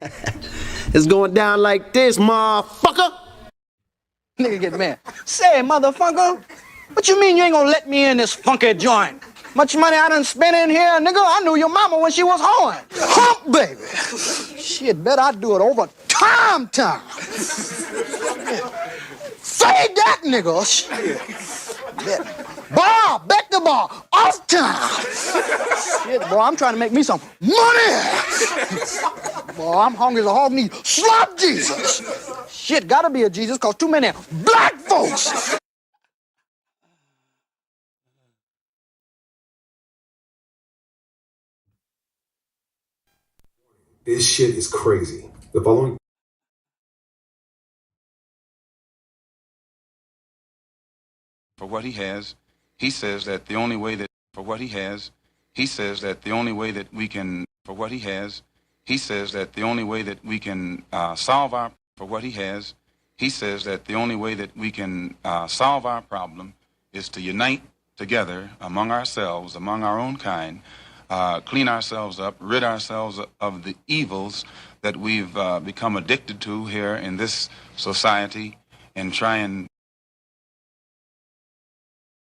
It's going down like this, motherfucker. Nigga get mad. Say, motherfucker, what you mean you ain't gonna let me in this funky joint? Much money I done spent in here, nigga. I knew your mama when she was hoeing. Hump, baby. Shit, bet I do it over time. Say that, nigga. Shit. Bet the bar, off time. Shit, boy, I'm trying to make me some money. Boy, I'm hungry as a hog need. Slap Jesus. Shit, gotta be a Jesus, cause too many black folks. This shit is crazy. The following for what he has, he says that the only way that for what he has, he says that the only way that we can for what he has, he says that the only way that we can solve our for what he has, he says that the only way that we can solve our problem is to unite together among ourselves, among our own kind, clean ourselves up, rid ourselves of the evils that we've become addicted to here in this society, and try and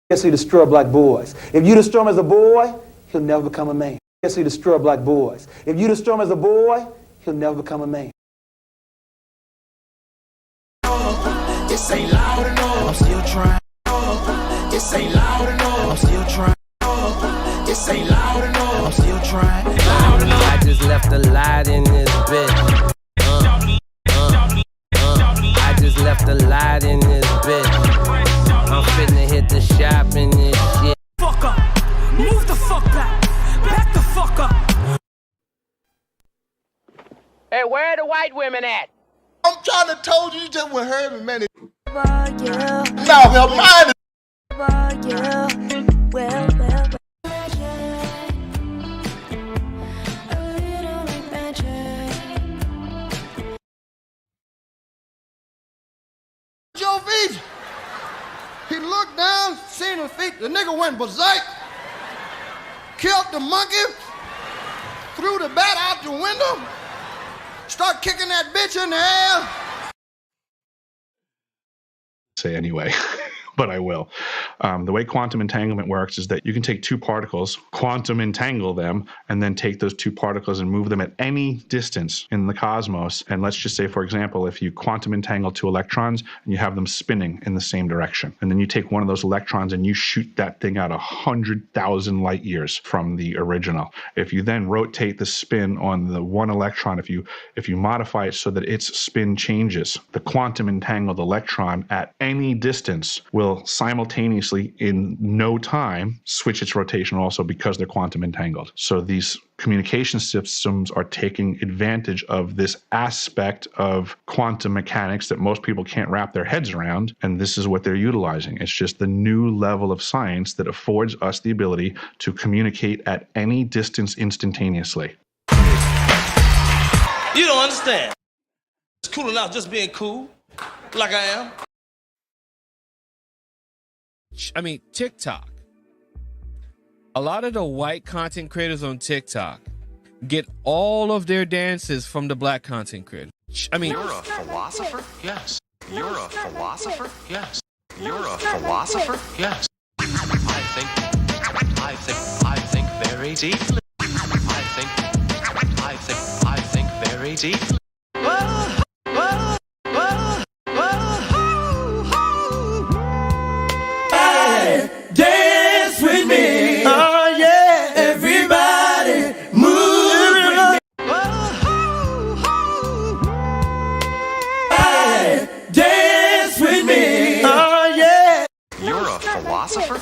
Yes, he destroy black boys. If you destroy him as a boy, he'll never become a man. Yes, he destroy black boys. If you destroy him as a boy, he'll never become a man. This ain't loud enough. I'm still trying. This ain't loud enough. I'm still trying. This ain't loud enough. I'm still trying. Loud enough. I just left a light in this bitch. I just left a light in this bitch. I'm finna hit the shop in this shit. Fuck up. Move the fuck back. Back the fuck up. Hey, where are the white women at? I'm trying to told you just with Herman, man. Yeah. Now, your mind is... Yeah. Well. Your feet. He looked down, seen his feet. The nigga went berserk. Killed the monkey. Threw the bat out the window. Start kicking that bitch in the air. Say anyway, but I will. The way quantum entanglement works is that you can take two particles, quantum entangle them, and then take those two particles and move them at any distance in the cosmos. And let's just say, for example, if you quantum entangle two electrons and you have them spinning in the same direction, and then you take one of those electrons and you shoot that thing out 100,000 light years from the original. If you then rotate the spin on the one electron, if you modify it so that its spin changes, the quantum entangled electron at any distance will simultaneously in no time switch its rotation also, because they're quantum entangled. So these communication systems are taking advantage of this aspect of quantum mechanics that most people can't wrap their heads around, and this is what they're utilizing. It's just the new level of science that affords us the ability to communicate at any distance instantaneously. You don't understand. It's cool enough just being cool, like I am. I mean, TikTok. A lot of the white content creators on TikTok get all of their dances from the black content creators. I mean, You're a philosopher? Yes. You're a philosopher? Yes. You're a philosopher? Yes. I think very deeply. I think very deeply. Dance with me. Oh yeah. Everybody move with me. Dance with me. Oh yeah. You're a philosopher?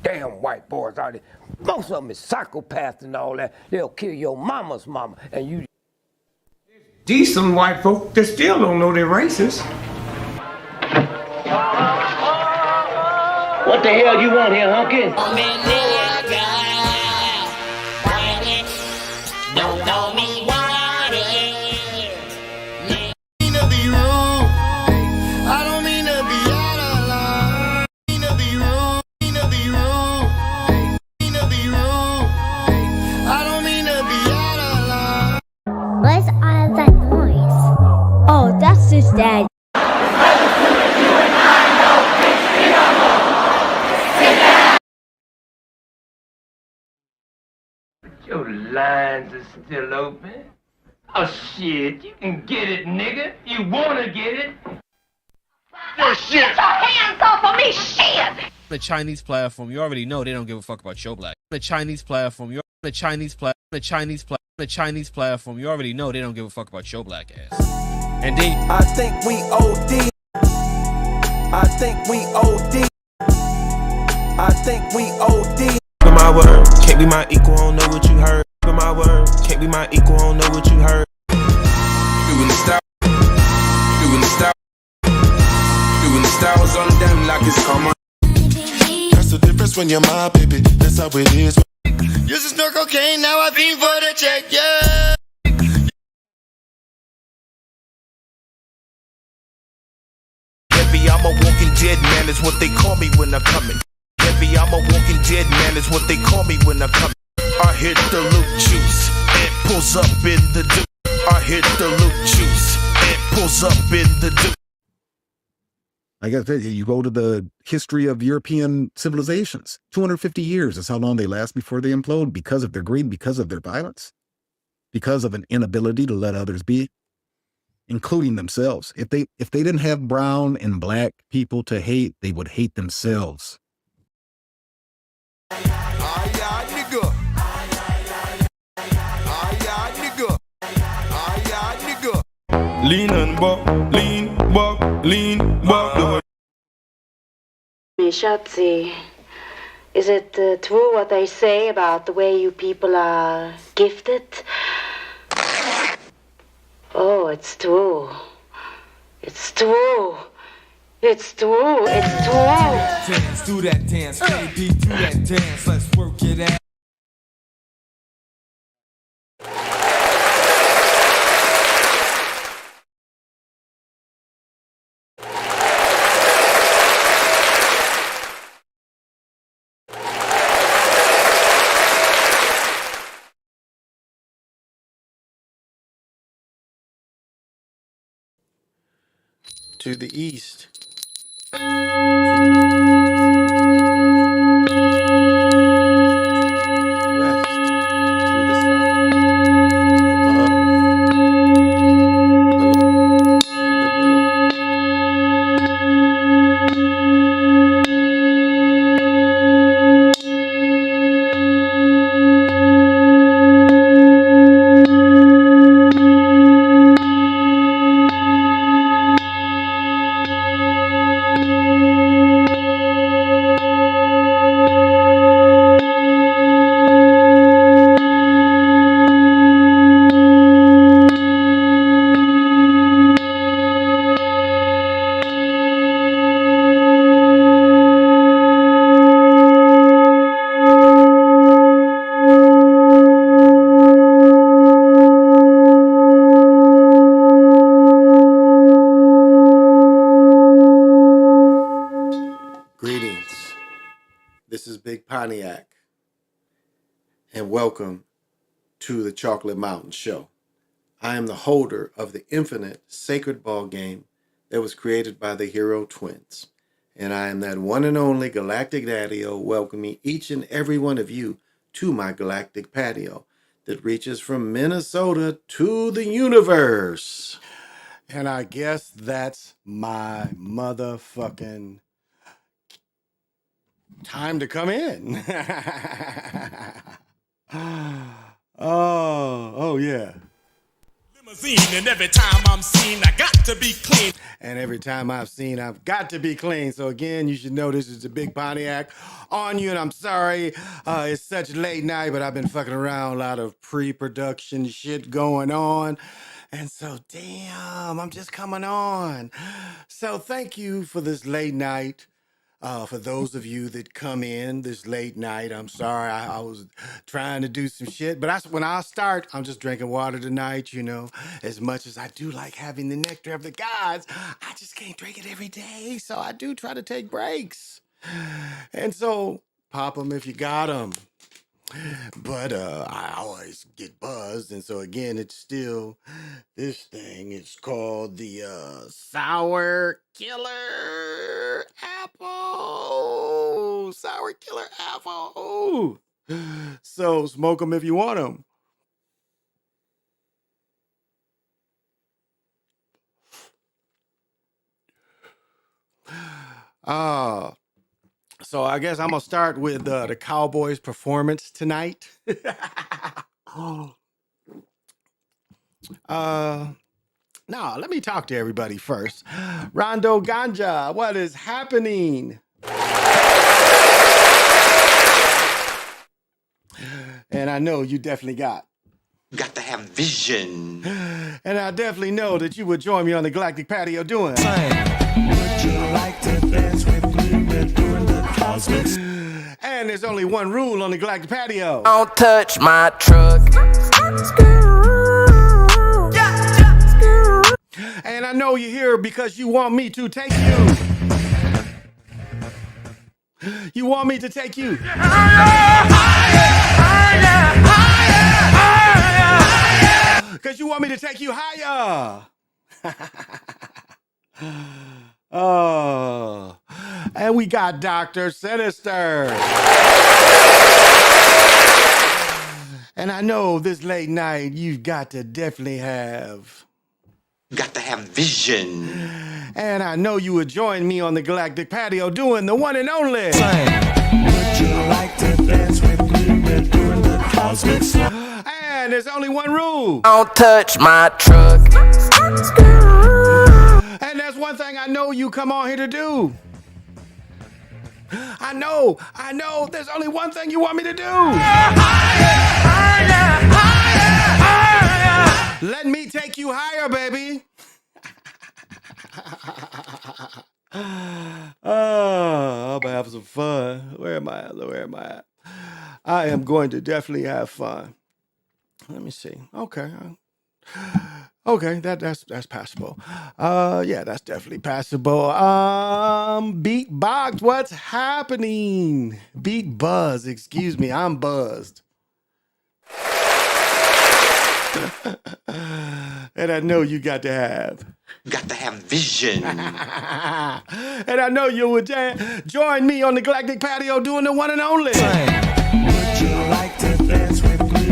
Damn white boys out there. Most of them is psychopaths and all that. They'll kill your mama's mama and you. Decent white folk that still don't know they're racist. What the hell you want here, hunky? Don't know me, want it. Your lines are still open. Oh shit, you can get it, nigga. You wanna get it? Your shit. Get your hands off of me, shit! The Chinese platform, you already know they don't give a fuck about your black. The Chinese platform, the Chinese platform, you already know they don't give a fuck about your black ass. And they, I think we OD. I think we OD. I think we OD. My word, can't be my equal, I don't know what you heard. My word, can't be my equal, I don't know what you heard. Doing the style, doing the style, doing the styles on them like it's common. That's the difference when you're my baby, that's how it is. Used to snort cocaine, now I fiend for the check, yeah. Heavy, I'm a walking dead man, is what they call me when I'm coming. Heavy, I'm a walking dead man, is what they call me when I'm coming. I hit the loot juice, it pulls up in the dude. I hit the loot juice, it pulls up in the dude. Like I said, you go to the history of European civilizations. 250 years is how long they last before they implode, because of their greed, because of their violence, because of an inability to let others be, including themselves. If they didn't have brown and black people to hate, they would hate themselves. Lean and walk, lean, walk. Schatzi, is it true what they say about the way you people are gifted? Oh, it's true. It's true. It's true. It's true. Dance, do that dance, baby, do that dance. Let's work it out. To the east. Greetings. This is Big Pontiac, and welcome to the Chocolate Mountain Show. I am the holder of the infinite sacred ball game that was created by the Hero Twins, and I am that one and only Galactic Daddy-O, welcoming each and every one of you to my galactic patio that reaches from Minnesota to the universe. And I guess that's my motherfucking time to come in. Oh yeah. Limousine, and every time I'm seen, I got to be clean. And every time I've seen, I've got to be clean. So again, you should know this is the Big Pontiac on you, and I'm sorry it's such a late night, but I've been fucking around, a lot of pre-production shit going on. And so, damn, I'm just coming on. So thank you for this late night. For those of you that come in this late night, I'm sorry, I was trying to do some shit. But when I start, I'm just drinking water tonight, you know. As much as I do like having the nectar of the gods, I just can't drink it every day. So I do try to take breaks. And so, pop them if you got them. But I always get buzzed, and so again, it's still, this thing is called the Sour Killer Apple. Sour Killer Apple. So smoke them if you want them. So I guess I'm gonna start with the Cowboys' performance tonight. Now let me talk to everybody first. Rondo Ganja, what is happening? And I know you definitely got to have vision. And I definitely know that you would join me on the Galactic Patio doing. Would you like to dance with me? We're doing the cosmic. And there's only one rule on the Galactic Patio. Don't touch my truck. And I know you're here because you want me to take you. You want me to take you. Because you want me to take you higher. Oh. And we got Dr. Sinister. And I know this late night you've got to definitely have vision. And I know you would join me on the Galactic Patio doing the one and only. Would you like to dance with me? We're doing the cosmic slide. And there's only one rule. Don't touch my truck. And there's one thing I know you come on here to do. I know. There's only one thing you want me to do. Let me take you higher, baby. Oh, I'm gonna have some fun. Where am I at? I am going to definitely have fun. Let me see. Okay, that's passable. Yeah, that's definitely passable. Beatbox, what's happening? Beat buzz, excuse me, I'm buzzed. And I know you got to have vision. And I know you would join me on the Galactic Patio doing the one and only. Would you like to dance with me?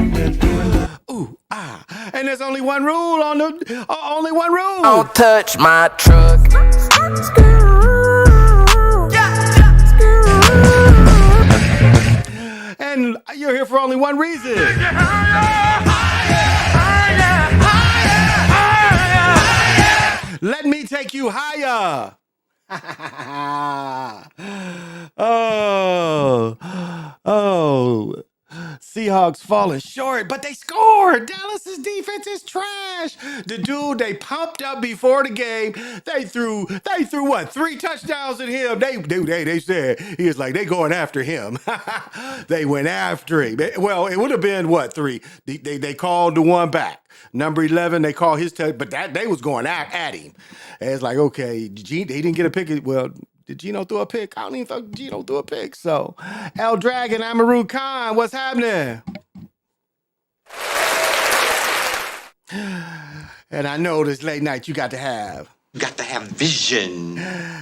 Ooh, ah. And there's only one rule on the only one rule. Don't touch my truck. And you're here for only one reason. Let me take you higher. Oh. Seahawks falling short, but they scored. Dallas's defense is trash. The dude they pumped up before the game, they threw what, 3 touchdowns at him. They said he was like they going after him. They went after him. Well, it would have been what, 3. They called the one back. Number 11, they called his touch, but that they was going at him. And it's like, okay, he didn't get a pick. Well, did Gino throw a pick? I don't even think Gino threw a pick. So, El Dragon, Amaru Khan, what's happening? And I know this late night you got to have vision.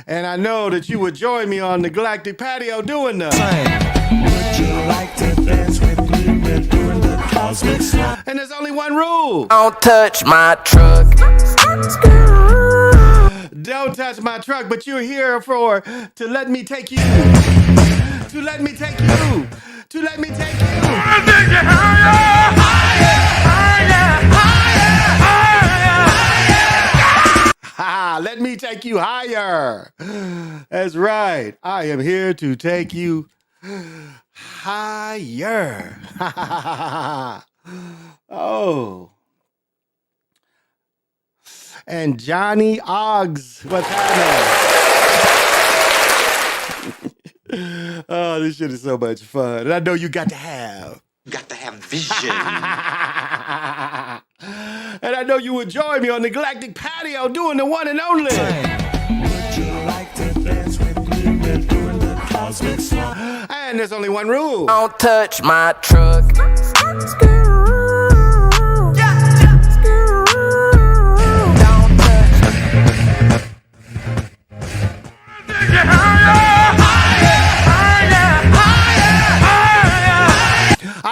And I know that you would join me on the Galactic Patio doing the. Would you like to dance with me? We're doing the cosmic slide. And there's only one rule. Don't touch my truck. Don't touch my truck, but you're here to let me take you. To let me take you. To let me take you. Let me take you higher. That's right. I am here to take you higher. Oh. And Johnny Oggs, what's happening? Oh, this shit is so much fun. And I know you got to have vision. And I know you would join me on the Galactic Patio doing the one and only. Would you like to dance with me? We're doing the cosmic slide. And there's only one rule. Don't touch my truck.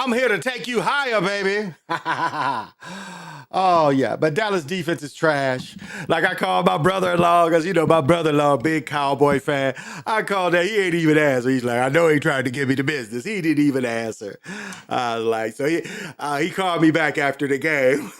I'm here to take you higher, baby. Oh, yeah. But Dallas defense is trash. Like I called my brother-in-law, because, you know, my brother-in-law, big Cowboy fan. I called that. He ain't even answer. He's like, I know he tried to give me the business. He didn't even answer. I was like, so he called me back after the game.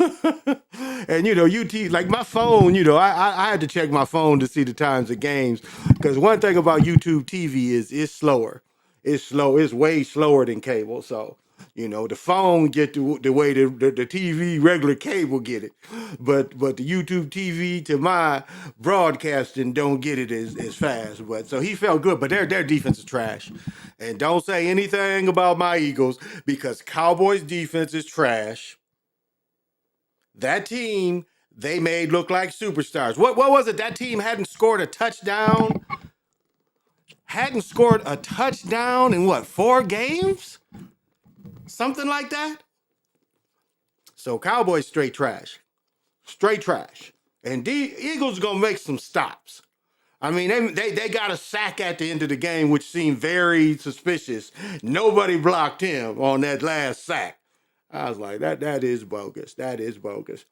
And, you know, like my phone, you know, I had to check my phone to see the times of games. Because one thing about YouTube TV is it's slower. It's slow. It's way slower than cable. So, you know, the phone get the way the TV regular cable get it, but the YouTube TV to my broadcasting don't get it as fast. But so he felt good, but their defense is trash. And don't say anything about my Eagles because Cowboys defense is trash. That team they made look like superstars. What was it? That team hadn't scored a touchdown. Hadn't scored a touchdown in what, 4 games? Something like that. So Cowboys straight trash. Straight trash. And the Eagles gonna make some stops. I mean, they got a sack at the end of the game, which seemed very suspicious. Nobody blocked him on that last sack. I was like, that is bogus. That is bogus.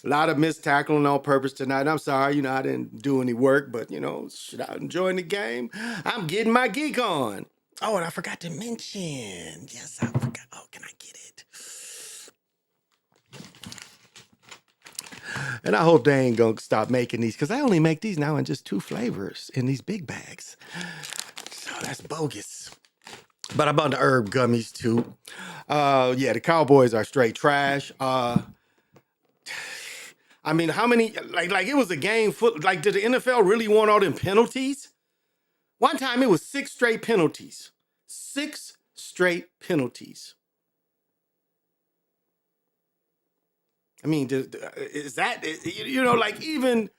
A lot of missed tackling on purpose tonight. I'm sorry, you know, I didn't do any work, but, you know, I'm enjoying the game. I'm getting my geek on. Oh, and I forgot to mention. Yes, I forgot. Oh, can I get it? And I hope they ain't gonna stop making these because I only make these now in just 2 flavors in these big bags. So that's bogus. But I'm on the herb gummies too. Yeah, the Cowboys are straight trash. I mean, how many, like it was a game full, like did the NFL really want all them penalties? One time it was 6 straight penalties. 6 straight penalties. I mean, is that, you know, like even,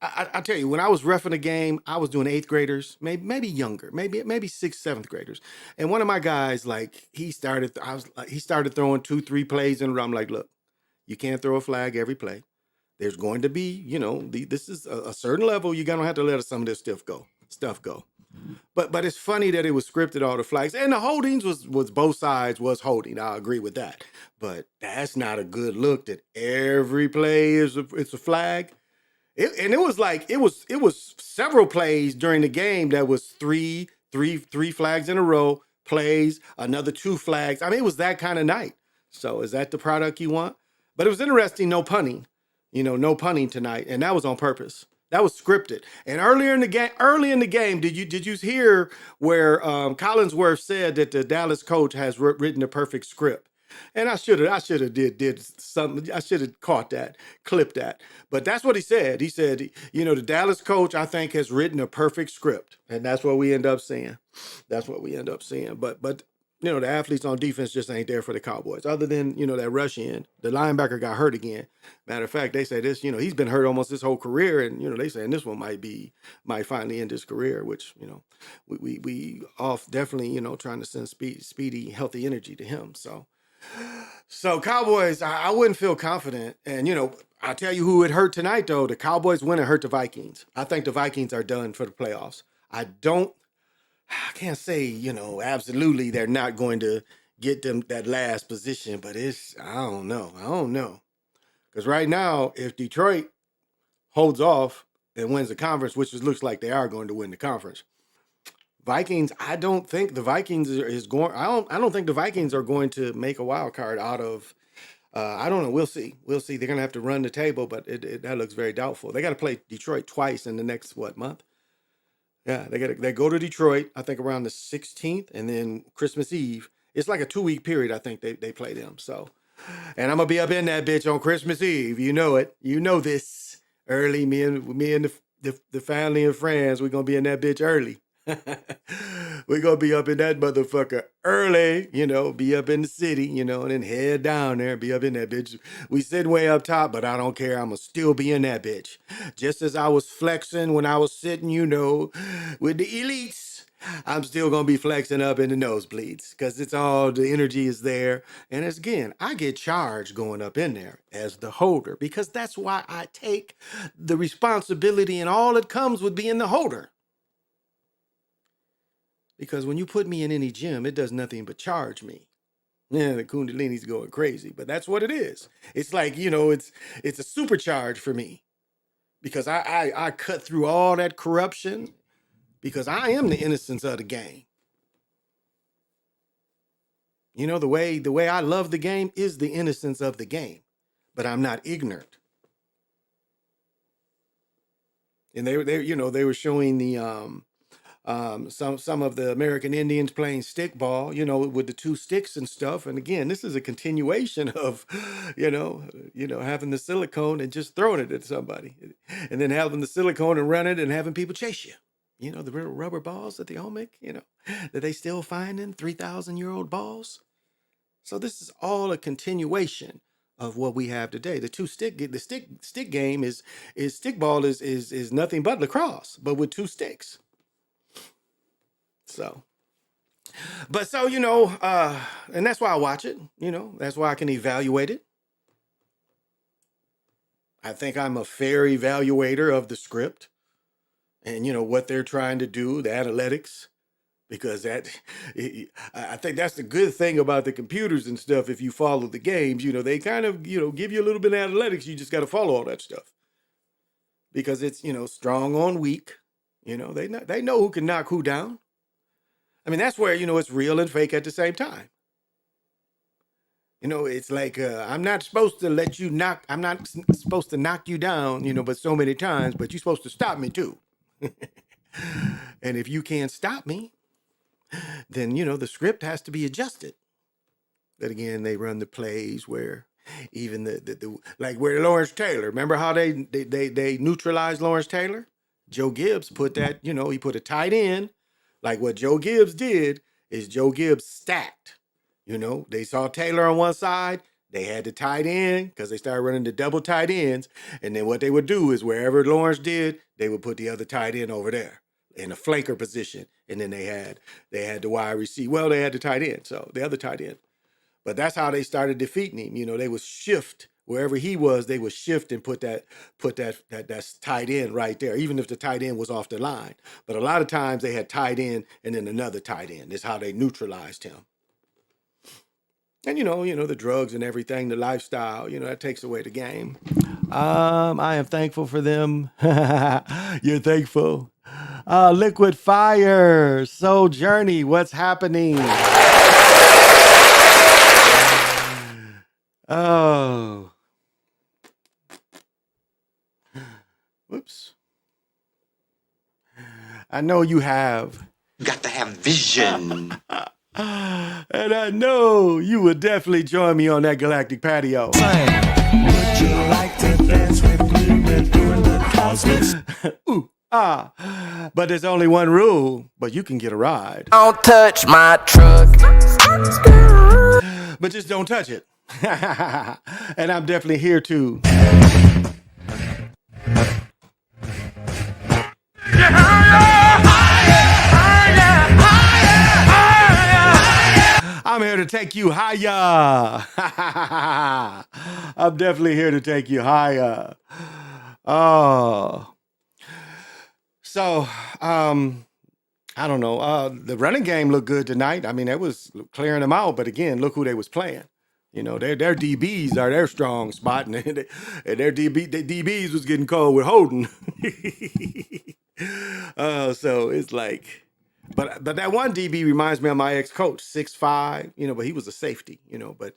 I tell you, when I was reffing a game, I was doing 8th graders, maybe younger, maybe 6th, 7th graders. And one of my guys, like, he started throwing 2, 3 plays in a row. I'm like, look, you can't throw a flag every play. There's going to be, you know, this is a certain level. You're going to have to let some of this stuff go. But it's funny that it was scripted, all the flags. And the holdings was both sides was holding. I agree with that. But that's not a good look that every play it's a flag. And it was like, it was several plays during the game that was three flags in a row, plays, another 2 flags. I mean, it was that kind of night. So is that the product you want? But it was interesting, no punting. You know, no punting tonight, and that was on purpose. That was scripted. And early in the game, did you hear where Collinsworth said that the Dallas coach has written a perfect script? And I should have did something. I should have caught that, clipped that. But that's what he said. He said, you know, the Dallas coach I think has written a perfect script, and that's what we end up seeing. That's what we end up seeing. But you know, the athletes on defense just ain't there for the Cowboys. Other than, you know, that rush in, the linebacker got hurt again. Matter of fact, they say this, you know, he's been hurt almost his whole career. And, you know, they saying this one might finally end his career, which, you know, we off definitely, you know, trying to send speedy, healthy energy to him. So Cowboys, I wouldn't feel confident. And, you know, I'll tell you who it hurt tonight, though. The Cowboys win and hurt the Vikings. I think the Vikings are done for the playoffs. I can't say, you know, absolutely they're not going to get them that last position, but I don't know. Because right now, if Detroit holds off and wins the conference, which it looks like they are going to win the conference, Vikings, I don't think the Vikings I don't think the Vikings are going to make a wild card out of, I don't know. We'll see. They're going to have to run the table, but that looks very doubtful. They got to play Detroit twice in the next, month? Yeah, they go to Detroit, I think around the 16th, and then Christmas Eve. It's like a 2-week period, I think they play them. So, and I'm gonna be up in that bitch on Christmas Eve. You know it. You know this. Early, me and the family and friends, we're gonna be in that bitch early. We're gonna be up in that motherfucker early, you know, be up in the city, you know, and then head down there and be up in that bitch. We sitting way up top, but I don't care. I'm gonna still be in that bitch. Just as I was flexing when I was sitting, you know, with the elites, I'm still gonna be flexing up in the nosebleeds because it's all the energy is there. And as again, I get charged going up in there as the holder because that's why I take the responsibility and all it comes with being the holder. Because when you put me in any gym, it does nothing but charge me. Yeah, the Kundalini's going crazy, but that's what it is. It's like, it's a supercharge for me because I cut through all that corruption because I am the innocence of the game. The way I love the game is the innocence of the game, but I'm not ignorant. And they were showing the some of the American Indians playing stickball, with the two sticks and stuff. And again, this is a continuation of, having the silicone and just throwing it at somebody, and then having the silicone and run it and having people chase you. The little rubber balls that they all make, that they still finding 3,000-year-old balls. So this is all a continuation of what we have today. The stick game is stickball is nothing but lacrosse, but with two sticks. So, and that's why I watch it. That's why I can evaluate it. I think I'm a fair evaluator of the script and what they're trying to do, the analytics. Because I think that's the good thing about the computers and stuff. If you follow the games, they kind of, give you a little bit of analytics. You just got to follow all that stuff. Because it's, strong on weak. They know who can knock who down. I mean, that's where, it's real and fake at the same time. It's like, I'm not supposed to supposed to knock you down, but so many times, but you're supposed to stop me too. And if you can't stop me, then, the script has to be adjusted. But again, they run the plays where even the like where Lawrence Taylor, remember how they neutralized Lawrence Taylor? Joe Gibbs put that, he put a tight end. Like what Joe Gibbs did is Joe Gibbs stacked. They saw Taylor on one side, they had the tight end because they started running the double tight ends. And then what they would do is wherever Lawrence did, they would put the other tight end over there in a flanker position. And then they had the wide receiver. Well, they had the tight end, so the other tight end. But that's how they started defeating him. They would shift wherever he was. They would shift and put that tight end right there, even if the tight end was off the line. But a lot of times they had tight end and then another tight end. That's how they neutralized him. And the drugs and everything, the lifestyle, that takes away the game. I am thankful for them. You're thankful. Liquid Fire, Soul Journey, what's happening? Oh. Whoops. I know you have. You got to have vision. And I know you would definitely join me on that galactic patio. Would you like to dance with me during the cosmos? Ooh, but there's only one rule, but you can get a ride. Don't touch my truck. But just don't touch it. And I'm definitely here to. I'm here to take you higher. I'm definitely here to take you higher. Oh. So, I don't know. The running game looked good tonight. I mean, it was clearing them out. But again, look who they was playing. Their DBs are their strong spot, and their DBs was getting cold with Holden. So it's like, but that one DB reminds me of my ex-coach, 6'5", but he was a safety, but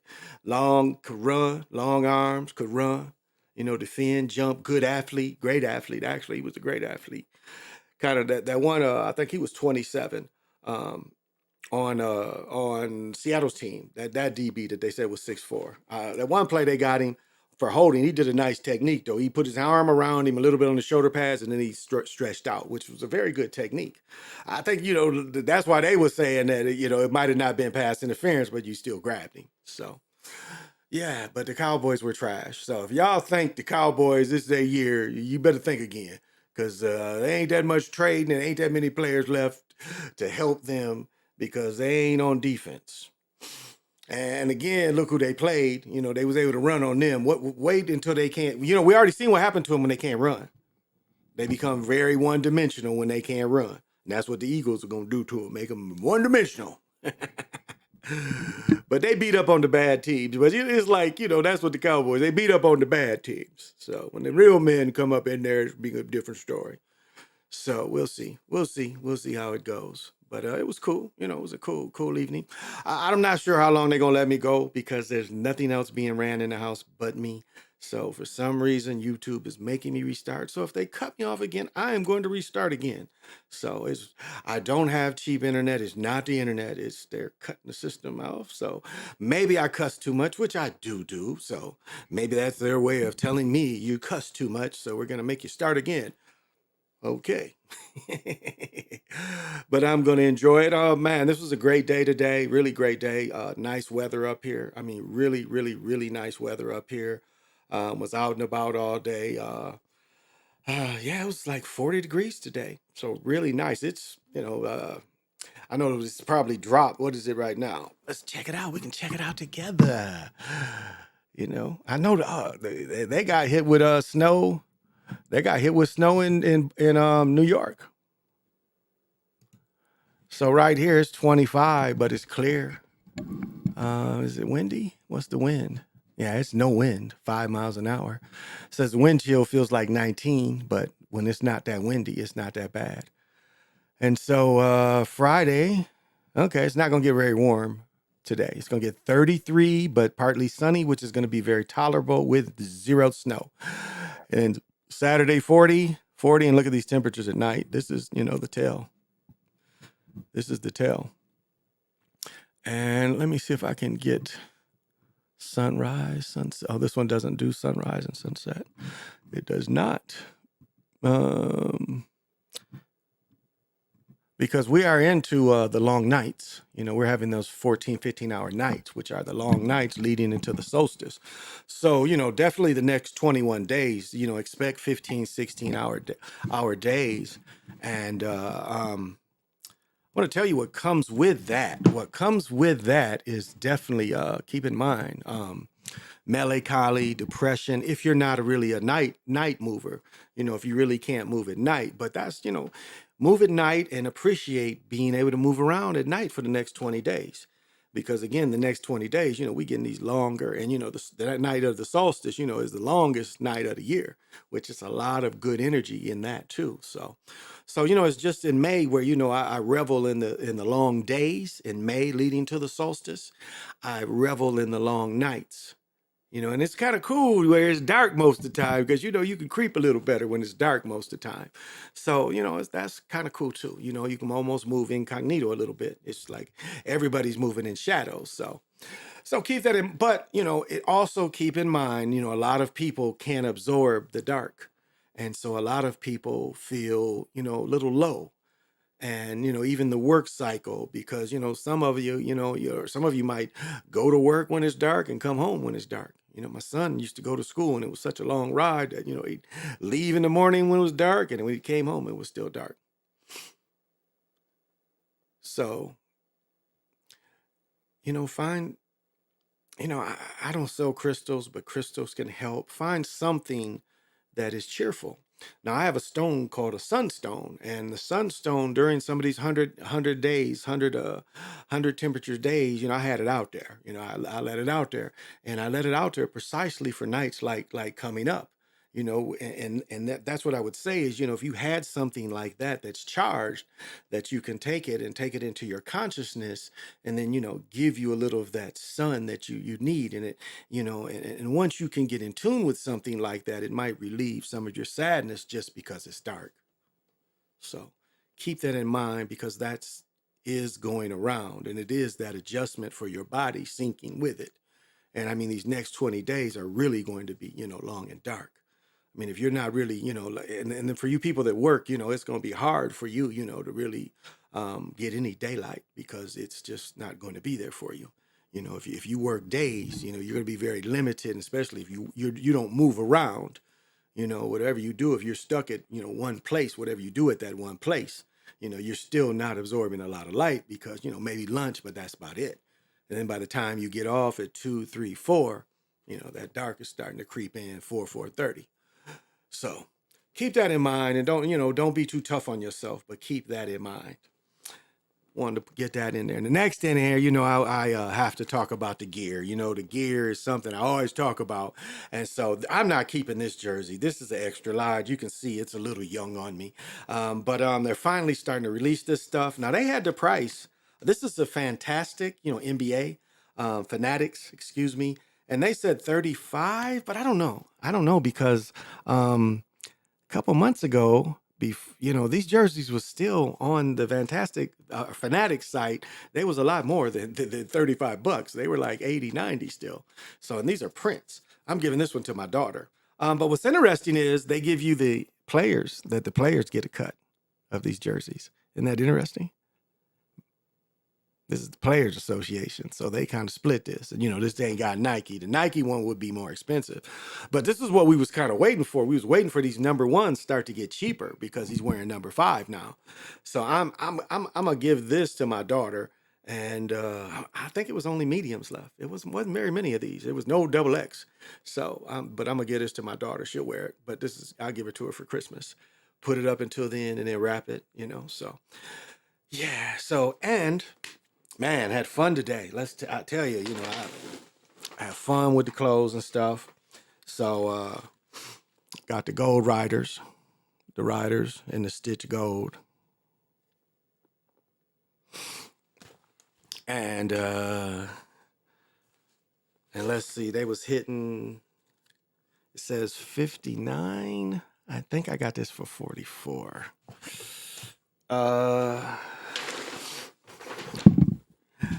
could run, long arms, could run, defend, jump, good athlete, great athlete. Actually, he was a great athlete. Kind of that one, I think he was 27 on Seattle's team. That DB that they said was 6'4". That one play they got him for holding, he did a nice technique though. He put his arm around him a little bit on the shoulder pads, and then he stretched out, which was a very good technique. I think that's why they were saying that it might have not been pass interference, but you still grabbed him. So. Yeah, but the Cowboys were trash. So if y'all think the Cowboys, this is their year, you better think again. Because there ain't that much trading and ain't that many players left to help them because they ain't on defense. And again, look who they played. They was able to run on them. Wait until they can't. We already seen what happened to them when they can't run. They become very one-dimensional when they can't run. And that's what the Eagles are going to do to them, make them one-dimensional. But they beat up on the bad teams. But it's like, that's what the Cowboys, they beat up on the bad teams. So when the real men come up in there, it's being a different story. So we'll see. We'll see how it goes. But it was cool. It was a cool evening. I'm not sure how long they're going to let me go because there's nothing else being ran in the house but me. So for some reason, YouTube is making me restart. So if they cut me off again, I am going to restart again. So I don't have cheap internet. It's not the internet. They're cutting the system off. So maybe I cuss too much, which I do. So maybe that's their way of telling me you cuss too much. So we're going to make you start again. Okay. But I'm going to enjoy it. Oh, man, this was a great day today. Really great day. Nice weather up here. I mean, really, really, really nice weather up here. Was out and about all day. Yeah, it was like 40 degrees today. So really nice. It's, I know it's probably dropped. What is it right now? Let's check it out. We can check it out together. I know they got hit with snow. They got hit with snow in New York. So right here it's 25, but it's clear. Is it windy? What's the wind? Yeah, it's no wind, 5 miles an hour. It says the wind chill feels like 19, but when it's not that windy, it's not that bad. And so Friday, okay, it's not going to get very warm today. It's going to get 33, but partly sunny, which is going to be very tolerable with 0 snow. And Saturday, 40, and look at these temperatures at night. This is, the tail. This is the tail. And let me see if I can get sunrise, sunset. Oh, this one doesn't do sunrise and sunset. It does not. Because we are into the long nights. We're having those 14, 15-hour nights, which are the long nights leading into the solstice. So, definitely the next 21 days, expect 15, 16-hour days. And I want to tell you what comes with that. What comes with that is definitely, keep in mind, melancholy, depression, if you're not really a night mover, if you really can't move at night. But that's, move at night and appreciate being able to move around at night for the next 20 days. Because again, the next 20 days, we getting these longer, and the night of the solstice, is the longest night of the year, which is a lot of good energy in that too. So it's just in May where I revel in the long days in May leading to the solstice. I revel in the long nights. And it's kind of cool where it's dark most of the time because, you can creep a little better when it's dark most of the time. So, that's kind of cool too. You can almost move incognito a little bit. It's like everybody's moving in shadows. So keep that in. But, it also keep in mind, a lot of people can't absorb the dark. And so a lot of people feel, a little low. And, even the work cycle, because, some of you might go to work when it's dark and come home when it's dark. My son used to go to school and it was such a long ride that, he'd leave in the morning when it was dark. And when he came home, it was still dark. So, find, I don't sell crystals, but crystals can help. Find something that is cheerful. Now, I have a stone called a sunstone, and the sunstone during some of these 100 days, 100 temperature days, I had it out there. I let it out there, and I let it out there precisely for nights like coming up. And that's what I would say is, if you had something like that that's charged, that you can take it into your consciousness and then, give you a little of that sun that you need. And it, and once you can get in tune with something like that, it might relieve some of your sadness just because it's dark. So keep that in mind because is going around, and it is that adjustment for your body syncing with it. And I mean, these next 20 days are really going to be, long and dark. I mean, if you're not really, and then for you people that work, it's going to be hard for you, to really get any daylight because it's just not going to be there for you. If you work days, you're going to be very limited, and especially if you don't move around, whatever you do, if you're stuck at, one place, whatever you do at that one place, you're still not absorbing a lot of light because, maybe lunch, but that's about it. And then by the time you get off at 2, 3, 4, that dark is starting to creep in 4:30. So keep that in mind and don't be too tough on yourself, but keep that in mind. wanted to get that in there. And the next in here, you know, I have to talk about the gear. You know, the gear is something I always talk about. And so I'm not keeping this jersey. This is an extra large. You can see it's a little young on me. But they're finally starting to release this stuff. Now, they had the price. This is a fantastic, you know, NBA, Fanatics, excuse me. And they said 35, but I don't know. I don't know because a couple months ago, you know, these jerseys was still on the Fantastic Fanatics site. They was a lot more than $35. They were like 80, 90 still. So, and these are prints. I'm giving this one to my daughter. But what's interesting is they give you the players get a cut of these jerseys. Isn't that interesting? This is the Players Association. So they kind of split this. And, you know, this ain't got Nike. The Nike one would be more expensive. But this is what we was kind of waiting for. We was waiting for these number ones start to get cheaper because he's wearing number 5 now. So I'm going to give this to my daughter. And I think it was only mediums left. It wasn't very many of these. It was no double X. So, but I'm going to give this to my daughter. She'll wear it. But I'll give it to her for Christmas. Put it up until then and then wrap it, you know. So, yeah. So, and... man, had fun today. I tell you, you know, I have fun with the clothes and stuff. So, got the gold riders and the stitch gold. And let's see, they was hitting, it says 59. I think I got this for 44.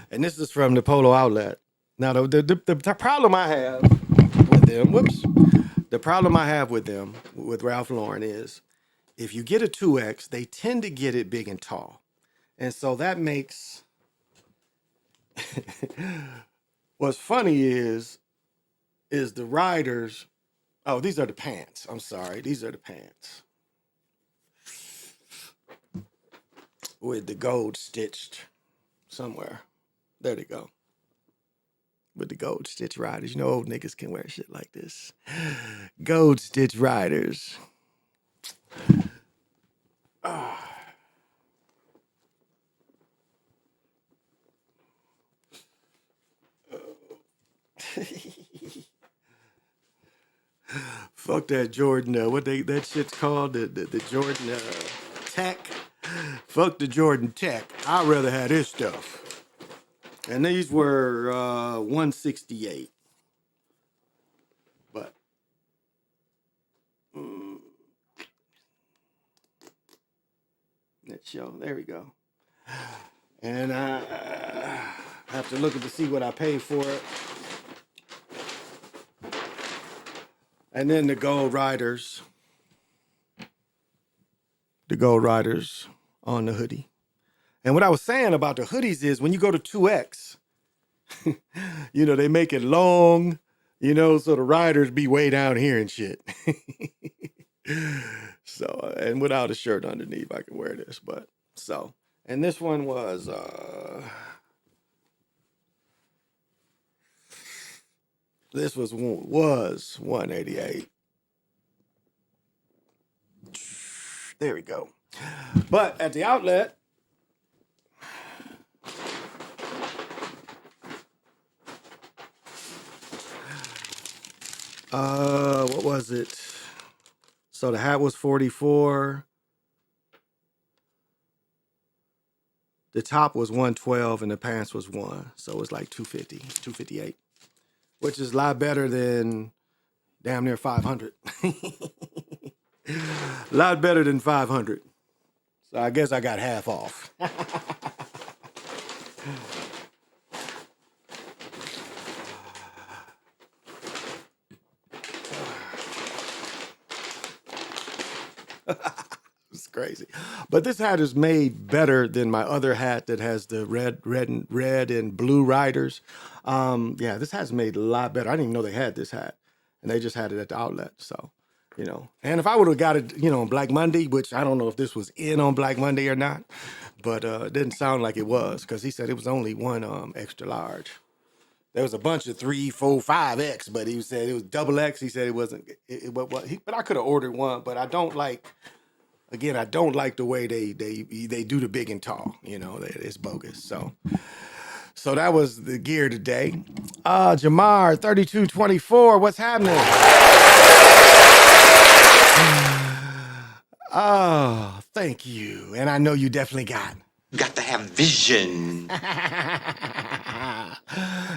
And this is from the Polo Outlet. Now, the problem I have with them, the problem I have with them, with Ralph Lauren is, if you get a 2X, they tend to get it big and tall. And so that makes, what's funny is the riders, oh, these are the pants. I'm sorry, these are the pants. With the gold stitched somewhere. There they go. With the gold stitch riders. You know, old niggas can wear shit like this. Gold stitch riders. Fuck that Jordan. What that shit's called? The Jordan Tech. Fuck the Jordan Tech. I'd rather have this stuff. And these were 168. But let's show. There we go. And I have to look at to see what I paid for it. And then the gold riders. The gold riders on the hoodie. And what I was saying about the hoodies is when you go to 2X, you know, they make it long, you know, so the riders be way down here and shit. So, and without a shirt underneath, I can wear this. But so, and this one was, this was 188. There we go. But at the outlet, what was it? So the hat was 44. The top was 112 and the pants was 1. So it was like 250, 258, which is a lot better than damn near 500. A lot better than 500. So I guess I got half off. It's crazy. But this hat is made better than my other hat that has the red and blue riders. Yeah, this hat's made a lot better. I didn't even know they had this hat. And they just had it at the outlet. So, you know. And if I would have got it, you know, on Black Monday, which I don't know if this was in on Black Monday or not, but it didn't sound like it was because he said it was only one extra large. There was a bunch of 3, 4, 5X, but he said it was double X. He said it wasn't. But I could have ordered one, but I don't like Again, I don't like the way they do the big and tall. You know, it's bogus. So that was the gear today. Jamar 3224, what's happening? Oh, thank you. And I know you definitely got to have vision.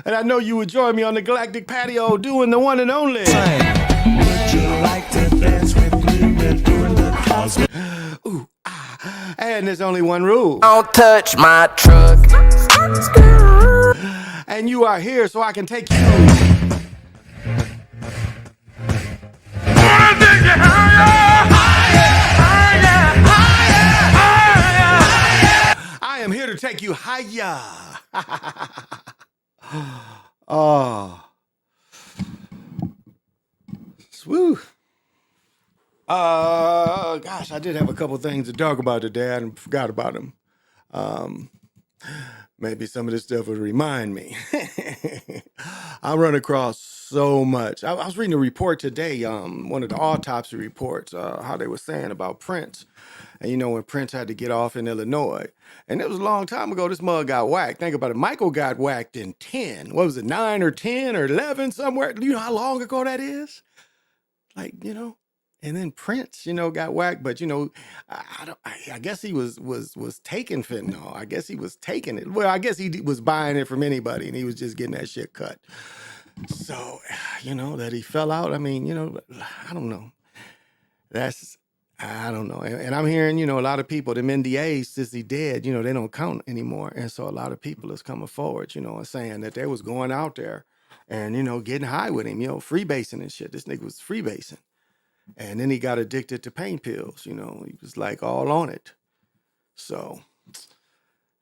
And I know you would join me on the Galactic Patio doing the one and only. Would you like to dance with me? We're doing the cosmic. Ooh, and there's only one rule. Don't touch my truck. And you are here so I can take you. I am here to take you higher. Oh. Swoo. Gosh, I did have a couple things to talk about today. I forgot about them. Maybe some of this stuff would remind me. I run across so much. I was reading a report today, one of the autopsy reports, how they were saying about Prince. And you know, when Prince had to get off in Illinois, and it was a long time ago, this mug got whacked. Think about it. Michael got whacked in 10. What was it, 9 or 10 or 11 somewhere? Do you know how long ago that is? Like, you know, and then Prince, you know, got whacked, but you know, I guess he was taking fentanyl. I guess he was taking it. Well, I guess he was buying it from anybody, and he was just getting that shit cut. So, you know, that he fell out. I mean, you know, I don't know. I don't know. And I'm hearing, you know, a lot of people, them NDAs, since he dead, you know, they don't count anymore. And so a lot of people is coming forward, you know, and saying that they was going out there and, you know, getting high with him, you know, freebasing and shit. This nigga was freebasing. And then he got addicted to pain pills, you know, he was like all on it. So,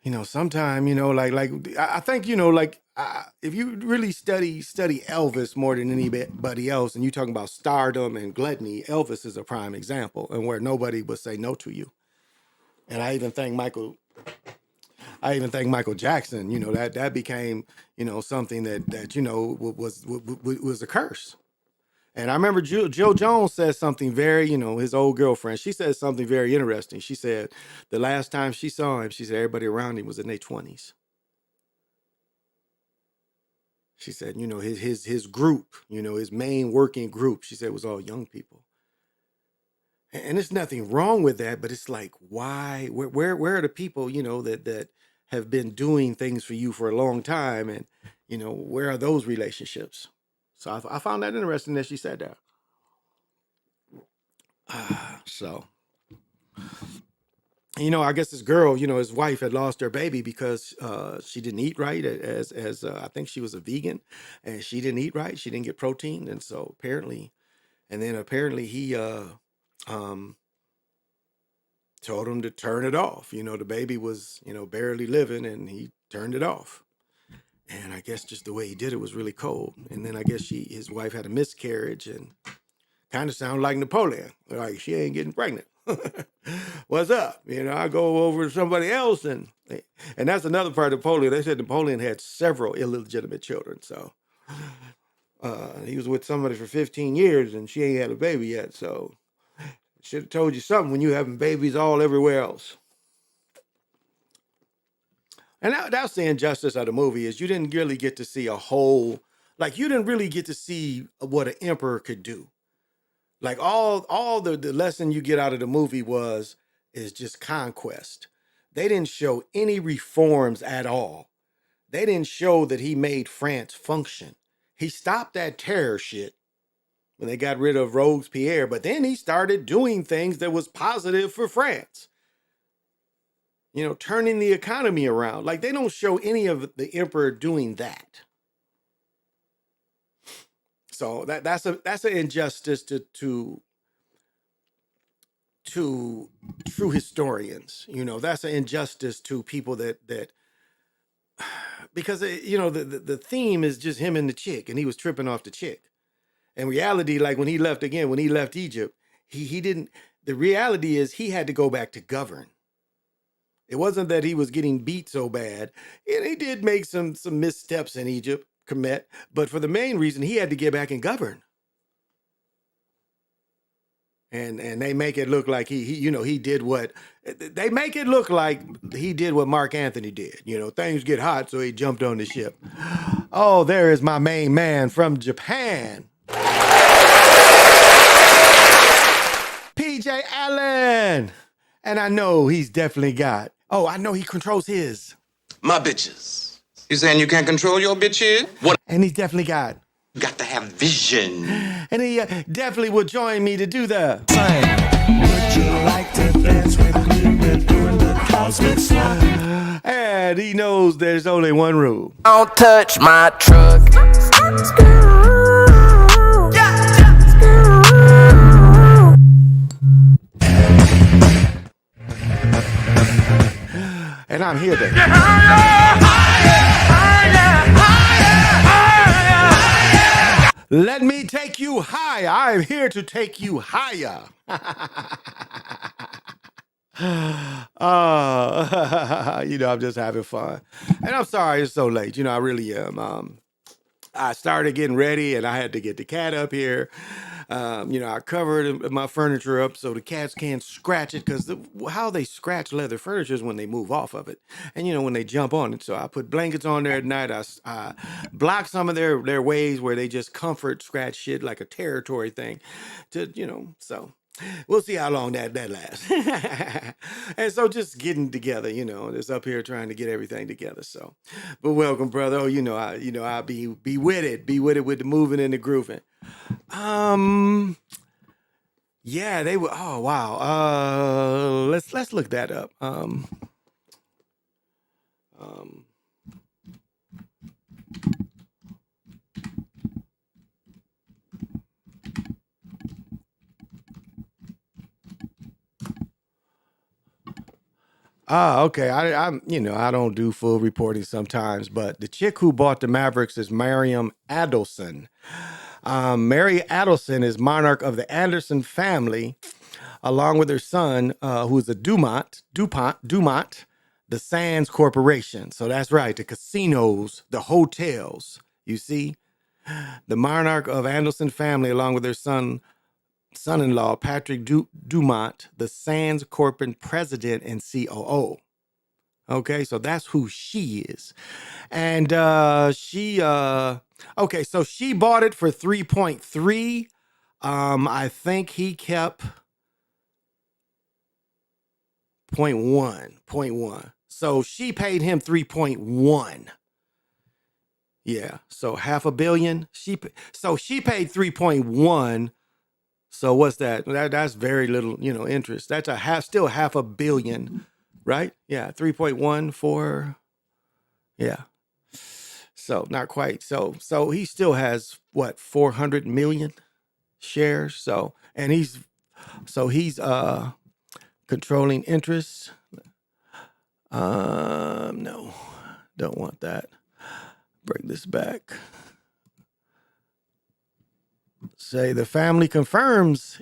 you know, sometime, you know, like I think, you know, like if you really study Elvis more than anybody else, and you talking about stardom and gluttony, Elvis is a prime example, and where nobody would say no to you. And I even think Michael Jackson, you know, that became, you know, something that you know was a curse. And I remember Jill Jones said something very, you know, his old girlfriend, she said something very interesting. She said the last time she saw him, she said everybody around him was in their 20s. She said, you know, his group, you know, his main working group, she said was all young people. And there's nothing wrong with that, but it's like, why, where are the people, you know, that have been doing things for you for a long time? And, you know, where are those relationships? So I found that interesting that she said that. So, you know, I guess this girl, you know, his wife had lost her baby because she didn't eat right. As I think she was a vegan, and she didn't eat right. She didn't get protein, and so apparently he told him to turn it off. You know, the baby was, you know, barely living, and he turned it off. And I guess just the way he did it was really cold. And then I guess his wife had a miscarriage, and kind of sounded like Napoleon. Like, she ain't getting pregnant. What's up? You know, I go over to somebody else, and that's another part of Napoleon. They said Napoleon had several illegitimate children. So he was with somebody for 15 years, and she ain't had a baby yet. So should have told you something when you having babies all everywhere else. And that's the injustice of the movie, is you didn't really get to see a whole, like, you didn't really get to see what an emperor could do. Like all the lesson you get out of the movie is just conquest. They didn't show any reforms at all. They didn't show that he made France function. He stopped that terror shit when they got rid of Robespierre, but then he started doing things that was positive for France. You know, turning the economy around. Like, they don't show any of the emperor doing that. So that's an injustice to true historians. You know, that's an injustice to people that because you know the theme is just him and the chick, and he was tripping off the chick. In reality, like when he left Egypt, he didn't. The reality is he had to go back to govern. It wasn't that he was getting beat so bad, and he did make some missteps in Egypt, but for the main reason, he had to get back and govern. And they make it look like he did what they make it look like he did what Mark Anthony did. Things get hot, so he jumped on the ship. Oh, there is my main man from Japan. PJ Allen. And I know he's definitely got. Oh, I know he controls his. My bitches. You saying you can't control your bitches? What? And he's definitely got. Got to have vision. And he definitely will join me to do the. Would you like to dance with me? We're doing the cosmic slide. And he knows there's only one rule. Don't touch my truck. And I'm here to. Let me take you higher. I'm here to take you higher. I'm just having fun. And I'm sorry it's so late. I really am. I started getting ready and I had to get the cat up here. I covered my furniture up so the cats can't scratch it because how they scratch leather furniture is when they move off of it. And, when they jump on it. So I put blankets on there at night. I block some of their ways where they just comfort scratch shit like a territory thing so. We'll see how long that lasts. And so just getting together, just up here trying to get everything together. So, but welcome, brother. Oh, I be with it with the moving and the grooving. Yeah, they were. Oh, wow. Let's look that up. Okay. I don't do full reporting sometimes, but the chick who bought the Mavericks is Miriam Adelson. Mary Adelson is monarch of the Anderson family, along with her son, who is a DuPont, the Sands Corporation. So that's right, the casinos, the hotels. You see, the monarch of Anderson family, along with their son-in-law, Patrick Dumont, the Sands Corporate president and COO. Okay, so that's who she is. And she bought it for 3.3. I think he kept 0.1. So she paid him 3.1. Yeah, so $500 million. She paid 3.1. So what's that? That's very little, interest. That's still $500 million, right? Yeah, 3.1 for, yeah. So not quite. So he still has what, 400 million shares. So he's controlling interest. No, don't want that. Bring this back. Say the family confirms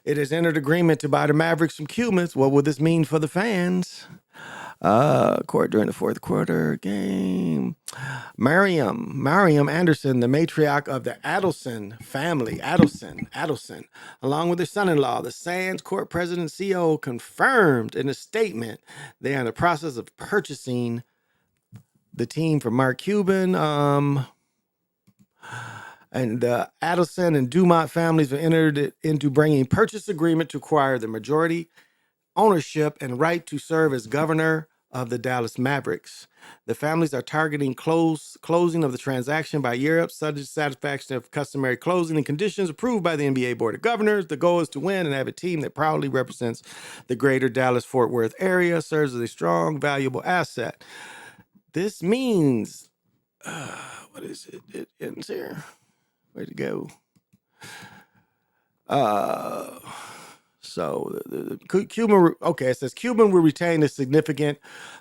it has entered agreement to buy the Mavericks from Cubans. What will this mean for the fans? Court during the fourth quarter game. Miriam Anderson, the matriarch of the Adelson family, Adelson, along with her son-in-law, the Sands Corp president CEO, confirmed in a statement they are in the process of purchasing the team from Mark Cuban. And the Adelson and Dumont families were entered into bringing purchase agreement to acquire the majority ownership and right to serve as governor of the Dallas Mavericks. The families are targeting closing of the transaction by year-up, subject to satisfaction of customary closing and conditions approved by the NBA Board of Governors. The goal is to win and have a team that proudly represents the greater Dallas-Fort Worth area, serves as a strong, valuable asset. This means, what is it? It ends here. Where'd it go? So the Cuban, it says Cuban will retain a significant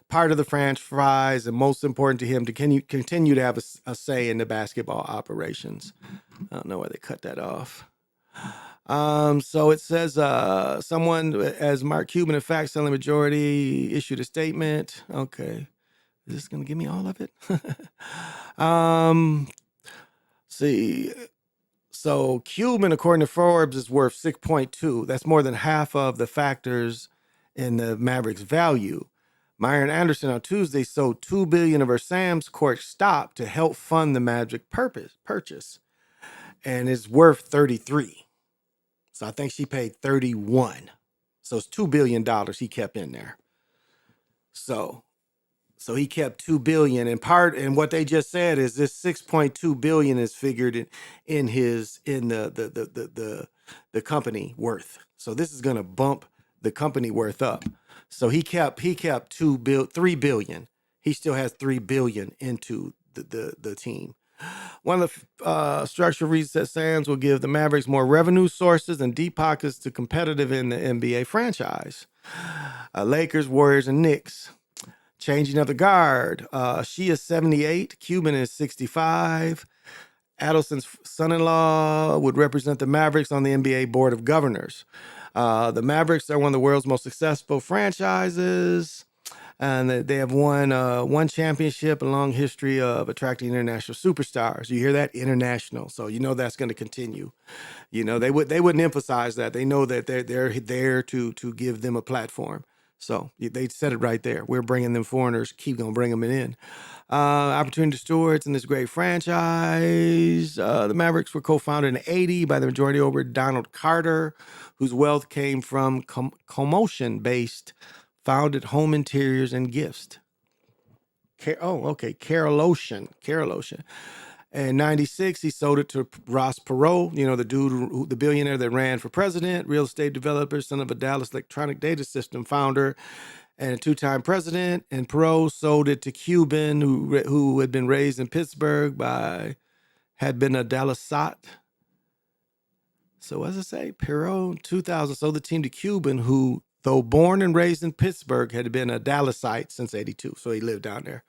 part of the franchise, and most important to him, to continue to have a say in the basketball operations. I don't know why they cut that off. So it says someone as Mark Cuban, in fact, selling majority, issued a statement. Okay, is this gonna give me all of it? See. So Cuban, according to Forbes, is worth 6.2. That's more than half of the factors in the Mavericks' value. Meyer and Anderson on Tuesday sold $2 billion of her Sam's Court stock to help fund the Magic purchase, and it's worth 33. So I think she paid 31. So it's $2 billion he kept in there. So he kept $2 billion and what they just said is this 6.2 billion is figured in the company worth. So this is going to bump the company worth up. So he kept 3 billion. He still has 3 billion into the team. One of the structural reasons that Sands will give the Mavericks more revenue sources and deep pockets to competitive in the NBA franchise. Lakers, Warriors, and Knicks. Changing of the guard. She is 78. Cuban is 65. Adelson's son-in-law would represent the Mavericks on the NBA Board of Governors. The Mavericks are one of the world's most successful franchises, and they have won one championship, a long history of attracting international superstars. You hear that? International. So you know that's going to continue. You know, they wouldn't emphasize that. They know that they're there to give them a platform. So they said it right there. We're bringing them foreigners. Keep going to bring them in. Opportunity stewards in this great franchise. The Mavericks were co-founded in 1980 by the majority owner Donald Carter, whose wealth came from commotion-based founded home interiors and gifts. Carol Ocean. In 96, he sold it to Ross Perot, you know, the dude, the billionaire that ran for president, real estate developer, son of a Dallas electronic data system founder, and a two-time president. And Perot sold it to Cuban, who had been raised in Pittsburgh had been a Dallasite. So what does it say? Perot, 2000, sold the team to Cuban, who, though born and raised in Pittsburgh, had been a Dallasite since 82. So he lived down there.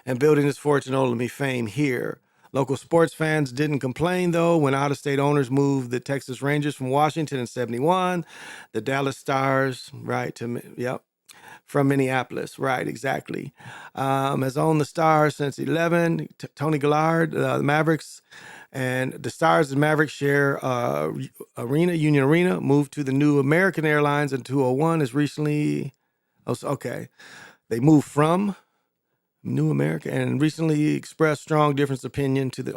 And building his fortune, ultimately fame here. Local sports fans didn't complain, though, when out-of-state owners moved the Texas Rangers from Washington in 71, the Dallas Stars, from Minneapolis, right, exactly. Has owned the Stars since 11. Tony Gillard, the Mavericks, and the Stars and Mavericks share Union Arena, moved to the new American Airlines in 2001 as recently, they moved from New America and recently expressed strong difference opinion to the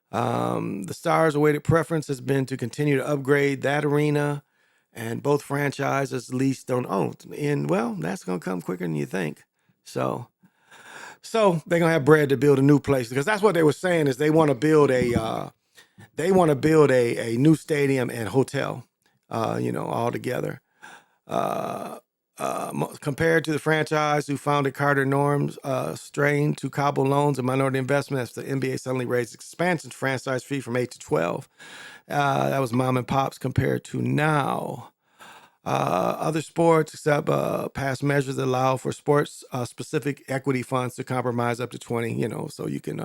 the Stars' awaited preference has been to continue to upgrade that arena, and both franchises leased don't own. And well, that's gonna come quicker than you think. So they're gonna have bread to build a new place, because that's what they were saying is they want to build a new stadium and hotel, all together. Compared to the franchise who founded Carter Norm's strain to cobble loans and minority investments, the NBA suddenly raised expansion franchise fee from 8 to 12. That was mom and pops compared to now. Other sports, except past measures allow for sports specific equity funds to compromise up to 20, so you can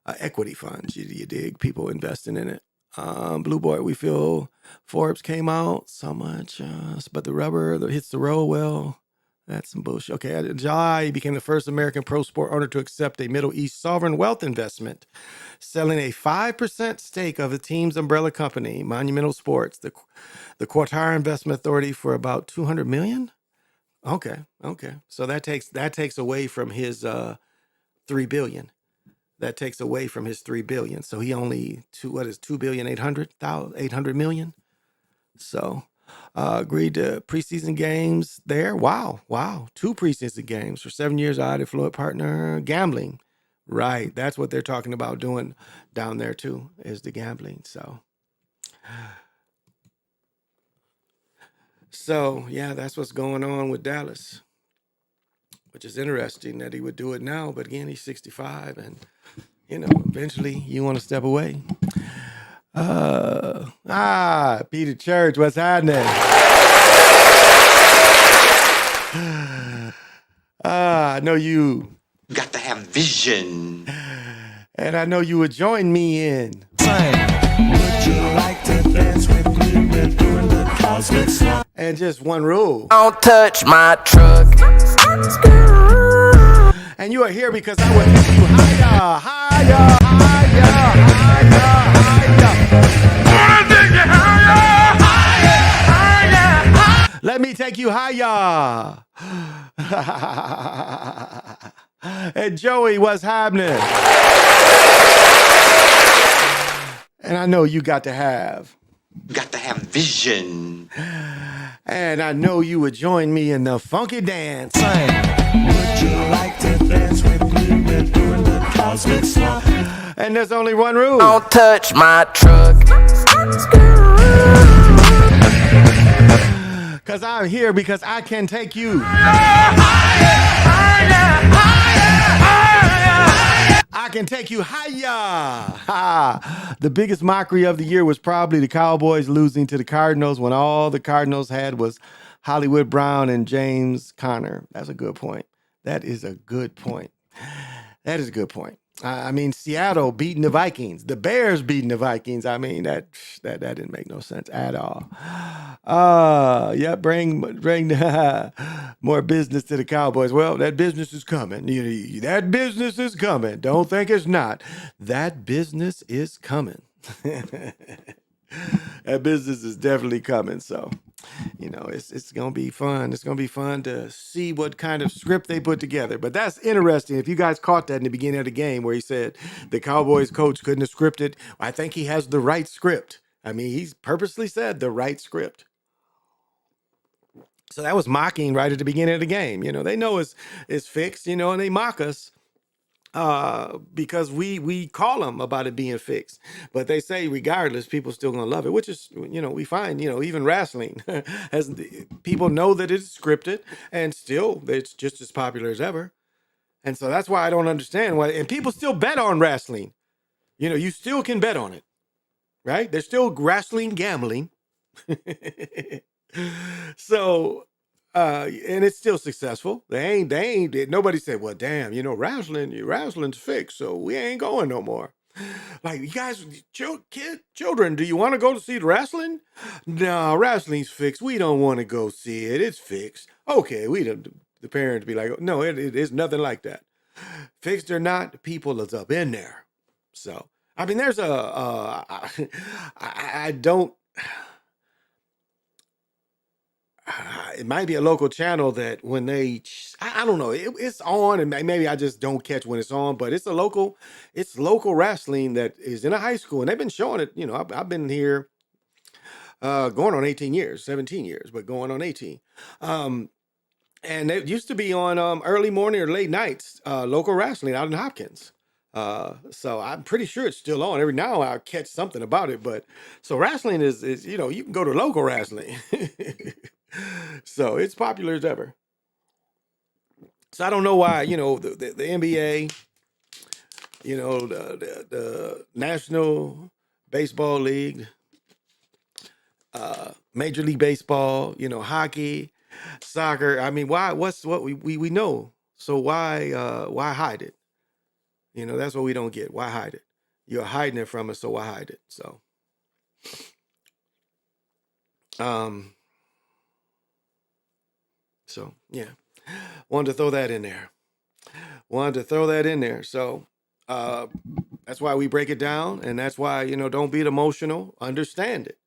equity funds, you dig, people investing in it. Blue Boy, we feel Forbes came out so much, but the rubber that hits the road, well, that's some bullshit. Okay, in July, he became the first American pro sport owner to accept a Middle East sovereign wealth investment, selling a 5% stake of the team's umbrella company, Monumental Sports, the Qatar Investment Authority, for about $200 million. Okay. So that takes away from his $3 billion. That takes away from his $3 billion. So he only $2.8 billion. So agreed to preseason games there. Wow. 2 preseason games for 7 years. I had a Floyd partner gambling. Right. That's what they're talking about doing down there too, is the gambling. So yeah, that's what's going on with Dallas, which is interesting that he would do it now. But again, he's 65 and eventually you want to step away. Peter Church, what's happening? I know you got to have vision. And I know you would join me in. Would you like to dance with me? We're doing the cosmic slump. And just one rule. Don't touch my truck. And you are here because I will take you higher. Let me take you higher. And Joey, what's happening? And I know you got to have vision. And I know you would join me in the funky dance. Would you like to dance with me? We're doing the cosmic slump. And there's only one rule. Don't touch my truck. Because I'm here because I can take you. I can take you higher. The biggest mockery of the year was probably the Cowboys losing to the Cardinals when all the Cardinals had was Hollywood Brown and James Conner. That's a good point. That is a good point. That is a good point. I mean, Seattle beating the Vikings, the Bears beating the Vikings. I mean, that didn't make no sense at all. Yeah, bring more business to the Cowboys. Well, that business is coming. That business is coming. Don't think it's not. That business is coming. That business is definitely coming. So, it's gonna be fun. It's gonna be fun to see what kind of script they put together. But that's interesting. If you guys caught that in the beginning of the game where he said the Cowboys coach couldn't have scripted, I think he has the right script. I mean, he's purposely said the right script. So that was mocking right at the beginning of the game. They know it's fixed, and they mock us. Because we call them about it being fixed, but they say regardless, people still gonna love it, which is, we find, even wrestling has people know that it's scripted and still it's just as popular as ever. And so that's why I don't understand why, and people still bet on wrestling. You still can bet on it, right? There's still wrestling gambling. So, and it's still successful. They ain't, nobody said, well, damn, wrestling's fixed, so we ain't going no more. Like, you guys, children, do you want to go to see the wrestling? No, wrestling's fixed. We don't want to go see it. It's fixed. Okay, the parents be like, no, it is nothing like that. Fixed or not, the people is up in there. So, I mean, there's I don't, it might be a local channel that when I don't know, it's on, and maybe I just don't catch when it's on, but it's local wrestling that is in a high school, and they've been showing it. I've been here going on 18 years, 17 years, but going on 18. And it used to be on early morning or late nights, local wrestling out in Hopkins. So I'm pretty sure it's still on. Every now and I'll catch something about it, but so wrestling is you can go to local wrestling. So it's popular as ever. So I don't know why, the NBA, the National Baseball League, Major League Baseball, hockey, soccer. I mean, why? What we know. So why hide it? That's what we don't get. Why hide it? You're hiding it from us, so why hide it? So, so yeah, wanted to throw that in there. So, that's why we break it down, and that's why, don't be emotional. Understand it.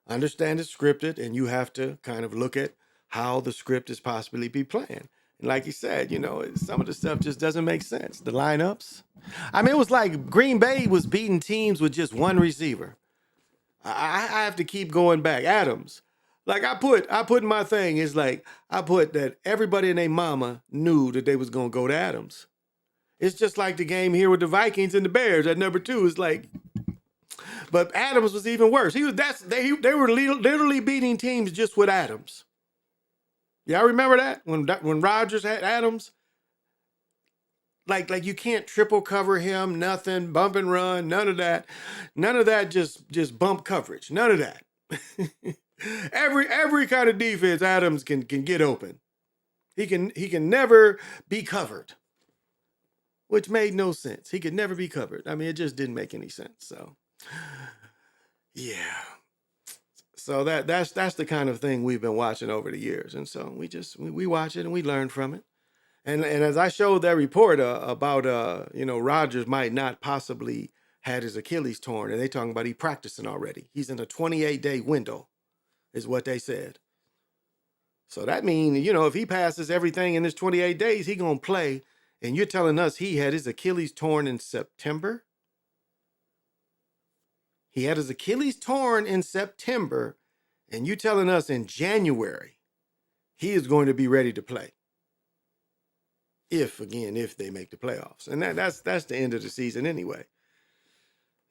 Understand it's scripted, and you have to kind of look at how the script is possibly be planned. And like you said, some of the stuff just doesn't make sense. The lineups. I mean, it was like Green Bay was beating teams with just one receiver. I have to keep going back. Adams. Like I put in my thing, it's like I put that everybody and their mama knew that they was gonna go to Adams. It's just like the game here with the Vikings and the Bears at number 2. It's like, but Adams was even worse. They were literally beating teams just with Adams. Y'all remember that when Rodgers had Adams? Like you can't triple cover him, nothing, bump and run, none of that. None of that, just bump coverage. None of that. Every kind of defense Adams can get open. He can never be covered. Which made no sense. He could never be covered. I mean, it just didn't make any sense. So yeah. So that's the kind of thing we've been watching over the years. And so we watch it and we learn from it. And as I showed that report about Rodgers might not possibly had his Achilles torn, and they talking about he practicing already. He's in a 28-day window, is what they said. So that means, you know, if he passes everything in this 28 days, he gonna play. And you're telling us he had his Achilles torn in September? He had his Achilles torn in September, and you telling us in January he is going to be ready to play. If they make the playoffs. And that's the end of the season anyway.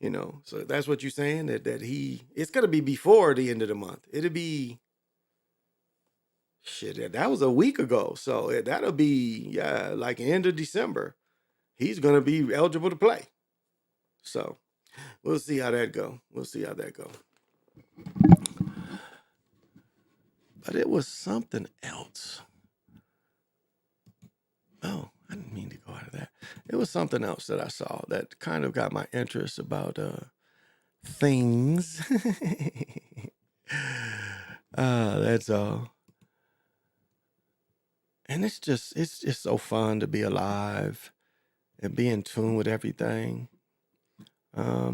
You know, so that's what you're saying, that it's gonna be before the end of the month. It'll be shit, that was a week ago. So that'll be like end of December. He's gonna be eligible to play. So we'll see how that go. But it was something else. Oh, I didn't mean to go out of that. It was something else that I saw that kind of got my interest about things. That's all. And it's just so fun to be alive and be in tune with everything. I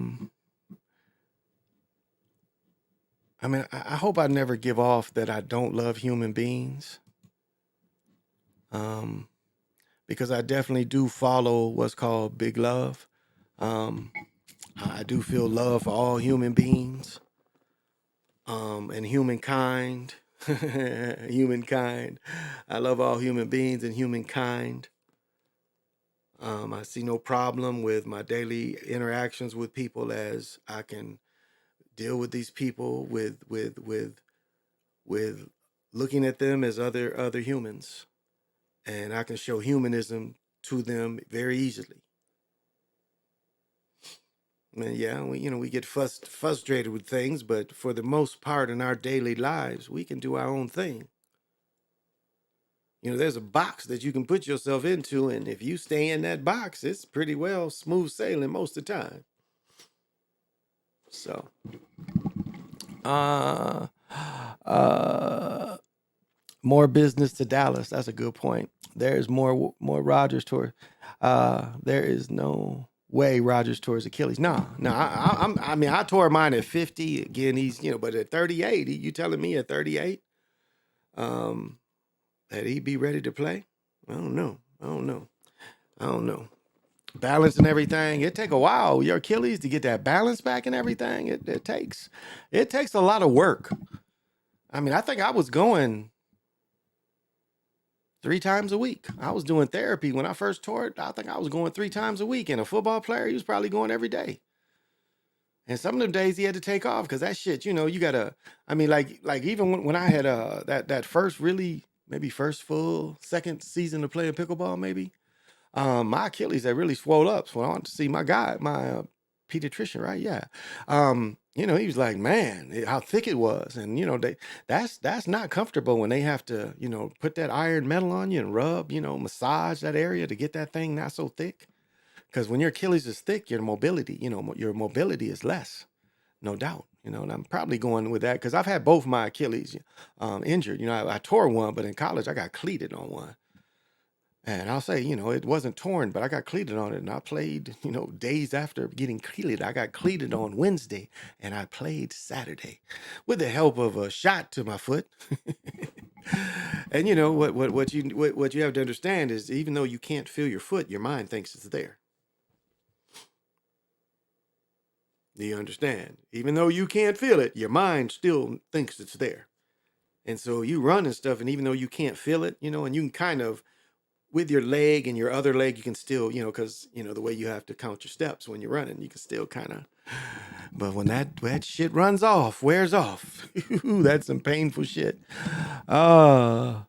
mean, I hope I never give off that I don't love human beings. Because I definitely do follow what's called big love. I do feel love for all human beings. And humankind. Humankind. I love all human beings and humankind. I see no problem with my daily interactions with people, as I can deal with these people with looking at them as other humans, and I can show humanism to them very easily. And yeah, we get frustrated with things, but for the most part in our daily lives, we can do our own thing. You know, there's a box that you can put yourself into, and if you stay in that box, it's pretty well smooth sailing most of the time. So, more business to Dallas. That's a good point. There's more Rogers tour. There is no way Rogers tours Achilles. No. I mean, I tore mine at 50. Again, he's, but at 38, you telling me at 38, that he'd be ready to play? I don't know. Balance and everything. It take a while, your Achilles, to get that balance back and everything. It takes a lot of work. I mean, I think I was going 3 times a week. I was doing therapy when I first tore it. I think I was going 3 times a week. And a football player, he was probably going every day. And some of them days he had to take off because that shit, you gotta. I mean, like even when I had that first maybe first full second season of playing pickleball, maybe. My Achilles had really swelled up. So I went to see my guy, my pediatrician, right? Yeah. He was like, man, how thick it was. And, that's not comfortable when they have to, put that iron metal on you and rub, massage that area to get that thing not so thick. Because when your Achilles is thick, your mobility is less, no doubt. And I'm probably going with that because I've had both my Achilles injured. I tore one, but in college I got cleated on one. And I'll say, it wasn't torn, but I got cleated on it. And I played, days after getting cleated. I got cleated on Wednesday and I played Saturday with the help of a shot to my foot. And what you have to understand is, even though you can't feel your foot, your mind thinks it's there. Do you understand? Even though you can't feel it, your mind still thinks it's there. And so you run and stuff, and even though you can't feel it, and you can kind of, with your leg and your other leg, you can still, because, the way you have to count your steps when you're running, you can still kind of, but when that shit wears off, that's some painful shit. I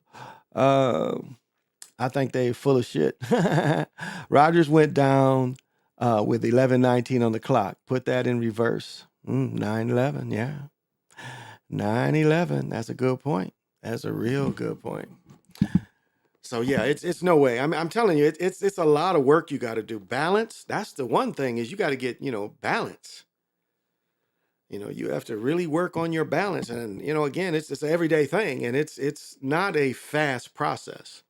think they're full of shit. Rogers went down with 11:19 on the clock. Put that in reverse. 9:11, yeah. 9:11, that's a good point. That's a real good point. So yeah, it's no way. I'm telling you, it's a lot of work you got to do. Balance. That's the one thing, is you got to get, balance. You have to really work on your balance, and again, it's an everyday thing, and it's not a fast process.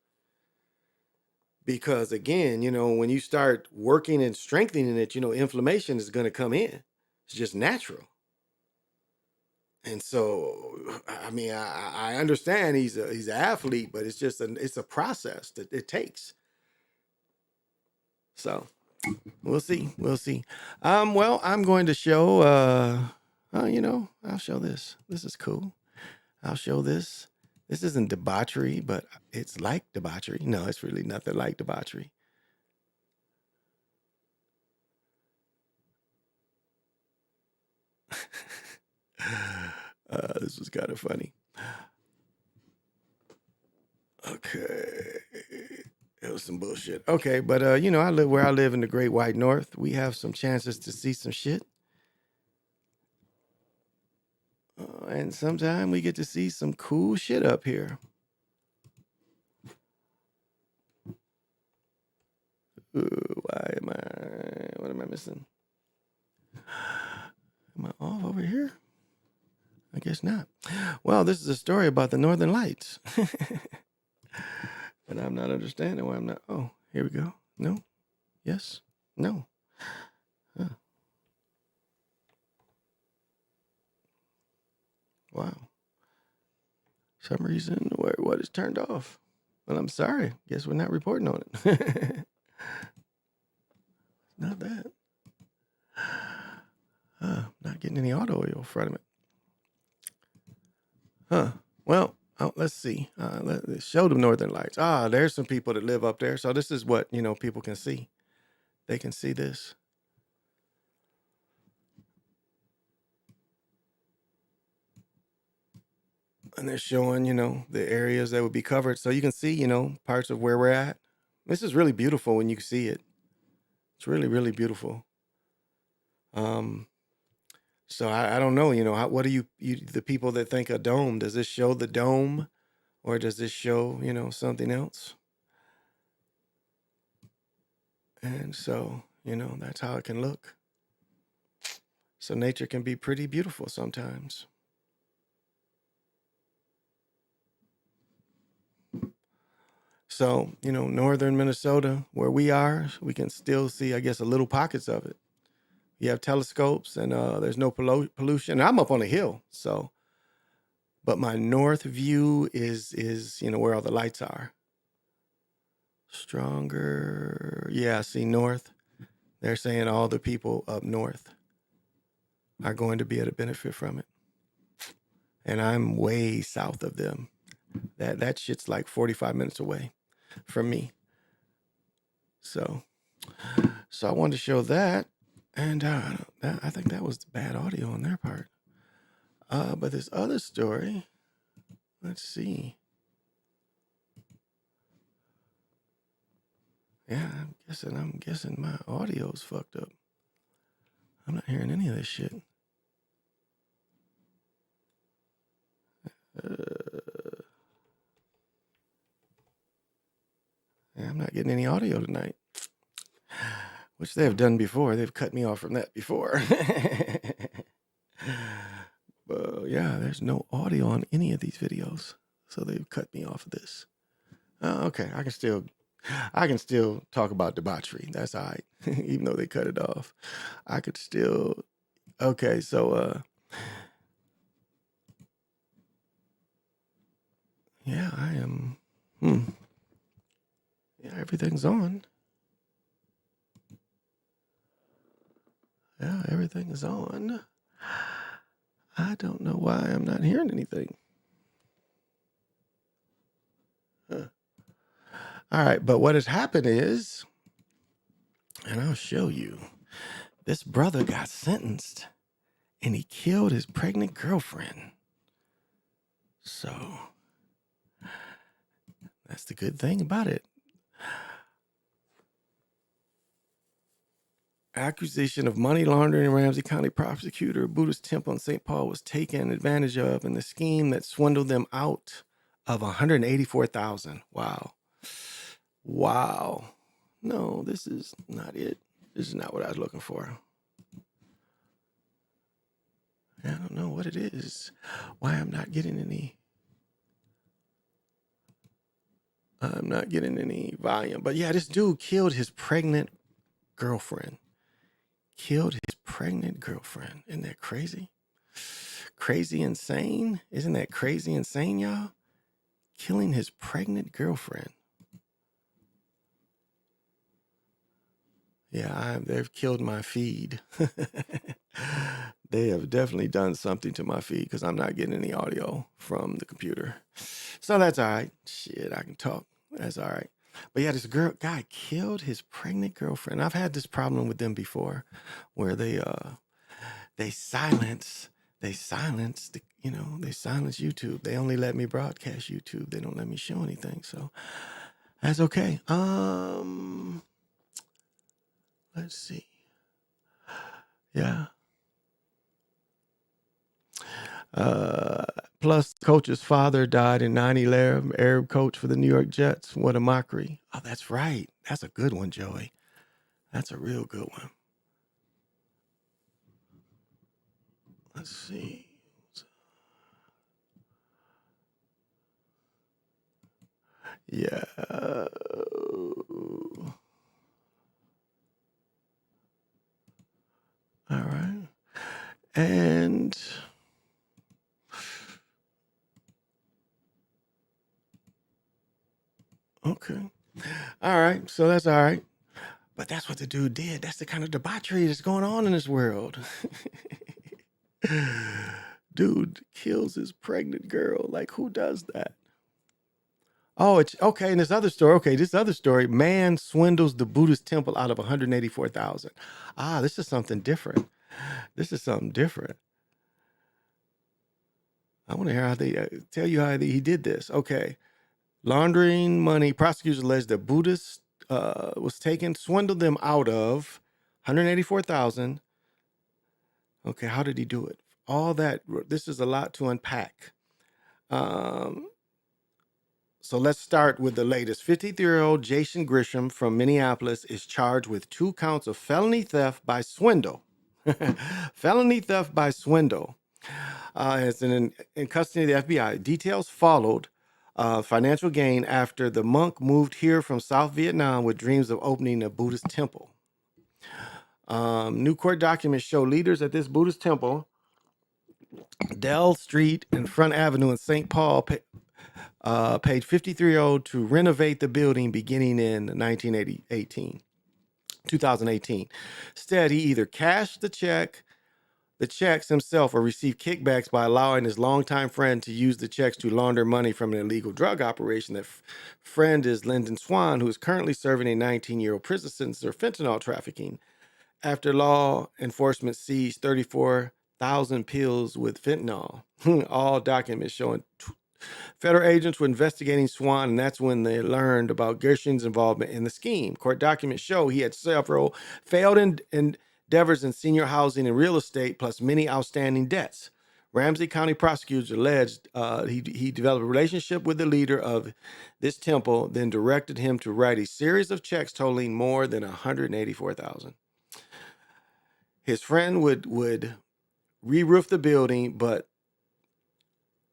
Because again, when you start working and strengthening it, inflammation is going to come in. It's just natural. And so, I mean, I understand he's an athlete, but it's just it's a process that it takes. So we'll see. Well, I'm going to show, I'll show this. This is cool. I'll show this. This isn't debauchery, but it's like debauchery. No, it's really nothing like debauchery. This was kind of funny. Okay. It was some bullshit. Okay, but I live where I live in the Great White North. We have some chances to see some shit. And sometimes we get to see some cool shit up here. Ooh, what am I missing? Am I off over here? I guess not. Well, this is a story about the Northern Lights. And I'm not understanding why I'm not. Oh, here we go. No. Yes. No. Huh. Wow. Some reason what is turned off. Well, I'm sorry. Guess we're not reporting on it. Not that. Not getting any audio from it. Well, let's see. Let's show them Northern Lights. There's some people that live up there. So this is what, people can see. They can see this. And they're showing, the areas that would be covered. So you can see, parts of where we're at. This is really beautiful when you see it. It's really, really beautiful. So I don't know, what do you the people that think a dome, does this show the dome or does this show, something else? And so, that's how it can look. So nature can be pretty beautiful sometimes. So, northern Minnesota, where we are, we can still see, I guess, a little pockets of it. You have telescopes and there's no pollution. I'm up on a hill, so. But my north view is where all the lights are. Stronger. Yeah, see, north. They're saying all the people up north are going to be able to benefit from it. And I'm way south of them. That shit's like 45 minutes away from me. So I wanted to show that. And I think that was bad audio on their part. But this other story, let's see. Yeah, I'm guessing my audio's fucked up. I'm not hearing any of this shit. Yeah, I'm not getting any audio tonight. Which they have done before. They've cut me off from that before. But yeah, there's no audio on any of these videos. So they've cut me off of this. Okay, I can still talk about debauchery. That's all right. Even though they cut it off. I could still. Okay, so yeah, I am. Yeah, everything's on. Yeah, everything is on. I don't know why I'm not hearing anything. Huh. All right, but what has happened is, and I'll show you, this brother got sentenced and he killed his pregnant girlfriend. So that's the good thing about it. Accusation of money laundering. Ramsey County prosecutor, Buddhist temple in St. Paul was taken advantage of in the scheme that swindled them out of $184,000. Wow. No, this is not it. This is not what I was looking for. I don't know what it is. Why I'm not getting any. I'm not getting any volume. But yeah, this dude killed his pregnant girlfriend. Killed his pregnant girlfriend. Isn't that crazy? Crazy insane? Isn't that crazy insane, y'all? Killing his pregnant girlfriend. Yeah, they've killed my feed. They have definitely done something to my feed because I'm not getting any audio from the computer. So that's all right. Shit, I can talk. That's all right. But yeah, this guy killed his pregnant girlfriend. I've had this problem with them before, where they silence YouTube. They only let me broadcast YouTube. They don't let me show anything. So that's okay. Let's see. Yeah. Plus, coach's father died in 9/11. Arab coach for the New York Jets. What a mockery. Oh, that's right. That's a good one, Joey. That's a real good one. Let's see. Yeah. All right. And okay. All right. So that's all right. But that's what the dude did. That's the kind of debauchery that's going on in this world. Dude kills his pregnant girl. Like, who does that? Oh, it's okay. And this other story, man swindles the Buddhist temple out of 184,000. Ah, this is something different. I want to hear how they tell you how he did this. Okay. Laundering money. Prosecutors allege that Buddhist swindled them out of 184,000. Okay, how did he do it? All that, this is a lot to unpack. So let's start with the latest. 53-year-old Jason Grisham from Minneapolis is charged with 2 counts of felony theft by swindle. Felony theft by swindle. It's in custody of the FBI. Details followed. Financial gain after the monk moved here from South Vietnam with dreams of opening a Buddhist temple. New court documents show leaders at this Buddhist temple, Dell Street and Front Avenue in St. Paul, paid 53-year-old to renovate the building beginning in 2018. Instead, he either cashed the checks himself or received kickbacks by allowing his longtime friend to use the checks to launder money from an illegal drug operation. That friend is Lyndon Swan, who is currently serving a 19-year prison sentence for fentanyl trafficking after law enforcement seized 34,000 pills with fentanyl. All documents showing federal agents were investigating Swan, and that's when they learned about Gershin's involvement in the scheme. Court documents show he had several failed endeavors in senior housing and real estate, plus many outstanding debts. Ramsey County prosecutors alleged he developed a relationship with the leader of this temple, then directed him to write a series of checks totaling more than $184,000. His friend would re-roof the building, but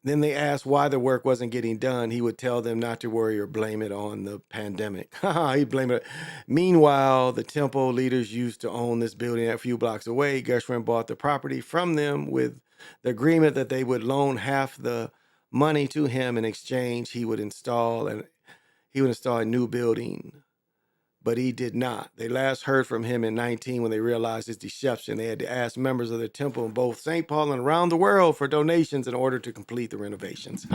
then they asked why the work wasn't getting done. He would tell them not to worry or blame it on the pandemic. He'd blame it. Meanwhile, the temple leaders used to own this building a few blocks away. Gershwin bought the property from them with the agreement that they would loan half the money to him. In exchange, he would install a new building. But he did not. They last heard from him in 2019 when they realized his deception. They had to ask members of the temple in both St. Paul and around the world for donations in order to complete the renovations.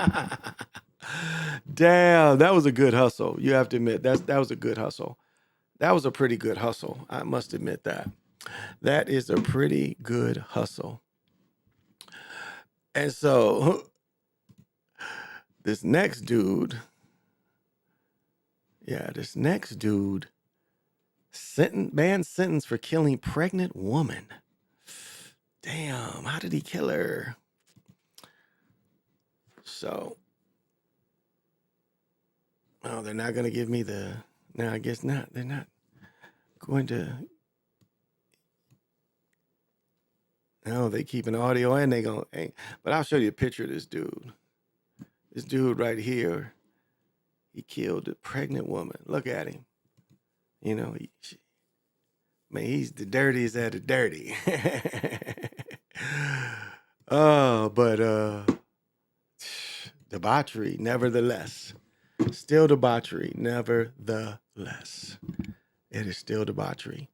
Damn, that was a good hustle. You have to admit, that was a good hustle. That was a pretty good hustle. I must admit that. That is a pretty good hustle. And so this next dude, sentenced for killing pregnant woman. Damn, how did he kill her? So, oh, they're not going to give me no, I guess not. They're not going to. No, they keep an audio and they going to, but I'll show you a picture of this dude. This dude right here. He killed a pregnant woman. Look at him. You know, man, he's the dirtiest of the dirty. Oh, but debauchery, nevertheless. Still debauchery, nevertheless. It is still debauchery.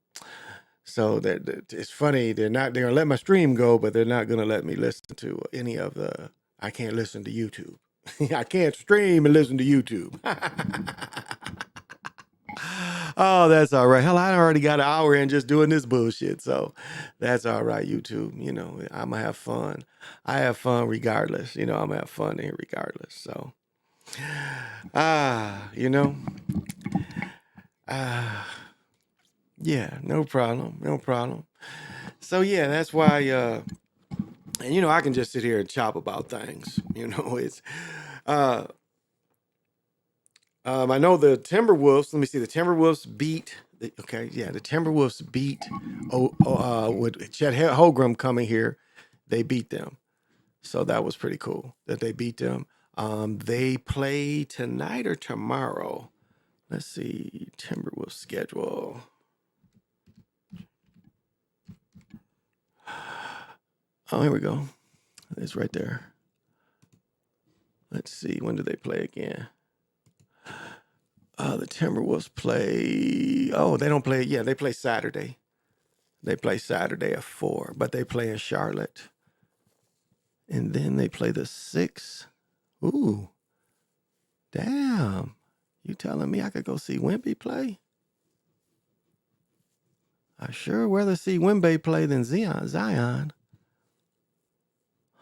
So that it's funny. They're gonna let my stream go, but they're not gonna let me listen to any of the. I can't listen to YouTube. I can't stream and listen to YouTube. Oh, that's all right. Hell, I already got an hour in just doing this bullshit. So that's all right, YouTube. You know, I'm gonna have fun. I have fun regardless. You know, I'm gonna have fun here regardless. So you know. Yeah, no problem. No problem. So yeah, that's why and you know, I can just sit here and chop about things. You know, it's I know the Timberwolves. Let me see. The Timberwolves beat. The Timberwolves beat. With Chet Holmgren coming here, they beat them. So that was pretty cool that they beat them. They play tonight or tomorrow. Let's see. Timberwolves schedule. Oh, here we go. It's right there. Let's see. When do they play again? The Timberwolves play. Oh, they don't play. Yeah, they play Saturday. They play Saturday at 4, but they play in Charlotte. And then they play the 6th. Ooh. Damn. You telling me I could go see Wemby play? I sure rather see Wemby play than Zion.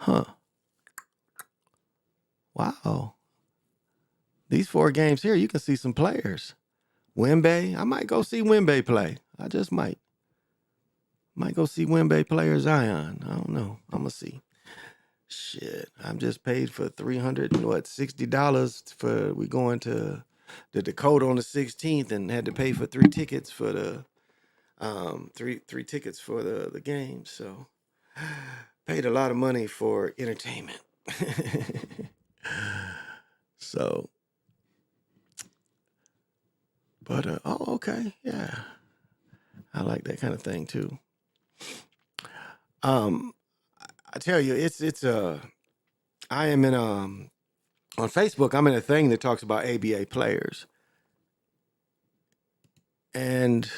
Huh. Wow. These 4 games here, you can see some players. Wemby. I might go see Wemby play. I just might. Might go see Wemby play or Zion. I don't know. I'm going to see. Shit. I'm just paid for $360 for we going to the Dakota on the 16th and had to pay for 3 tickets for the three tickets for the game. So paid a lot of money for entertainment. So but okay. Yeah. I like that kind of thing too. I tell you, it's I am in on Facebook. I'm in a thing that talks about ABA players, and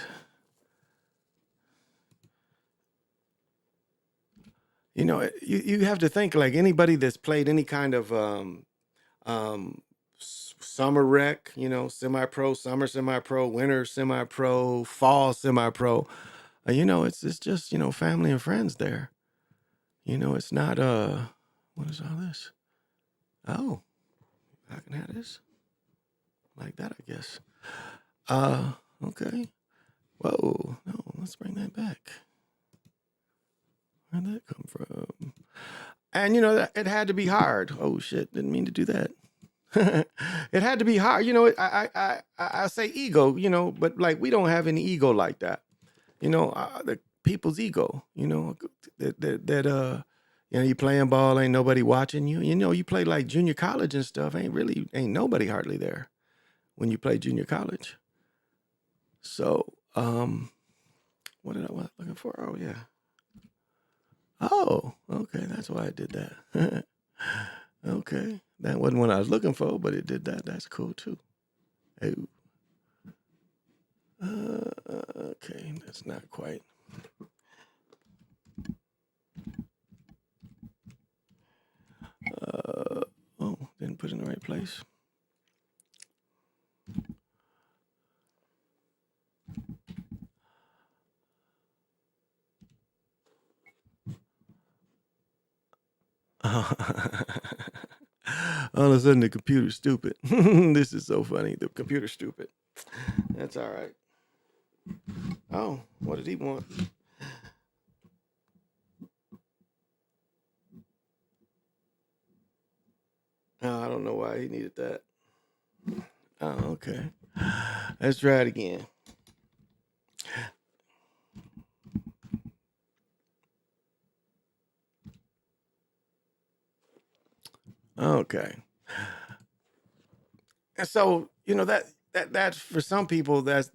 you know, you have to think like anybody that's played any kind of summer rec, you know, semi-pro, summer semi-pro, winter semi-pro, fall semi-pro. You know, it's just, you know, family and friends there. You know, it's not what is all this? Oh, I can have this like that, I guess. Okay. Whoa, no, let's bring that back. Where'd that come from? And you know, it had to be hard. Oh shit, didn't mean to do that. It had to be hard. You know, I say ego, you know, but like we don't have any ego like that. You know, the people's ego, you know, that you know, you playing ball, ain't nobody watching you. You know, you play like junior college and stuff, ain't nobody hardly there when you play junior college. So, what did I was looking for? Oh yeah. Oh, okay, that's why I did that. Okay, that wasn't what I was looking for, but it did that. That's cool too. Oh. Okay, that's not quite. Oh, didn't put it in the right place. All of a sudden, the computer's stupid. This is so funny. The computer's stupid. That's all right. Oh, what did he want? Oh, I don't know why he needed that. Oh, okay. Let's try it again. Okay. And so, that's for some people, but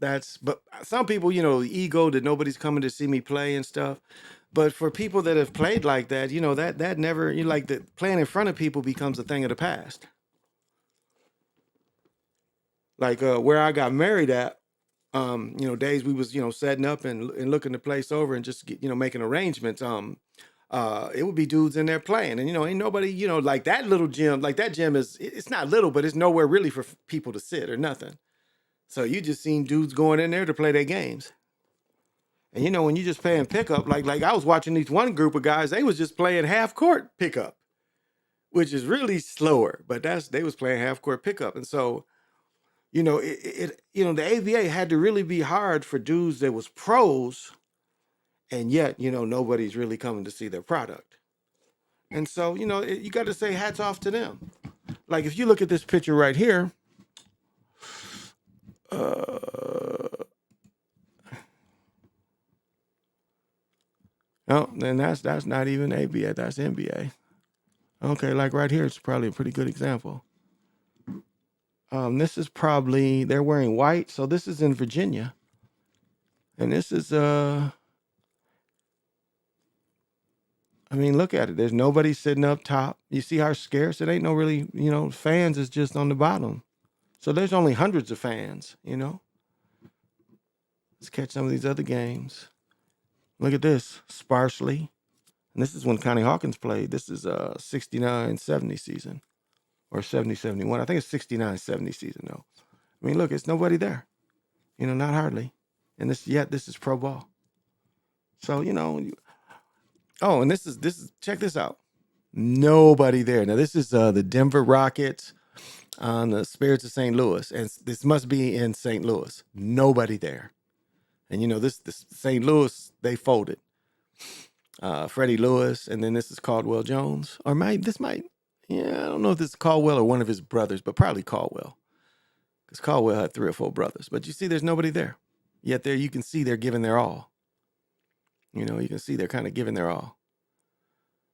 some people, ego that nobody's coming to see me play and stuff. But for people that have played like that, that never, like the playing in front of people becomes a thing of the past. Like where I got married at, days we was, setting up and looking the place over and just making arrangements. It would be dudes in there playing, and ain't nobody, like that little gym, like that gym it's not little, but it's nowhere really for people to sit or nothing. So you just seen dudes going in there to play their games. And when you just playing pickup, like I was watching these one group of guys, they was just playing half court pickup, which is really slower, but they was playing half court pickup. And so, the ABA had to really be hard for dudes that was pros, and yet, nobody's really coming to see their product. And so, you got to say hats off to them. Like if you look at this picture right here, oh, then that's not even ABA, that's NBA. Okay, like right here, it's probably a pretty good example. This is probably, they're wearing white, so this is in Virginia. And this is, I mean, look at it. There's nobody sitting up top. You see how scarce? It ain't no really, fans is just on the bottom. So there's only hundreds of fans, Let's catch some of these other games. Look at this, sparsely. And this is when Connie Hawkins played. This is 69-70 season. Or 70-71. I think it's 69-70 season, though. I mean, look, it's nobody there. Not hardly. And this is pro ball. So, oh, and this is check this out. Nobody there. Now, this is the Denver Rockets on the Spirits of St. Louis. And this must be in St. Louis. Nobody there. And, this St. Louis, they folded. Freddie Lewis, and then this is Caldwell Jones. Or I don't know if this is Caldwell or one of his brothers, but probably Caldwell. Because Caldwell had 3 or 4 brothers. But you see, there's nobody there. Yet there you can see they're giving their all. You can see they're kind of giving their all.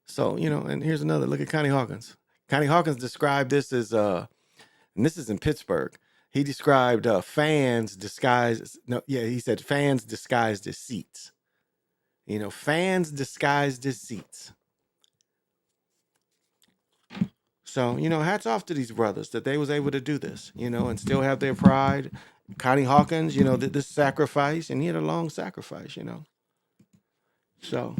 So, and here's another. Look at Connie Hawkins. Connie Hawkins described this as, and this is in Pittsburgh. He described fans disguised, he said fans disguised as seats. Fans disguised as seats. So, hats off to these brothers that they was able to do this, and still have their pride. Connie Hawkins, did this sacrifice, and he had a long sacrifice, So,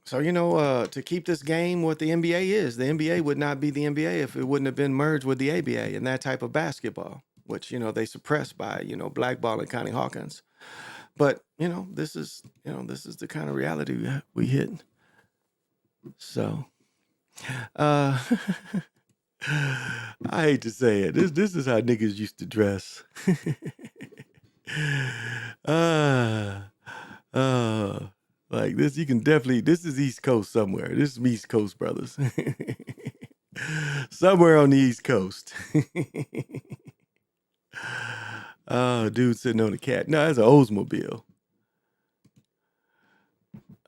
to keep this game what the NBA is, the NBA would not be the NBA if it wouldn't have been merged with the ABA and that type of basketball, which, they suppressed by, blackballing Connie Hawkins. But, this is the kind of reality we hit. So, I hate to say it. This is how niggas used to dress. Like this, you can definitely, this is East Coast somewhere. This is East Coast, brothers. Somewhere on the East Coast. Oh, dude sitting on a cat. No, that's an Oldsmobile.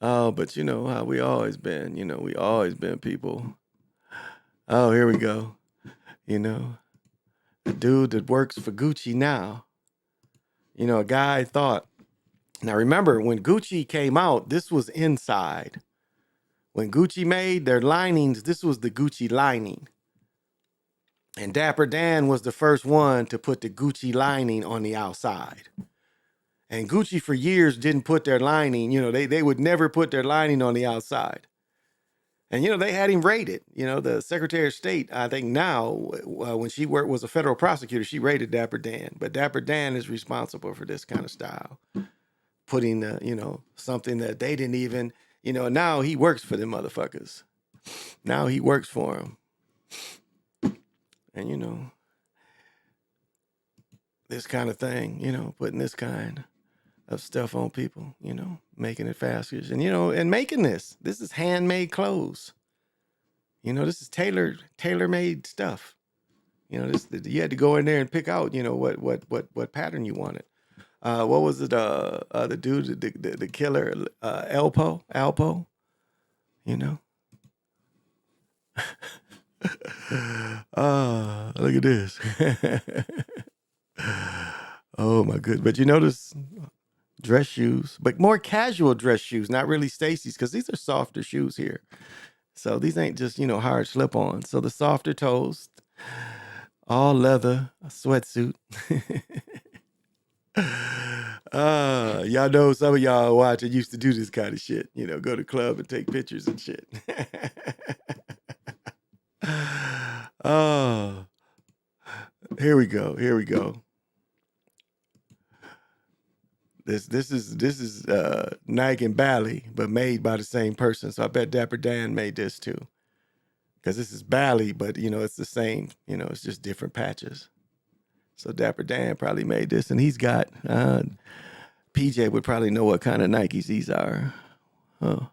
Oh, but you know how we always been. We always been people. Oh, here we go. A dude that works for Gucci now. A guy thought. Now remember, when Gucci came out, this was inside. When Gucci made their linings, this was the Gucci lining. And Dapper Dan was the first one to put the Gucci lining on the outside. And Gucci for years didn't put their lining, they would never put their lining on the outside. And, they had him raided. The Secretary of State, I think now, when she was a federal prosecutor, she raided Dapper Dan. But Dapper Dan is responsible for this kind of style. Putting, something that they didn't even, now he works for them motherfuckers. Now he works for them. And, this kind of thing, putting this kind of stuff on people, making it faster. And, and making this is handmade clothes. This is tailor-made stuff. You had to go in there and pick out, what pattern you wanted. What was it? The dude, the killer, Alpo, Look at this. Oh my goodness. But you notice dress shoes, but more casual dress shoes, not really Stacy's, because these are softer shoes here. So these ain't just, hard slip-ons. So the softer toes, all leather, a sweatsuit. Y'all know some of y'all watching used to do this kind of shit. Go to the club and take pictures and shit. Oh, here we go. Here we go. This is Nike and Bally, but made by the same person. So I bet Dapper Dan made this too. Because this is Bally, but it's the same. It's just different patches. So Dapper Dan probably made this, and he's got PJ would probably know what kind of Nikes these are. Oh,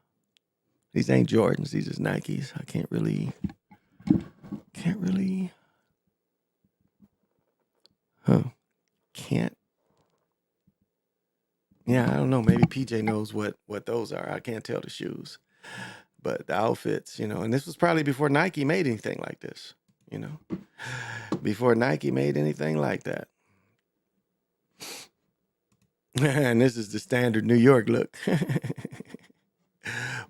these ain't Jordans. These is Nikes. I can't really. Can't. Yeah, I don't know. Maybe PJ knows what those are. I can't tell the shoes, but the outfits, and this was probably before Nike made anything like this. Before Nike made anything like that. And this is the standard New York look.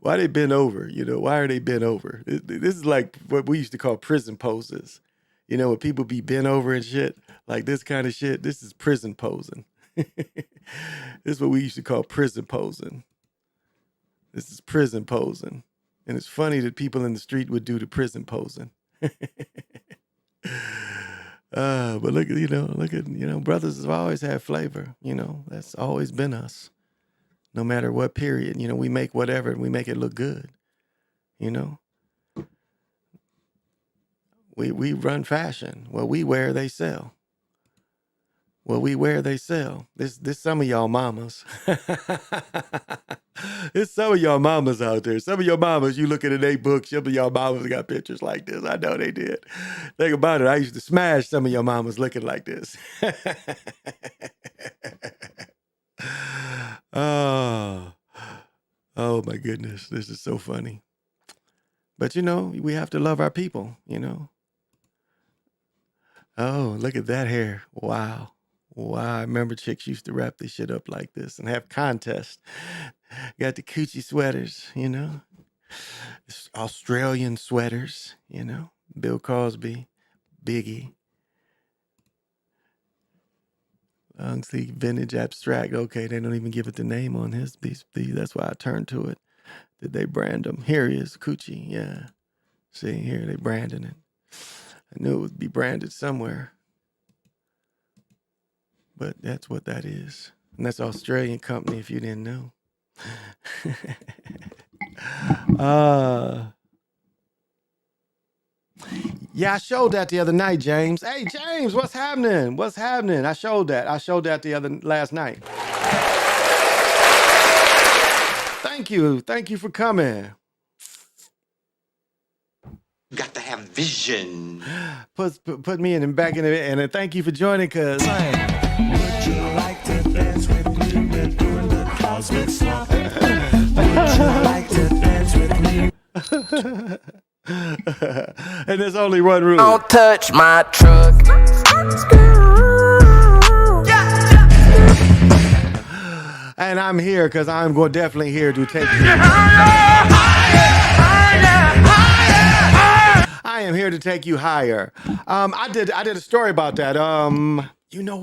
Why they bent over? Why are they bent over? This is like what we used to call prison poses. When people be bent over and shit, like this kind of shit. This is prison posing. This is what we used to call prison posing. This is prison posing. And it's funny that people in the street would do the prison posing. But look at, brothers have always had flavor. That's always been us. No matter what period, we make whatever and we make it look good. We run fashion. What we wear, they sell. What we wear, they sell. This some of y'all mamas. There's some of y'all mamas out there. Some of your mamas, you looking at their books, some of y'all mamas got pictures like this. I know they did. Think about it. I used to smash some of your mamas looking like this. Oh my goodness. This is so funny. But we have to love our people, Oh, look at that hair. Wow. I remember chicks used to wrap this shit up like this and have contests. Got the coochie sweaters, Australian sweaters, Bill Cosby, Biggie. See, vintage abstract. Okay, they don't even give it the name on his piece. That's why I turned to it. Did they brand him? Here he is, Coochie. Yeah. See, here they branding it. I knew it would be branded somewhere. But that's what that is. And that's an Australian company if you didn't know. Yeah, I showed that the other night, James. Hey, James, what's happening? What's happening? I showed that last night. Thank you for coming. Got to have vision. Put me back in it, and thank you for joining, cause. Would you like to dance with me? We're doing the cosmic swap. Would you like to dance with me? And there's only one rule. Don't touch my truck. And I'm here because I'm definitely here to take you. I am here to take you higher. I did a story about that. You know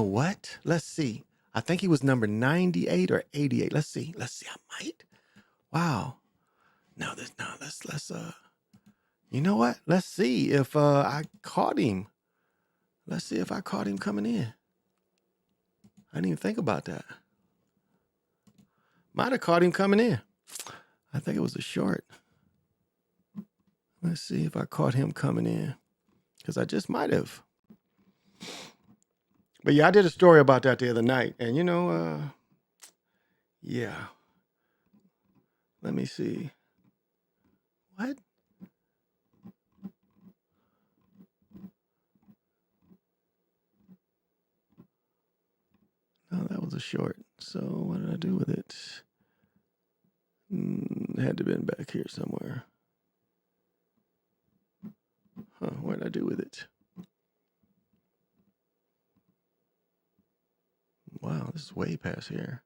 what? Let's see. I think he was number 98 or 88. Let's see. I might. Wow. Let's you know what? Let's see if I caught him. Let's see if I caught him coming in. I didn't even think about that. Might have caught him coming in. I think it was a short. Let's see if I caught him coming in. Because I just might have. But yeah, I did a story about that the other night. And yeah. Let me see. What? No, that was a short. So what did I do with it? It had to have been back here somewhere. What did I do with it? Wow, this is way past here.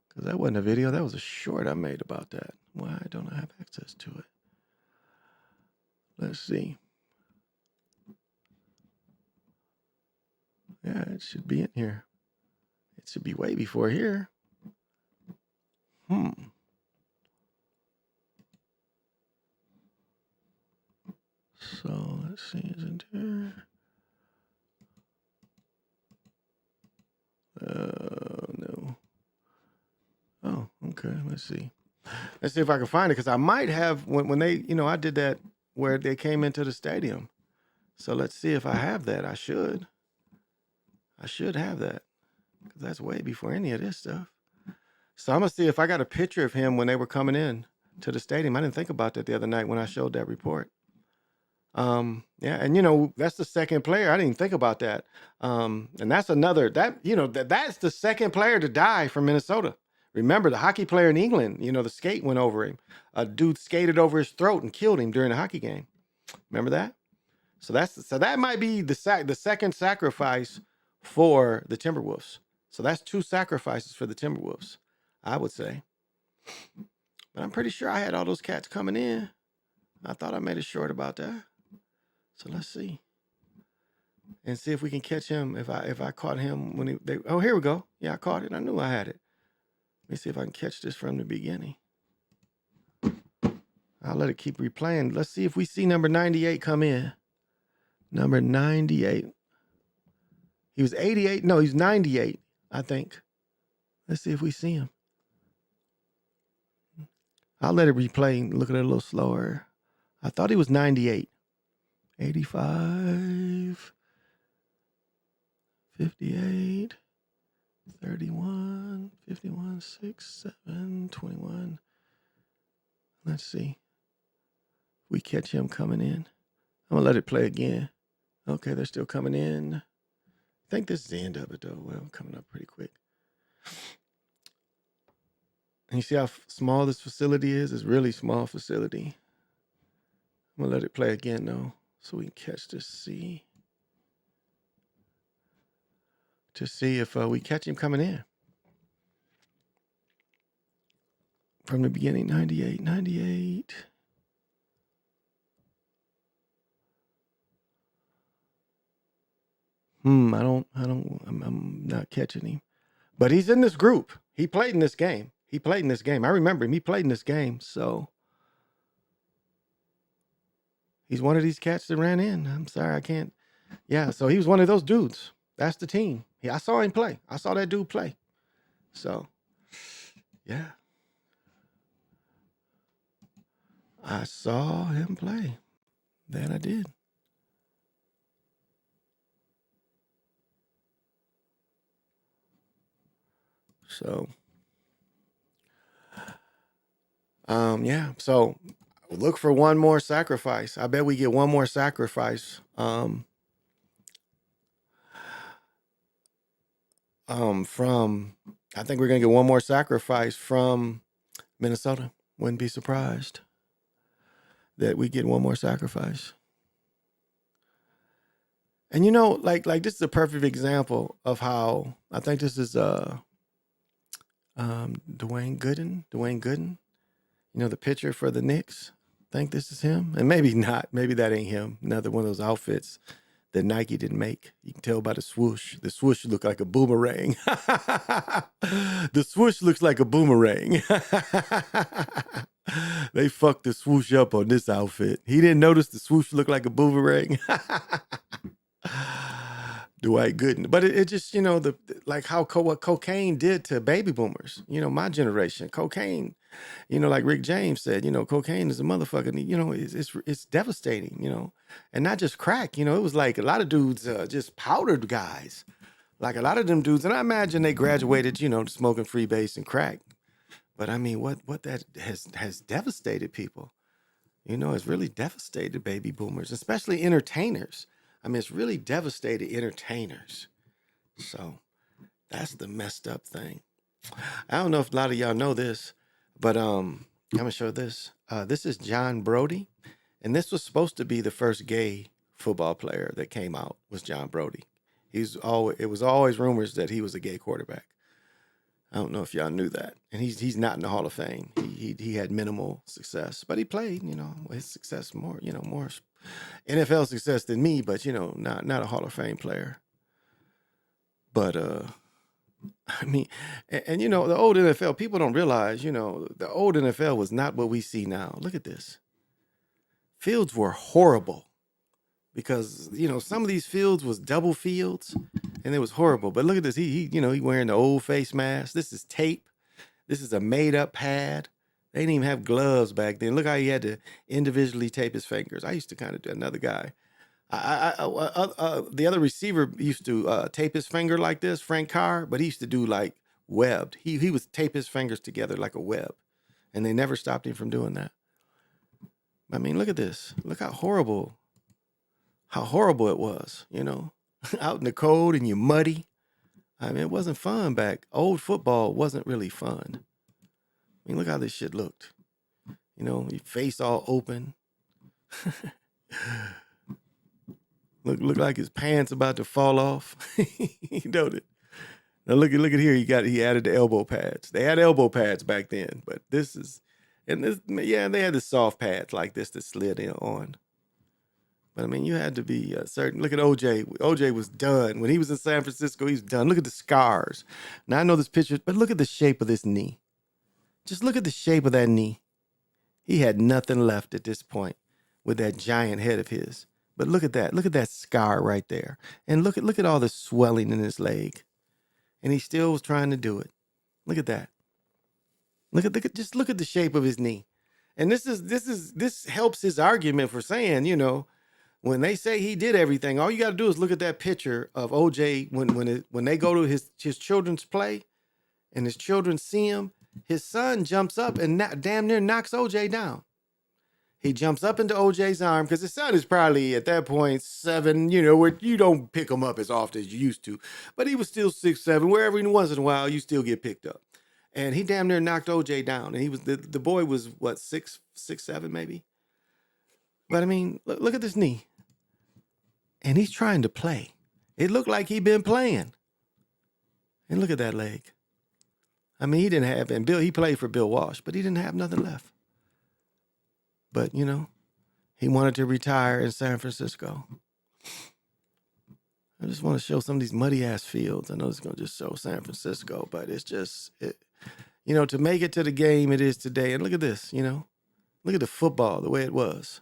Because that wasn't a video. That was a short I made about that. Why don't I have access to it? Let's see. Yeah, it should be in here. It should be way before here. So let's see, isn't there? No. Oh, okay. Let's see. Let's see if I can find it because I might have when they, I did that where they came into the stadium. So let's see if I have that. I should have that because that's way before any of this stuff. So I'm gonna see if I got a picture of him when they were coming in to the stadium. I didn't think about that the other night when I showed that report. Yeah, and that's the second player. I didn't even think about that. And that's another that's the second player to die from Minnesota. Remember the hockey player in England, the skate went over him. A dude skated over his throat and killed him during a hockey game. Remember that? So that might be the second sacrifice for the Timberwolves. So that's 2 sacrifices for the Timberwolves, I would say. But I'm pretty sure I had all those cats coming in. I thought I made a short about that. So let's see. And see if we can catch him. If I caught him when oh, here we go. Yeah, I caught it. I knew I had it. Let me see if I can catch this from the beginning. I'll let it keep replaying. Let's see if we see number 98 come in. Number 98. He was 88. No, he's 98, I think. Let's see if we see him. I'll let it replay and look at it a little slower. I thought he was 98. 85. 58. 31. 51. 6. 7. 21. Let's see. We catch him coming in. I'm going to let it play again. Okay, they're still coming in. I think this is the end of it, though. Well, coming up pretty quick. And you see how small this facility is? It's a really small facility. I'm going to let it play again, though, so we can catch this C. To see if we catch him coming in. From the beginning, 98, 98. I'm not catching him. But he's in this group. He played in this game. I remember him. He played in this game. So he's one of these cats that ran in. I'm sorry, I can't. Yeah, so he was one of those dudes. That's the team. Yeah, I saw him play. I saw that dude play. So, yeah. I saw him play. That I did. So, yeah. So look for one more sacrifice. I bet we get one more sacrifice. I think we're gonna get one more sacrifice from Minnesota. Wouldn't be surprised that we get one more sacrifice. And like this is a perfect example of how I think this is Dwayne Gooden. The pitcher for the Knicks. I think this is him. And maybe not. Maybe that ain't him. Another one of those outfits that Nike didn't make. You can tell by the swoosh. The swoosh looked like a boomerang. The swoosh looks like a boomerang. They fucked the swoosh up on this outfit. He didn't notice the swoosh looked like a boomerang. Dwight Gooden. But it just, like what cocaine did to baby boomers. My generation. Cocaine, like Rick James said, cocaine is a motherfucker. It's devastating, and not just crack. It was like a lot of dudes just powdered guys. Like a lot of them dudes, and I imagine they graduated, smoking freebase and crack. But I mean, what that has devastated people. It's really devastated baby boomers, especially entertainers. I mean, it's really devastated entertainers. So that's the messed up thing. I don't know if a lot of y'all know this, but I'm going to show this. This is John Brody, And this was supposed to be the first gay football player that came out was John Brody. It was always rumors that he was a gay quarterback. I don't know if y'all knew that. And he's not in the Hall of Fame. He had minimal success, but he played, his success more NFL success than me, but not a Hall of Fame player. But I mean, and the old NFL, people don't realize, the old NFL was not what we see now. Look at this. Fields were horrible because, some of these fields was double fields and it was horrible. But look at this. He wearing the old face mask. This is tape. This is a made up pad. They didn't even have gloves back then. Look how he had to individually tape his fingers. I used to kind of do another guy. The other receiver used to tape his finger like this, Frank Carr, but he used to do like webbed. He would tape his fingers together like a web, and they never stopped him from doing that. I mean, look at this. Look how horrible it was, out in the cold and you're muddy. I mean, it wasn't fun back. Old football wasn't really fun. I mean, look how this shit looked. Your face all open. Look like his pants about to fall off. Now look at here. He added the elbow pads. They had elbow pads back then, but they had the soft pads like this that slid on. But I mean, you had to be certain. Look at OJ. OJ was done when he was in San Francisco. He was done. Look at the scars. Now I know this picture, but look at the shape of this knee. Just look at the shape of that knee. He had nothing left at this point with that giant head of his. But look at that. Look at that scar right there. And look at all the swelling in his leg. And he still was trying to do it. Look at that. Just look at the shape of his knee. And this helps his argument for saying, when they say he did everything, all you got to do is look at that picture of OJ when they go to his children's play and his children see him, his son jumps up and damn near knocks OJ down. He jumps up into OJ's arm because his son is probably at that point 7, where you don't pick him up as often as you used to. But he was still 6, 7, where every once in a while you still get picked up. And he damn near knocked OJ down. And he was the boy was what, 6, 7 maybe? But I mean, look at this knee. And he's trying to play. It looked like he'd been playing. And look at that leg. I mean, he played for Bill Walsh, but he didn't have nothing left. But, he wanted to retire in San Francisco. I just want to show some of these muddy-ass fields. I know it's going to just show San Francisco, but it's just, to make it to the game it is today. And look at this, Look at the football, the way it was.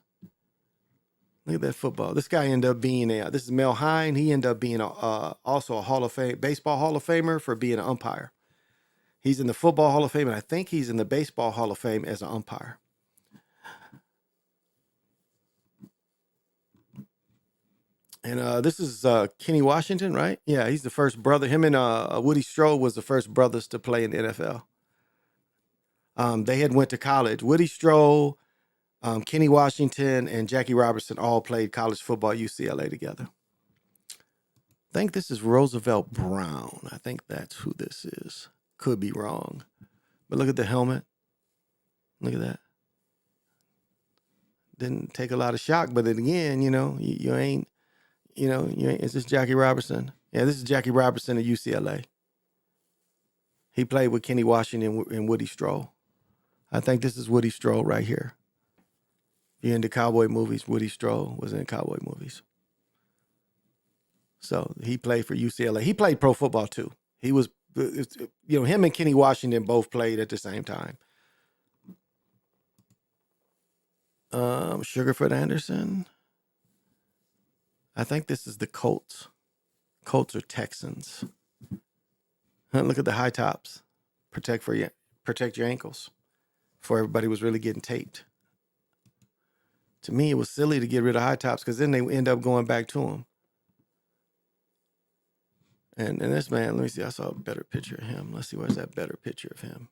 Look at that football. This guy ended up being this is Mel Hine. He ended up being also a Hall of Fame, baseball Hall of Famer for being an umpire. He's in the Football Hall of Fame, and I think he's in the Baseball Hall of Fame as an umpire. And this is Kenny Washington, right? Yeah, he's the first brother. Him and Woody Strode was the first brothers to play in the NFL. They had went to college. Woody Strode, Kenny Washington, and Jackie Robinson all played college football at UCLA together. I think this is Roosevelt Brown. I think that's who this is. Could be wrong. But look at the helmet. Look at that. Didn't take a lot of shock, but then again, you ain't, is this Jackie Robinson? Yeah, this is Jackie Robinson at UCLA. He played with Kenny Washington and Woody Strode. I think this is Woody Strode right here. If you're into cowboy movies, Woody Strode was in cowboy movies. So he played for UCLA. He played pro football too. He was, him and Kenny Washington both played at the same time. Sugarfoot Anderson. I think this is the Colts. Colts or Texans. Look at the high tops. Protect your ankles. Before everybody was really getting taped. To me, it was silly to get rid of high tops because then they end up going back to them. And this man, let me see. I saw a better picture of him. Let's see, where's that better picture of him?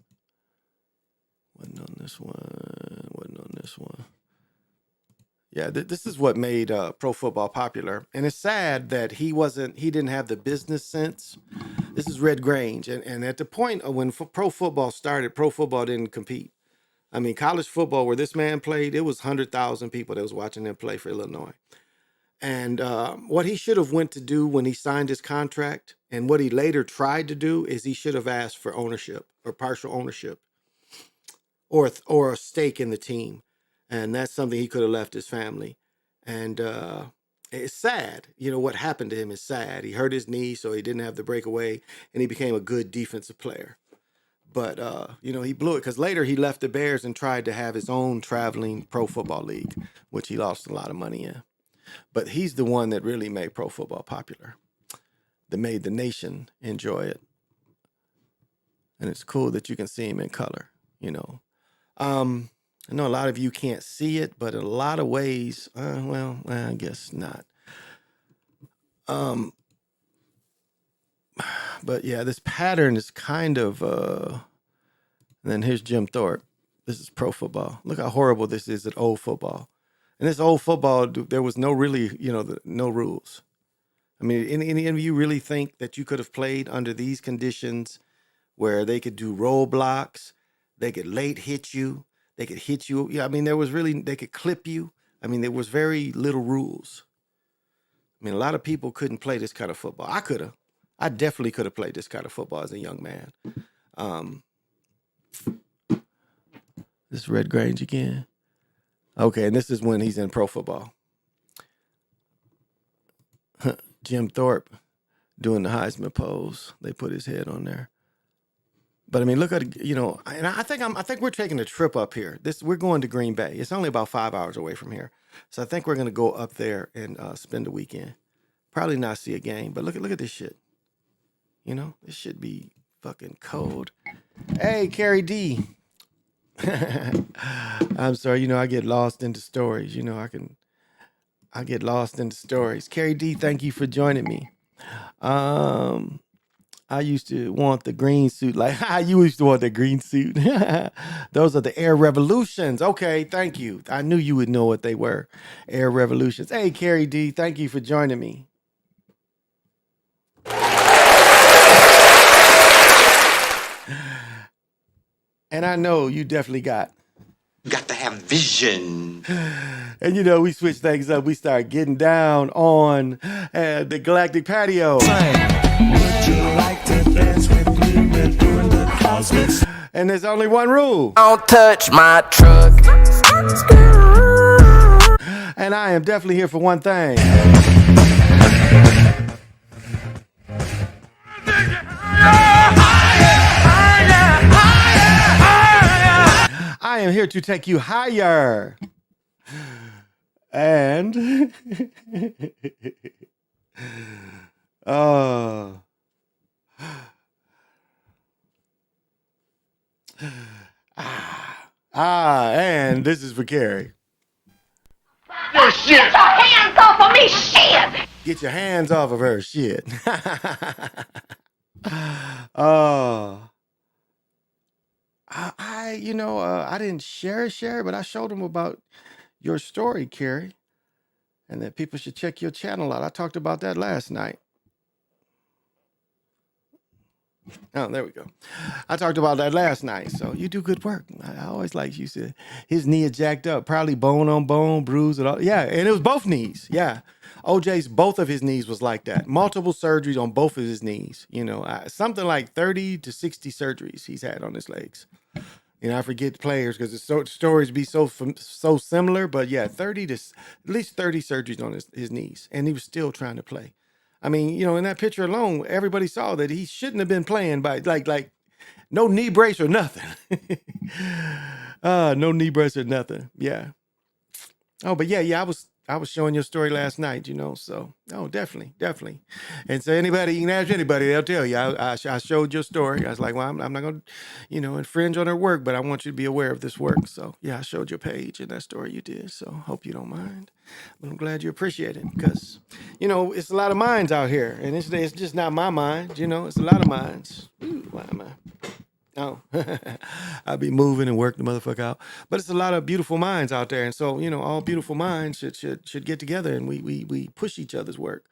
Wasn't on this one. Yeah, this is what made pro football popular. And it's sad that he didn't have the business sense. This is Red Grange. And at the point of when pro football started, pro football didn't compete. I mean, college football where this man played, it was 100,000 people that was watching him play for Illinois. And what he should have went to do when he signed his contract, and what he later tried to do, is he should have asked for ownership or partial ownership, or a stake in the team, and that's something he could have left his family. And it's sad, what happened to him is sad. He hurt his knee, so he didn't have the breakaway, and he became a good defensive player. But he blew it because later he left the Bears and tried to have his own traveling pro football league, which he lost a lot of money in. But he's the one that really made pro football popular, that made the nation enjoy it. And it's cool that you can see him in color, I know a lot of you can't see it, but in a lot of ways, I guess not. But yeah, this pattern is kind of, and then here's Jim Thorpe. This is pro football. Look how horrible this is at old football. And this old football, there was no really, no rules. I mean, any of you really think that you could have played under these conditions where they could do roadblocks, they could late hit you, they could hit you? Yeah, I mean, they could clip you. I mean, there was very little rules. I mean, a lot of people couldn't play this kind of football. I could have. I definitely could have played this kind of football as a young man. This is Red Grange again. Okay, and this is when he's in pro football. Jim Thorpe doing the Heisman pose. They put his head on there. But I mean, look at, and I think we're taking a trip up here. We're going to Green Bay. It's only about 5 hours away from here. So I think we're going to go up there and spend the weekend. Probably not see a game, but look at this shit. This should be fucking cold. Hey, Carrie D. I'm sorry, I get lost into stories. I get lost into stories. Carrie D, thank you for joining me. I used to want the green suit. Like, you used to want the green suit. Those are the Air Revolutions. Okay, thank you. I knew you would know what they were. Air Revolutions. Hey, Carrie D, thank you for joining me. And I know you definitely got to have vision. And we switch things up. We start getting down on the Galactic Patio. Would you like to dance with me during the cosmics? And there's only one rule. Don't touch my truck. And I am definitely here for one thing. I am here to take you higher. And and this is for Carrie. Your shit. Get your hands off of me, shit. Get your hands off of her, shit. I didn't share it, but I showed him about your story, Carrie, and that people should check your channel out. I talked about that last night. Oh, there we go. I talked about that last night. So you do good work. I always like you said. His knee is jacked up, probably bone on bone, bruised and all. Yeah, and it was both knees. Yeah. OJ's, both of his knees was like that. Multiple surgeries on both of his knees. Something like 30 to 60 surgeries he's had on his legs. I forget players because the stories be so similar. But yeah, 30 to at least 30 surgeries on his knees. And he was still trying to play. I mean, in that picture alone, everybody saw that he shouldn't have been playing by like no knee brace or nothing. No knee brace or nothing. Yeah. Oh, but yeah, I was showing your story last night, so definitely. And so you can ask anybody, they'll tell you. I showed your story. I was like, well, I'm not going to, infringe on her work, but I want you to be aware of this work. So yeah, I showed your page and that story you did. So hope you don't mind. But I'm glad you appreciate it because, it's a lot of minds out here. And it's just not my mind, it's a lot of minds. Ooh, why am I? Oh, I'll be moving and work the motherfucker out. But it's a lot of beautiful minds out there. And so, all beautiful minds should get together and we push each other's work.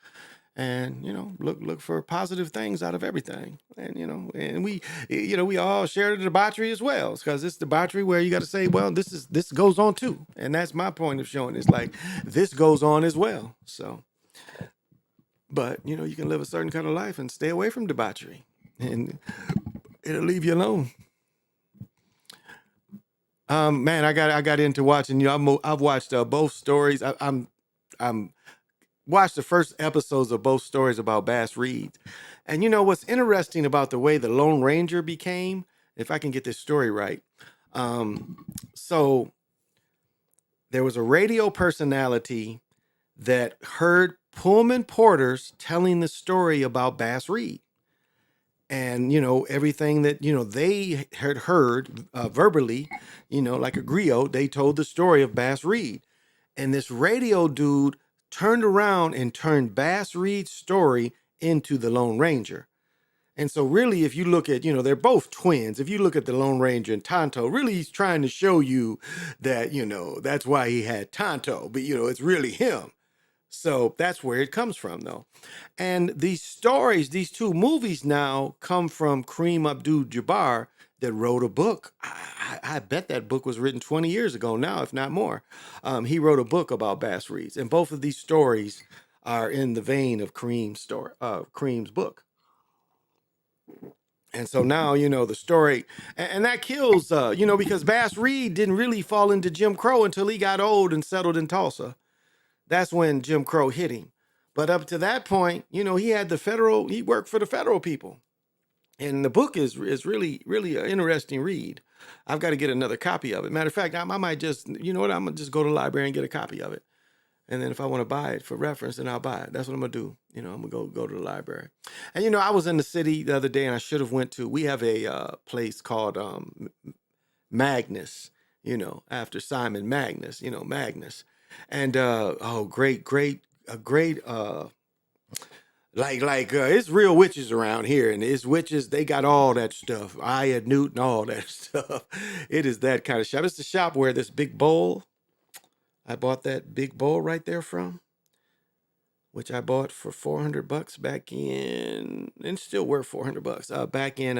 and look for positive things out of everything. And and we all share the debauchery as well, because it's debauchery where you got to say, well, this goes on too, and that's my point of showing. It's like this goes on as well. So, but you can live a certain kind of life and stay away from debauchery, and it'll leave you alone. Man, I got into watching. I've watched both stories. I'm watched the first episodes of both stories about Bass Reed. And what's interesting about the way the Lone Ranger became, if I can get this story right. So there was a radio personality that heard Pullman porters telling the story about Bass Reed. And, everything that, they had heard verbally, like a griot, they told the story of Bass Reed. And this radio dude turned around and turned Bass Reed's story into the Lone Ranger. And so really, if you look at, they're both twins. If you look at the Lone Ranger and Tonto, really he's trying to show you that, that's why he had Tonto, but it's really him. So that's where it comes from, though. And these stories, these two movies now come from Kareem Abdul-Jabbar, that wrote a book. I bet that book was written 20 years ago now, if not more. He wrote a book about Bass Reeves, and both of these stories are in the vein of Kareem's book. And so now, the story, and that kills, because Bass Reed didn't really fall into Jim Crow until he got old and settled in Tulsa. That's when Jim Crow hit him. But up to that point, he had he worked for the federal people. And the book is really, really an interesting read. I've got to get another copy of it. Matter of fact, I might just, I'm going to just go to the library and get a copy of it. And then if I want to buy it for reference, then I'll buy it. That's what I'm going to do. I'm going to go to the library. And, I was in the city the other day, and I should have we have a place called Magnus, after Simon Magnus, Magnus. And, it's real witches around here, and it's witches. They got all that stuff. Aya Newton, all that stuff. It is that kind of shop. It's the shop where this big bowl, I bought that big bowl right there from, which I bought for $400 back in, and it's still worth $400. Back in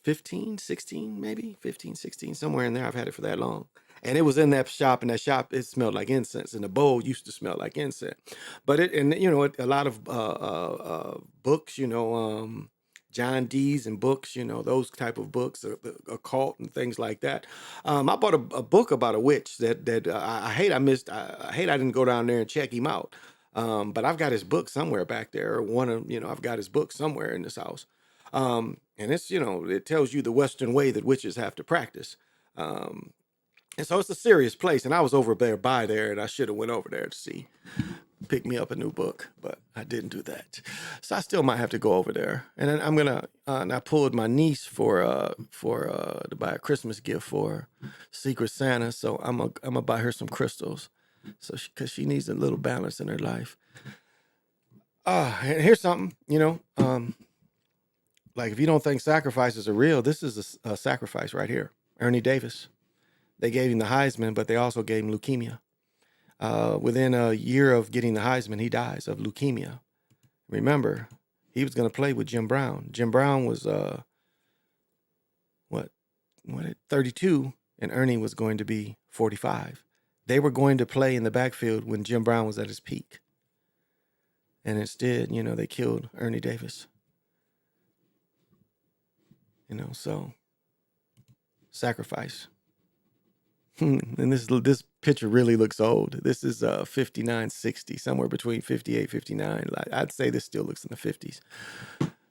15, 16, maybe 15, 16, somewhere in there. I've had it for that long. And it was in that shop, and that shop, it smelled like incense, and the bowl used to smell like incense. But a lot of books, John Dee's and books, those type of books, occult and things like that. I bought a book about a witch that I hate I didn't go down there and check him out. But I've got his book somewhere back there. I've got his book somewhere in this house. And it's, it tells you the Western way that witches have to practice. And so it's a serious place. And I was over there by there, and I should have went over there to pick me up a new book, but I didn't do that. So I still might have to go over there. And then I'm gonna. And I pulled my niece to buy a Christmas gift for Secret Santa. So I'm gonna buy her some crystals, so because she needs a little balance in her life. And here's something, like if you don't think sacrifices are real, this is a sacrifice right here. Ernie Davis. They gave him the Heisman, but they also gave him leukemia. Within a year of getting the Heisman, he dies of leukemia. Remember, he was going to play with Jim Brown. Jim Brown was 32, and Ernie was going to be 45. They were going to play in the backfield when Jim Brown was at his peak. And instead, they killed Ernie Davis. So sacrifice. And this picture really looks old. This is 59, 60, somewhere between 58, 59. I'd say this still looks in the 50s.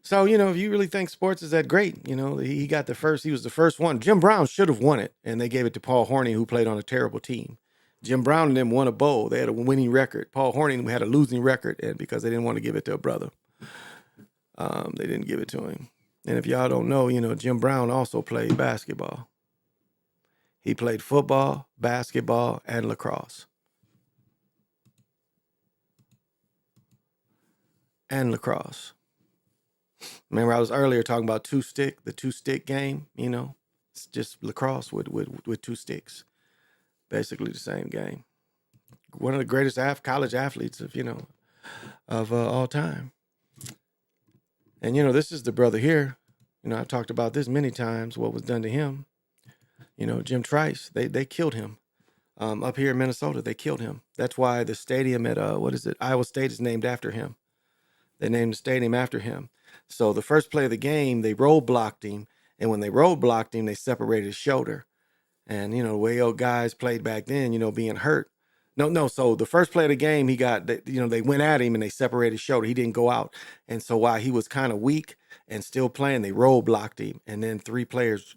So, if you really think sports is that great, he was the first one. Jim Brown should have won it, and they gave it to Paul Hornung, who played on a terrible team. Jim Brown and them won a bowl. They had a winning record. Paul Hornung had a losing record, and because they didn't want to give it to a brother, they didn't give it to him. And if y'all don't know, Jim Brown also played basketball. He played football, basketball, and lacrosse. Remember, I was earlier talking about the two-stick game, It's just lacrosse with two sticks. Basically the same game. One of the greatest college athletes of, of all time. And, you know, this is the brother here. You know, I've talked about this many times, what was done to him. You know, Jim Trice, they killed him. Up here in Minnesota, they killed him. That's why the stadium at, Iowa State is named after him. They named the stadium after him. So the first play of the game, they roadblocked him. And when they roadblocked him, they separated his shoulder. And, you know, the way old guys played back then, you know, being hurt. No. So the first play of the game, they went at him and they separated his shoulder. He didn't go out. And so while he was kind of weak and still playing, they roadblocked him. And then 3 players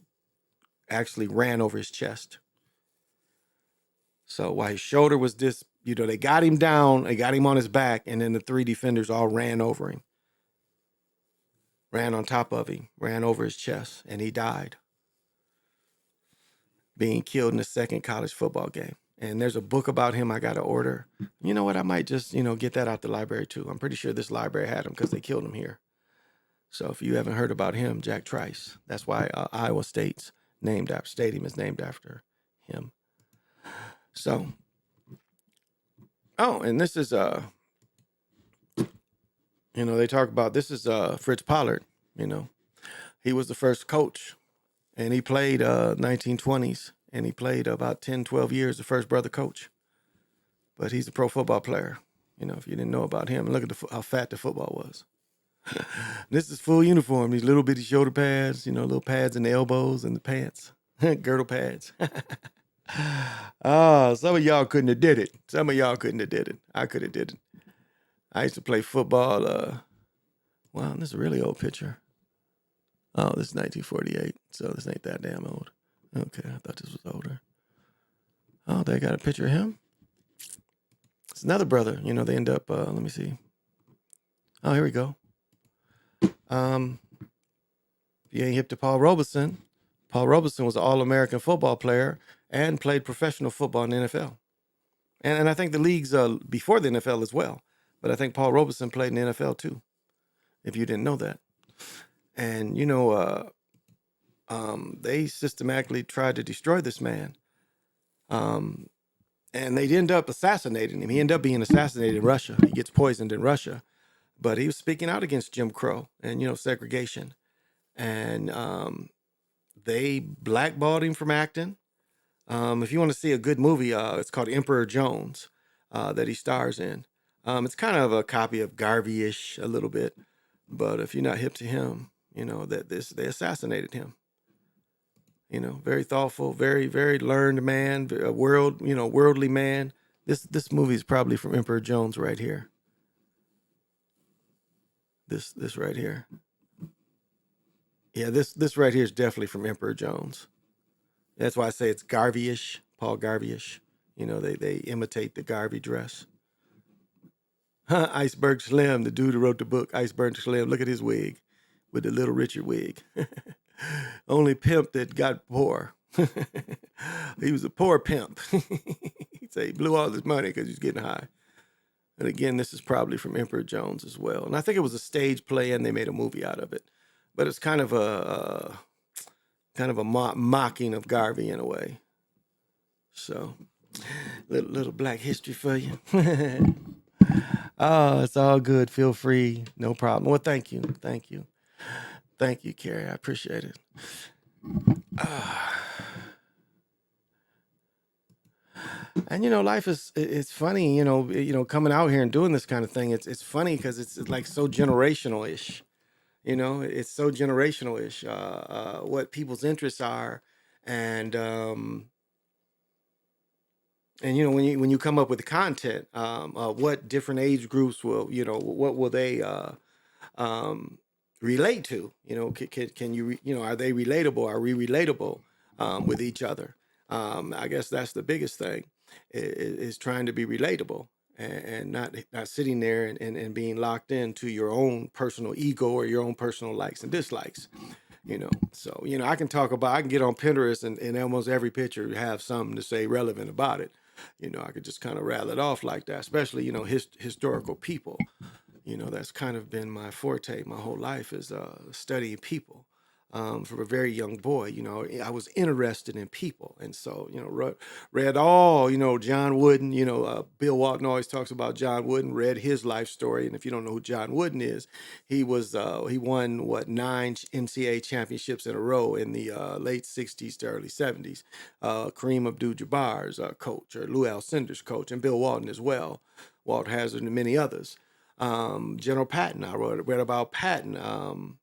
actually ran over his chest. So while his shoulder was they got him down, they got him on his back, and then the 3 defenders all ran over him. Ran on top of him, ran over his chest, and he died. Being killed in the second college football game. And there's a book about him I got to order. You know what? I might just, get that out the library too. I'm pretty sure this library had him because they killed him here. So if you haven't heard about him, Jack Trice, that's why Iowa State's stadium is named after him. So, and this is, they talk about, this is Fritz Pollard, he was the first coach. And he played 1920s, and he played about 10, 12 years, the first brother coach. But he's a pro football player, if you didn't know about him. And look at how fat the football was. This is full uniform, these little bitty shoulder pads, little pads in the elbows and the pants, girdle pads. Some of y'all couldn't have did it. I could have did it. I used to play football. Wow, this is a really old picture. Oh, this is 1948, so this ain't that damn old. Okay, I thought this was older. Oh, they got a picture of him. It's another brother. They end up, let me see. Oh, here we go. You ain't hip to Paul Robeson. Paul Robeson was an All-American football player and played professional football in the NFL. And I think the leagues before the NFL as well. But I think Paul Robeson played in the NFL too, if you didn't know that. And, they systematically tried to destroy this man. And they end up assassinating him. He ended up being assassinated in Russia. He gets poisoned in Russia. But he was speaking out against Jim Crow and, segregation. And they blackballed him from acting. If you want to see a good movie, it's called Emperor Jones that he stars in. It's kind of a copy of Garvey-ish a little bit. But if you're not hip to him, they assassinated him. Very thoughtful, very, very learned man, worldly man. This movie is probably from Emperor Jones right here. This right here. Yeah, this right here is definitely from Emperor Jones. That's why I say it's Garvey-ish, Paul Garvey-ish. They imitate the Garvey dress. Iceberg Slim, the dude who wrote the book, Iceberg Slim. Look at his wig with the Little Richard wig. Only pimp that got poor. He was a poor pimp. He said he blew all his money because he was getting high. And again, this is probably from Emperor Jones as well. And I think it was a stage play and they made a movie out of it. But it's kind of a mocking of Garvey in a way. So, little black history for you. Oh, it's all good. Feel free. No problem. Well, thank you. Thank you, Carrie. I appreciate it. And life it's funny, coming out here and doing this kind of thing. It's funny because it's like so generational-ish. It's so generational-ish. What people's interests are, and when you come up with the content, what different age groups will, what will they relate to? Can you, are they relatable? Are we relatable with each other? I guess that's the biggest thing is trying to be relatable and not sitting there and being locked into your own personal ego or your own personal likes and dislikes. So, I can get on Pinterest and almost every picture have something to say relevant about it. I could just kind of rattle it off like that, especially, historical people. That's kind of been my forte my whole life is studying people. from a very young boy. I was interested in people. And so, read all, John Wooden, Bill Walton always talks about John Wooden, read his life story. And if you don't know who John Wooden is, he won 9 NCAA championships in a row in the late 60s to early 70s. Kareem Abdul-Jabbar's coach, or Lou Alcindor's coach, and Bill Walton as well, Walt Hazzard and many others. General Patton, I read about Patton.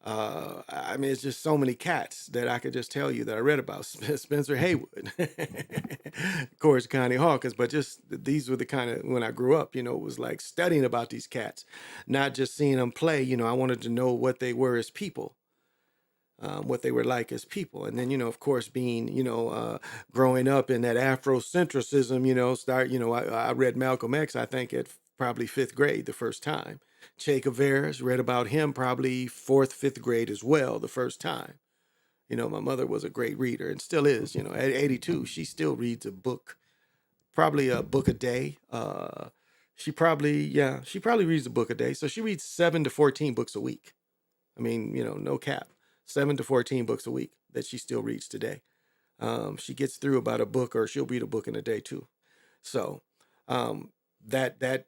I mean, it's just so many cats that I could just tell you that I read about. Spencer Haywood, of course, Connie Hawkins, but just these were the kind of, when I grew up, it was like studying about these cats, not just seeing them play. I wanted to know what they were as people, what they were like as people. And then, of course, being, growing up in that Afrocentrism, I read Malcolm X, I think at probably 5th grade the first time. Che Guevara's, read about him probably 4th, 5th grade as well the first time. My mother was a great reader and still is. At 82, she still reads a book, probably a book a day. She probably reads a book a day. So she reads 7 to 14 books a week. I mean, no cap, 7 to 14 books a week that she still reads today. She gets through about a book, or she'll read a book in a day too. So that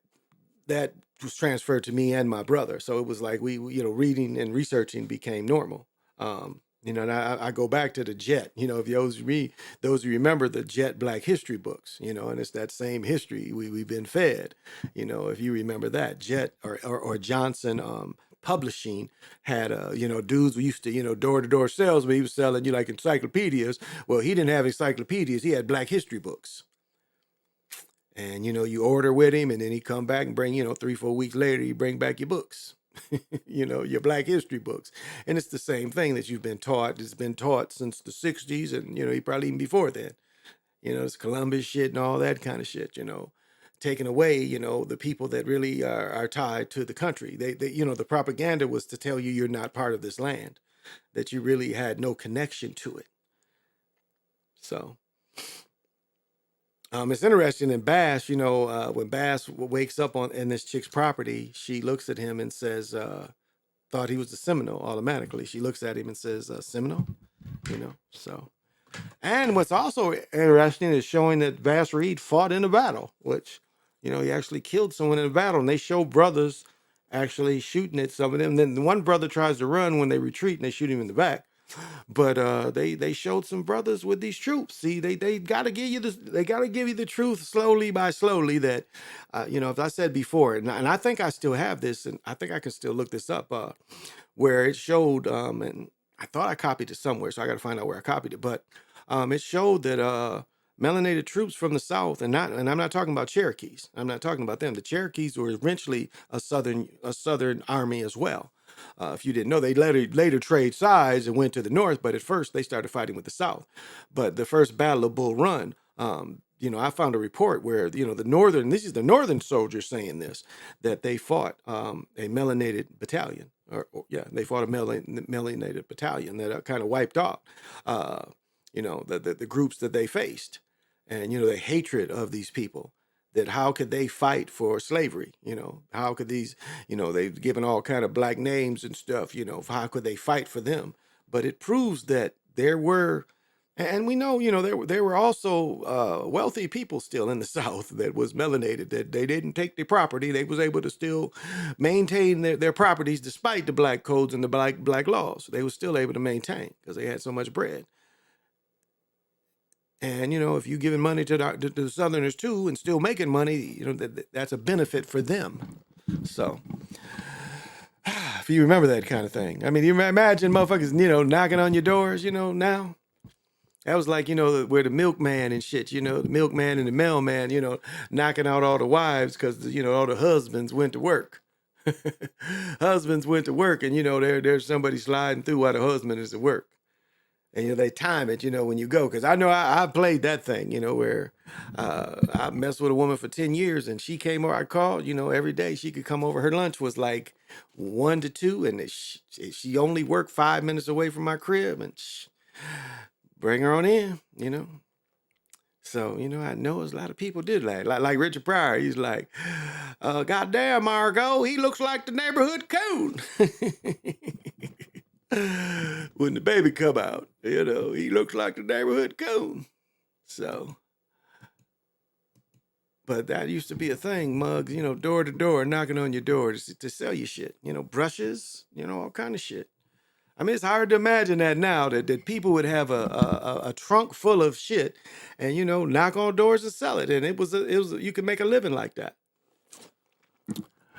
was transferred to me and my brother. So it was like we reading and researching became normal. And I go back to the Jet, if those who remember the Jet Black History books, and it's that same history we've been fed, if you remember that Jet or Johnson Publishing had, dudes who used to, door-to-door salesman, he was selling you like encyclopedias. Well, he didn't have encyclopedias. He had Black History books. And, you order with him, and then he come back and bring, 3-4 weeks later, you bring back your books, your Black History books. And it's the same thing that you've been taught. It's been taught since the 60s and, probably even before then. It's Columbus shit and all that kind of shit, taking away, the people that really are tied to the country. They the propaganda was to tell you you're not part of this land, that you really had no connection to it. So... it's interesting in Bass, when Bass wakes up in this chick's property, she looks at him and says, thought he was a Seminole automatically. She looks at him and says, Seminole, so. And what's also interesting is showing that Bass Reed fought in a battle, which, he actually killed someone in a battle, and they show brothers actually shooting at some of them. Then one brother tries to run when they retreat and they shoot him in the back. But they showed some brothers with these troops. See, they gotta give you the truth slowly by slowly. That if I said before, and I think I still have this, and I think I can still look this up, where it showed, and I thought I copied it somewhere, so I got to find out where I copied it. But it showed that melanated troops from the South, and I'm not talking about Cherokees. I'm not talking about them. The Cherokees were eventually a Southern army as well. If you didn't know, they later trade sides and went to the North, but at first they started fighting with the South. But the first Battle of Bull Run, I found a report where, this is the Northern soldiers saying this, that they fought a melanated battalion. They fought a melanated battalion that kind of wiped out, the groups that they faced. And, the hatred of these people. That how could they fight for slavery? How could these, they've given all kind of black names and stuff, how could they fight for them? But it proves that there were, and we know, there were also wealthy people still in the South that was melanated, that they didn't take their property. They was able to still maintain their properties despite the black codes and the black laws. They were still able to maintain because they had so much bread. And, if you're giving money to the Southerners too and still making money, that's a benefit for them. So, if you remember that kind of thing. I mean, you imagine motherfuckers, knocking on your doors, now. That was like, where the milkman and shit, the milkman and the mailman, knocking out all the wives because, all the husbands went to work. Husbands went to work and, there's somebody sliding through while the husband is at work. And, they time it, when you go. Because I know I played that thing, where I messed with a woman for 10 years. And she came over, I called, every day she could come over. Her lunch was like 1 to 2. And she only worked 5 minutes away from my crib. And bring her on in, So, I know there's a lot of people did that. Like Richard Pryor, he's like, goddamn, Margot, he looks like the neighborhood coon. when the baby come out, he looks like the neighborhood coon. So, but that used to be a thing, mugs, door to door, knocking on your door to sell you shit, brushes, all kind of shit. I mean, it's hard to imagine that now that people would have a trunk full of shit and, knock on doors and sell it. And you could make a living like that.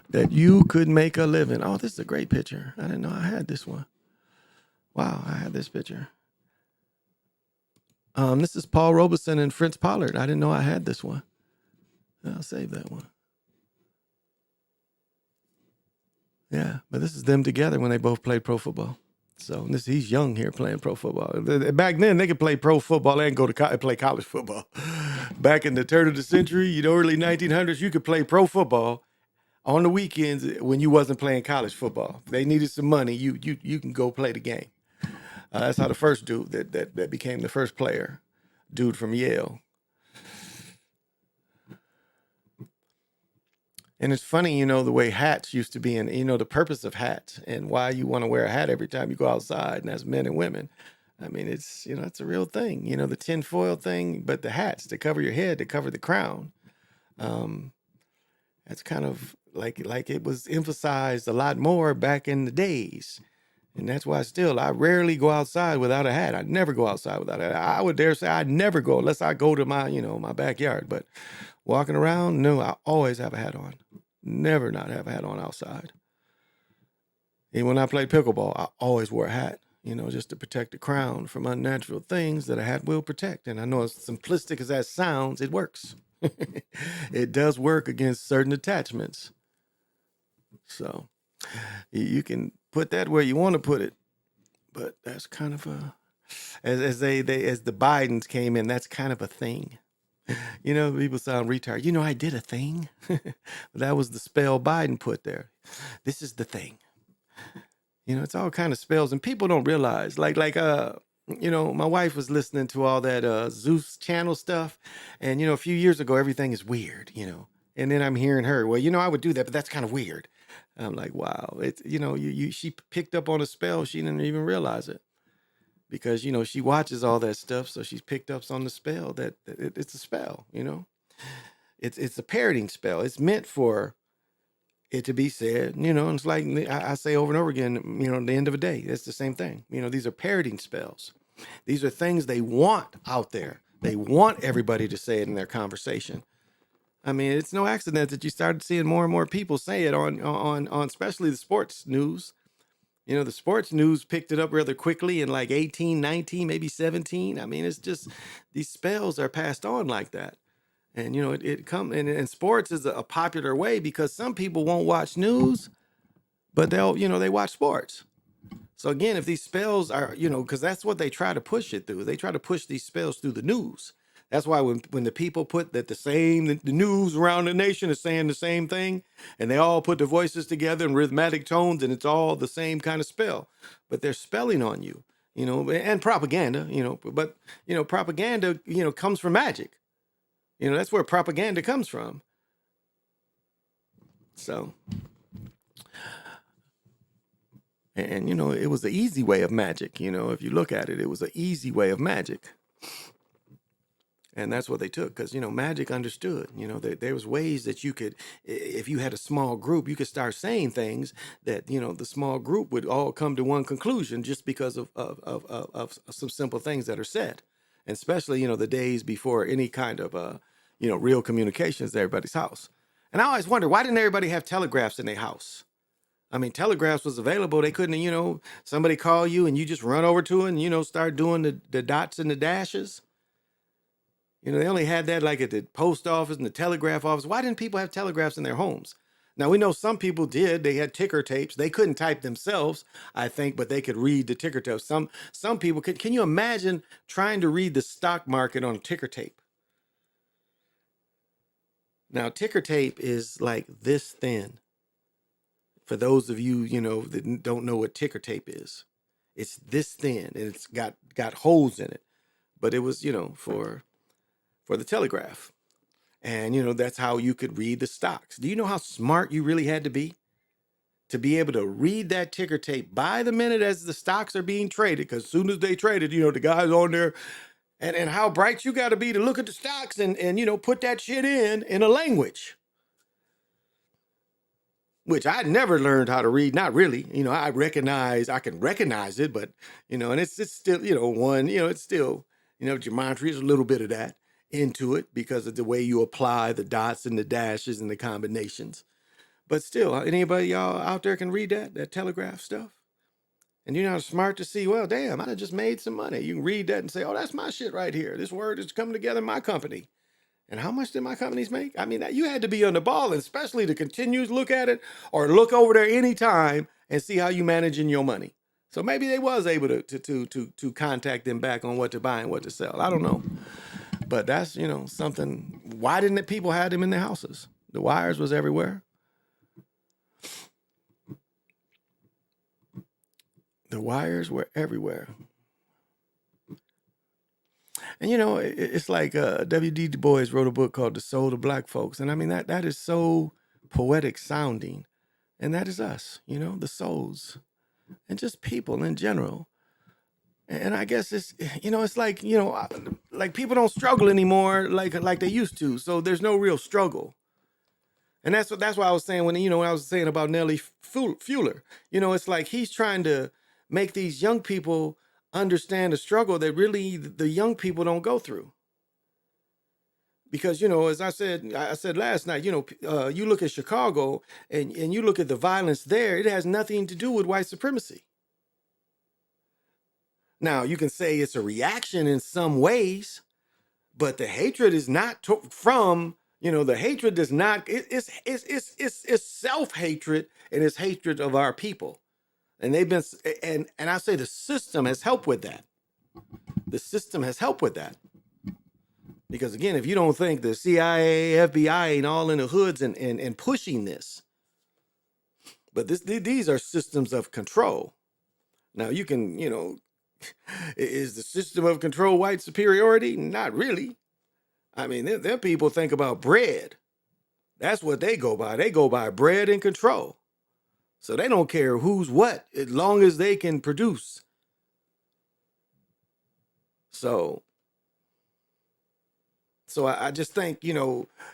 That you could make a living. Oh, this is a great picture. I didn't know I had this one. Wow, I had this picture. This is Paul Robeson and Fritz Pollard. I didn't know I had this one. I'll save that one. Yeah, but this is them together when they both played pro football. So he's young here playing pro football. Back then, they could play pro football and go to play college football. Back in the turn of the century, early 1900s, you could play pro football on the weekends when you wasn't playing college football. If they needed some money, you can go play the game. That's how the first dude that became the first player, dude from Yale. And it's funny, the way hats used to be in, the purpose of hats and why you want to wear a hat every time you go outside, and as men and women. I mean, it's, it's a real thing, the tinfoil thing, but the hats to cover your head, to cover the crown. That's kind of like it was emphasized a lot more back in the days. And that's why I rarely go outside without a hat. I never go outside without a hat. I would dare say I never go unless I go to my, my backyard. But walking around, no, I always have a hat on. Never not have a hat on outside. And when I played pickleball, I always wore a hat, just to protect the crown from unnatural things that a hat will protect. And I know as simplistic as that sounds, it works. It does work against certain attachments. So you can put that where you want to put it. But that's kind of as the Bidens came in, that's kind of a thing. People sound retarded. I did a thing. That was the spell Biden put there. This is the thing. It's all kind of spells, and people don't realize. Like my wife was listening to all that Zeus channel stuff, and a few years ago, everything is weird. And then I'm hearing her. Well, I would do that, but that's kind of weird. I'm like, wow. It's she picked up on a spell. She didn't even realize it. Because, she watches all that stuff, so she's picked up on the spell that it's a spell, It's a parroting spell. It's meant for it to be said, and it's like I say over and over again, at the end of a day, it's the same thing. These are parroting spells. These are things they want out there. They want everybody to say it in their conversation. I mean, it's no accident that you started seeing more and more people say it on especially the sports news. The sports news picked it up rather quickly in like 18, 19, maybe 17. I mean, it's just these spells are passed on like that. And, it comes and sports is a popular way because some people won't watch news, but they'll, they watch sports. So again, if these spells are, because that's what they try to push it through. They try to push these spells through the news. That's why when the people put that the news around the nation is saying the same thing, and they all put their voices together in rhythmic tones, and it's all the same kind of spell, but they're spelling on you, and propaganda, but propaganda, comes from magic. That's where propaganda comes from. So, and it was the easy way of magic. If you look at it, it was an easy way of magic. And that's what they took because, magic understood, there was ways that you could, if you had a small group, you could start saying things that, the small group would all come to one conclusion just because of some simple things that are said. And especially, the days before any kind of, real communications at everybody's house. And I always wonder, why didn't everybody have telegraphs in their house? I mean, telegraphs was available. They couldn't, somebody call you and you just run over to it and, start doing the dots and the dashes. They only had that like at the post office and the telegraph office. Why didn't people have telegraphs in their homes? Now, we know some people did. They had ticker tapes. They couldn't type themselves, I think, but they could read the ticker tape. Some people could. Can you imagine trying to read the stock market on ticker tape? Now, ticker tape is like this thin. For those of you, that don't know what ticker tape is, it's this thin and it's got holes in it. But it was, for the telegraph. And, that's how you could read the stocks. Do you know how smart you really had to be? to be able to read that ticker tape by the minute as the stocks are being traded, because as soon as they traded, the guys on there, and how bright you got to be to look at the stocks and put that shit in a language, which I never learned how to read. Not really. I can recognize it, but, and it's still, it's still, geometry is a little bit of that into it because of the way you apply the dots and the dashes and the combinations. But still, anybody y'all out there can read that telegraph stuff? And you're not smart to see, well, damn, I just made some money. You can read that and say, oh, that's my shit right here. This word is coming together in my company. And how much did my companies make? I mean, you had to be on the ball, and especially to continue to look at it or look over there anytime and see how you managing your money. So maybe they was able to contact them back on what to buy and what to sell. I don't know. But that's, something. Why didn't people have them in their houses? The wires was everywhere. The wires were everywhere. And it's like W.D. Du Bois wrote a book called The Soul of Black Folks. And I mean, that is so poetic sounding. And that is us, the souls and just people in general. And I guess it's, it's like, like people don't struggle anymore like they used to. So there's no real struggle. And that's why I was saying when I was saying about Nelly Fuller, it's like he's trying to make these young people understand the struggle that really the young people don't go through. Because, as I said last night, you look at Chicago and you look at the violence there, it has nothing to do with white supremacy. Now, you can say it's a reaction in some ways, but the hatred is not from, the hatred does not, it's self-hatred, and it's hatred of our people. And they've been, and I say the system has helped with that. The system has helped with that. Because again, if you don't think the CIA, FBI ain't all in the hoods and pushing this, but these are systems of control. Now you can, is the system of control white superiority? Not really. I mean, them people think about bread. That's what they go by. They go by bread and control. So they don't care who's what, as long as they can produce. So I just think,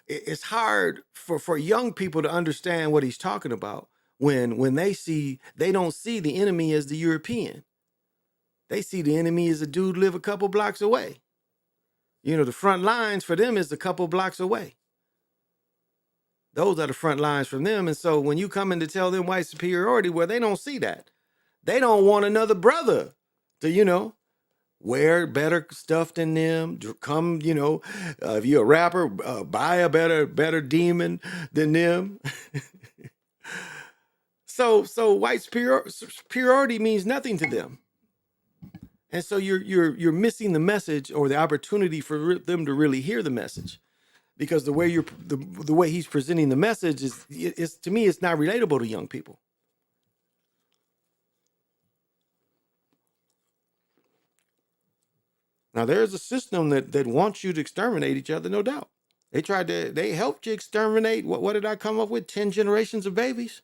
it's hard for young people to understand what he's talking about when they don't see the enemy as the European. They see the enemy as a dude live a couple blocks away. The front lines for them is a couple blocks away. Those are the front lines from them. And so when you come in to tell them white superiority, well, they don't see that. They don't want another brother to, wear better stuff than them. Come, if you're a rapper, buy a better demon than them. So white superiority means nothing to them. And so you're missing the message or the opportunity for them to really hear the message, because the way he's presenting the message is to me, it's not relatable to young people. Now there's a system that wants you to exterminate each other, no doubt. They helped you exterminate. What did I come up with? 10 generations of babies.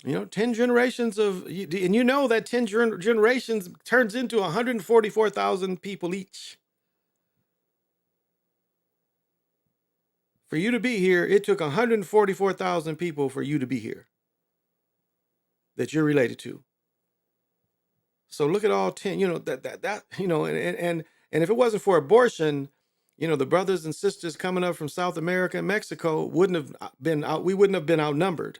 10 generations of, and that 10 generations turns into 144,000 people each. For you to be here, it took 144,000 people for you to be here that you're related to. So look at all 10, and if it wasn't for abortion, the brothers and sisters coming up from South America and Mexico we wouldn't have been outnumbered.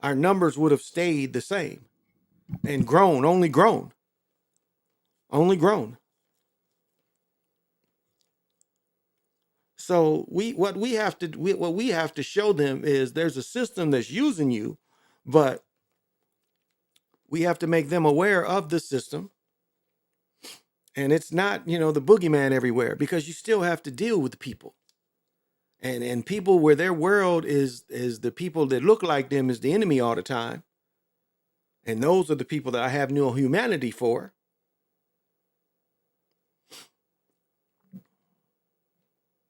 Our numbers would have stayed the same and only grown. So what we have to show them is there's a system that's using you, but we have to make them aware of the system. And it's not, the boogeyman everywhere, because you still have to deal with the people. And people where their world is the people that look like them is the enemy all the time. And those are the people that I have no humanity for.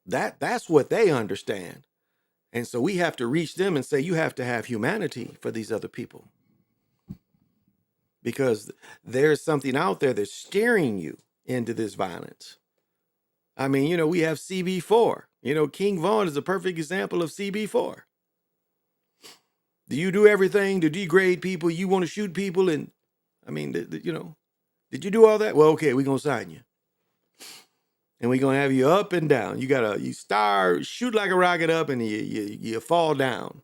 That's what they understand. And so we have to reach them and say, you have to have humanity for these other people. Because there's something out there that's steering you into this violence. I mean, you know, we have CB4. You know, King Vaughn is a perfect example of CB4. Do you do everything to degrade people? You want to shoot people? And I mean, you know, did you do all that? Well, okay, we're going to sign you. And we're going to have you up and down. You shoot like a rocket up and you fall down.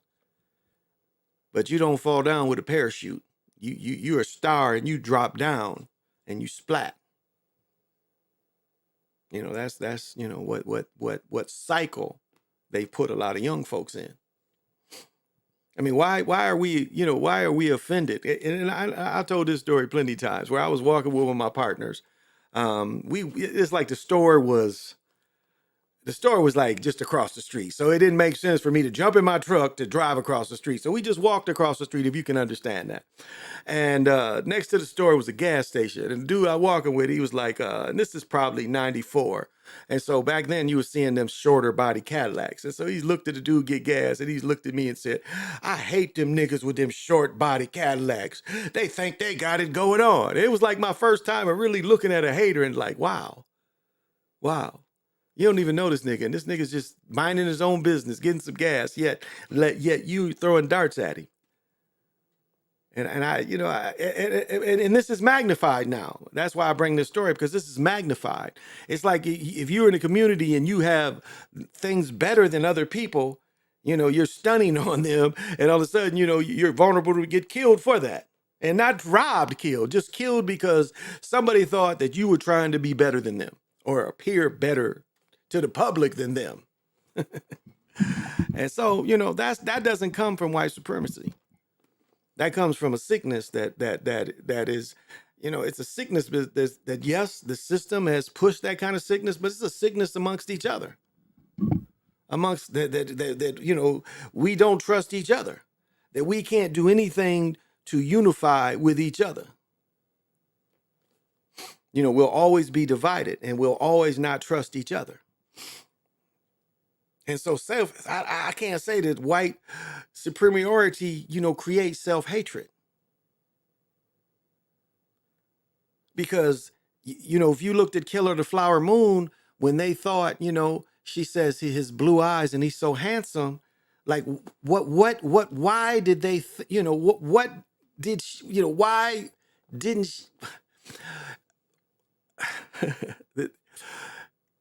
But you don't fall down with a parachute. You're a star and you drop down and you splat. You know, that's you know what cycle they put a lot of young folks in. I mean, why are we offended? And I told this story plenty of times where I was walking with one of my partners. It's like the store was like just across the street. So it didn't make sense for me to jump in my truck to drive across the street. So we just walked across the street, if you can understand that. And next to the store was a gas station. And the dude I walking with, he was like, and this is probably 94. And so back then you were seeing them shorter body Cadillacs. And so he looked at the dude get gas and he looked at me and said, I hate them niggas with them short body Cadillacs. They think they got it going on. It was like my first time of really looking at a hater and like, wow. You don't even know this nigga. And this nigga's just minding his own business, getting some gas, yet you throwing darts at him. And I, you know, and this is magnified now. That's why I bring this story, because this is magnified. It's like if you're in a community and you have things better than other people, you know, you're stunning on them, and all of a sudden, you know, you're vulnerable to get killed for that. And not robbed, killed, just killed because somebody thought that you were trying to be better than them or appear better to the public than them. And so, you know, that doesn't come from white supremacy. That comes from a sickness that is, you know, it's a sickness that yes, the system has pushed that kind of sickness, but it's a sickness amongst each other. Amongst that, you know, we don't trust each other, that we can't do anything to unify with each other. You know, we'll always be divided and we'll always not trust each other. And so I can't say that white superiority, you know, creates self-hatred. Because, you know, if you looked at Killer the Flower Moon, when they thought, you know, she says his blue eyes and he's so handsome, like why did they, you know, what did she, you know, why didn't she,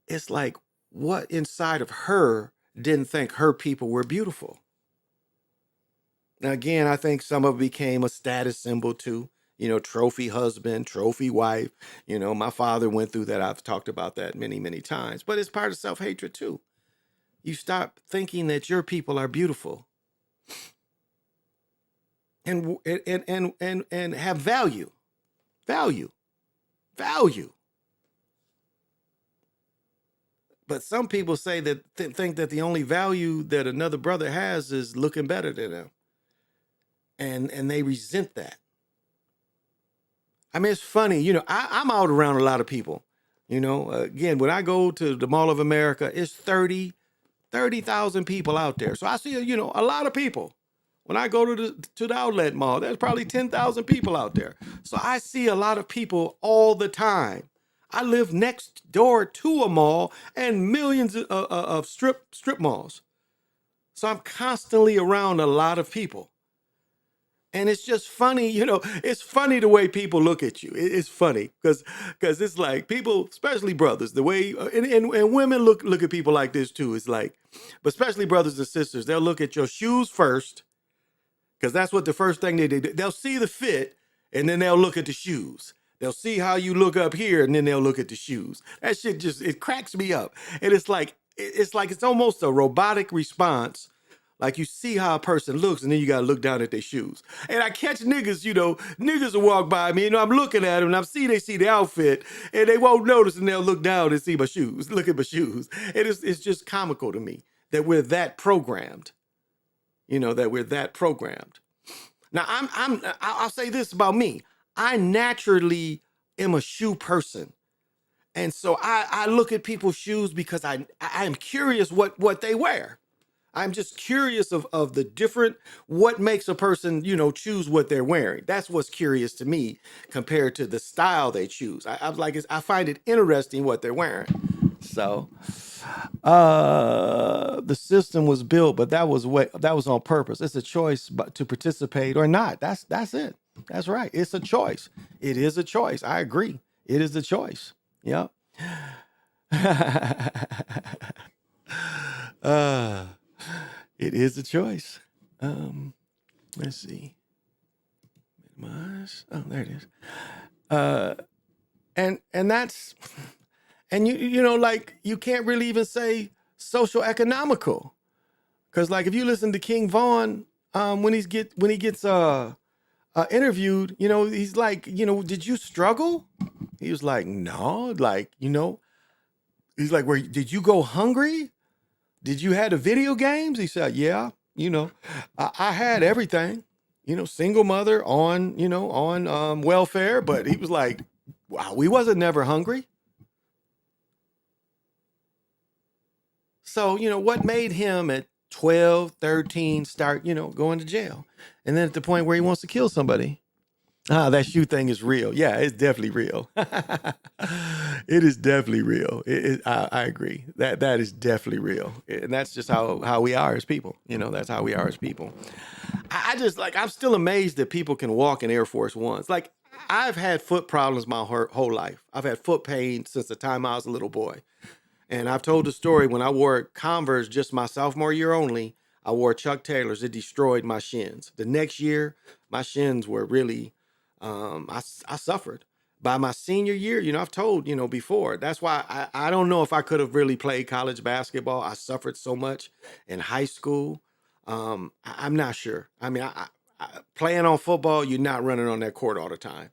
it's like, what inside of her didn't think her people were beautiful? Now, again, I think some of it became a status symbol too. You know, trophy husband, trophy wife. You know, my father went through that. I've talked about that many, many times. But it's part of self-hatred too. You stop thinking that your people are beautiful and have value. But some people say that think that the only value that another brother has is looking better than them. And they resent that. I mean, it's funny, you know, I'm out around a lot of people, you know, again, when I go to the Mall of America, it's 30,000 people out there. So I see, you know, a lot of people. When I go to the outlet mall, there's probably 10,000 people out there. So I see a lot of people all the time. I live next door to a mall and millions of strip malls. So I'm constantly around a lot of people. And it's just funny, you know, it's funny the way people look at you. It's funny because it's like people, especially brothers, the way, and women look at people like this too. It's like, but especially brothers and sisters, they'll look at your shoes first, because that's what the first thing they do. They'll see the fit and then they'll look at the shoes. They'll see how you look up here and then they'll look at the shoes. That shit just, it cracks me up. And it's like it's almost a robotic response. Like you see how a person looks and then you got to look down at their shoes. And I catch niggas, you know, niggas will walk by me, you know, I'm looking at them and they see the outfit and they won't notice and they'll look down and see my shoes, look at my shoes. And it's just comical to me that we're that programmed, you know, that we're that programmed. Now I'll say this about me. I naturally am a shoe person. And so I look at people's shoes because I am curious what they wear. I'm just curious of the different, what makes a person, choose what they're wearing. That's what's curious to me compared to the style they choose. I'm like, I find it interesting what they're wearing. So, the system was built, but that was on purpose. It's a choice to participate or not. That's it. That's right. It's a choice. It is a choice. I agree. It is a choice. Yep. It is a choice. Let's see. Minimize. Oh, there it is. And that's, and like you can't really even say social economical, because like if you listen to King Von, when he gets interviewed, he's like, did you struggle? He was like, no, like, he's like, did you go hungry? Did you have the video games? He said, yeah, I had everything, single mother on welfare, but he was like, wow, we wasn't never hungry. So, what made him at 12, 13 start, going to jail? And then at the point where he wants to kill somebody. That shoe thing is real. Yeah, it's definitely real. It is definitely real. I agree. That is definitely real. And that's just how we are as people. That's how we are as people. I just like, I'm still amazed that people can walk in Air Force Ones. Like, I've had foot problems my whole life. I've had foot pain since the time I was a little boy. And I've told the story when I wore Converse just my sophomore year only, I wore Chuck Taylors. It destroyed my shins. The next year, my shins were really, I suffered. By my senior year, I've told, before. That's why I don't know if I could have really played college basketball. I suffered so much in high school. I'm not sure. I mean, playing on football, you're not running on that court all the time.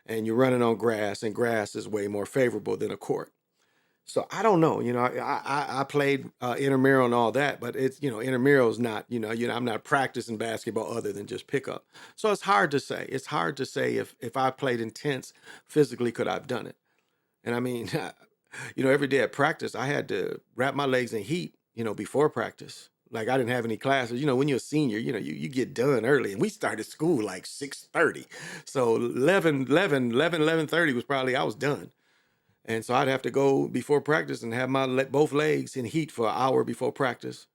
And you're running on grass, and grass is way more favorable than a court. So I don't know, I played intramural and all that, but it's, intramural is not, I'm not practicing basketball other than just pickup. So it's hard to say. It's hard to say if I played intense physically, could I have done it? And I mean, every day at practice, I had to wrap my legs in heat, before practice. Like I didn't have any classes. When you're a senior, you get done early, and we started school like 6:30. So 11:30 was probably, I was done. And so I'd have to go before practice and have my both legs in heat for an hour before practice,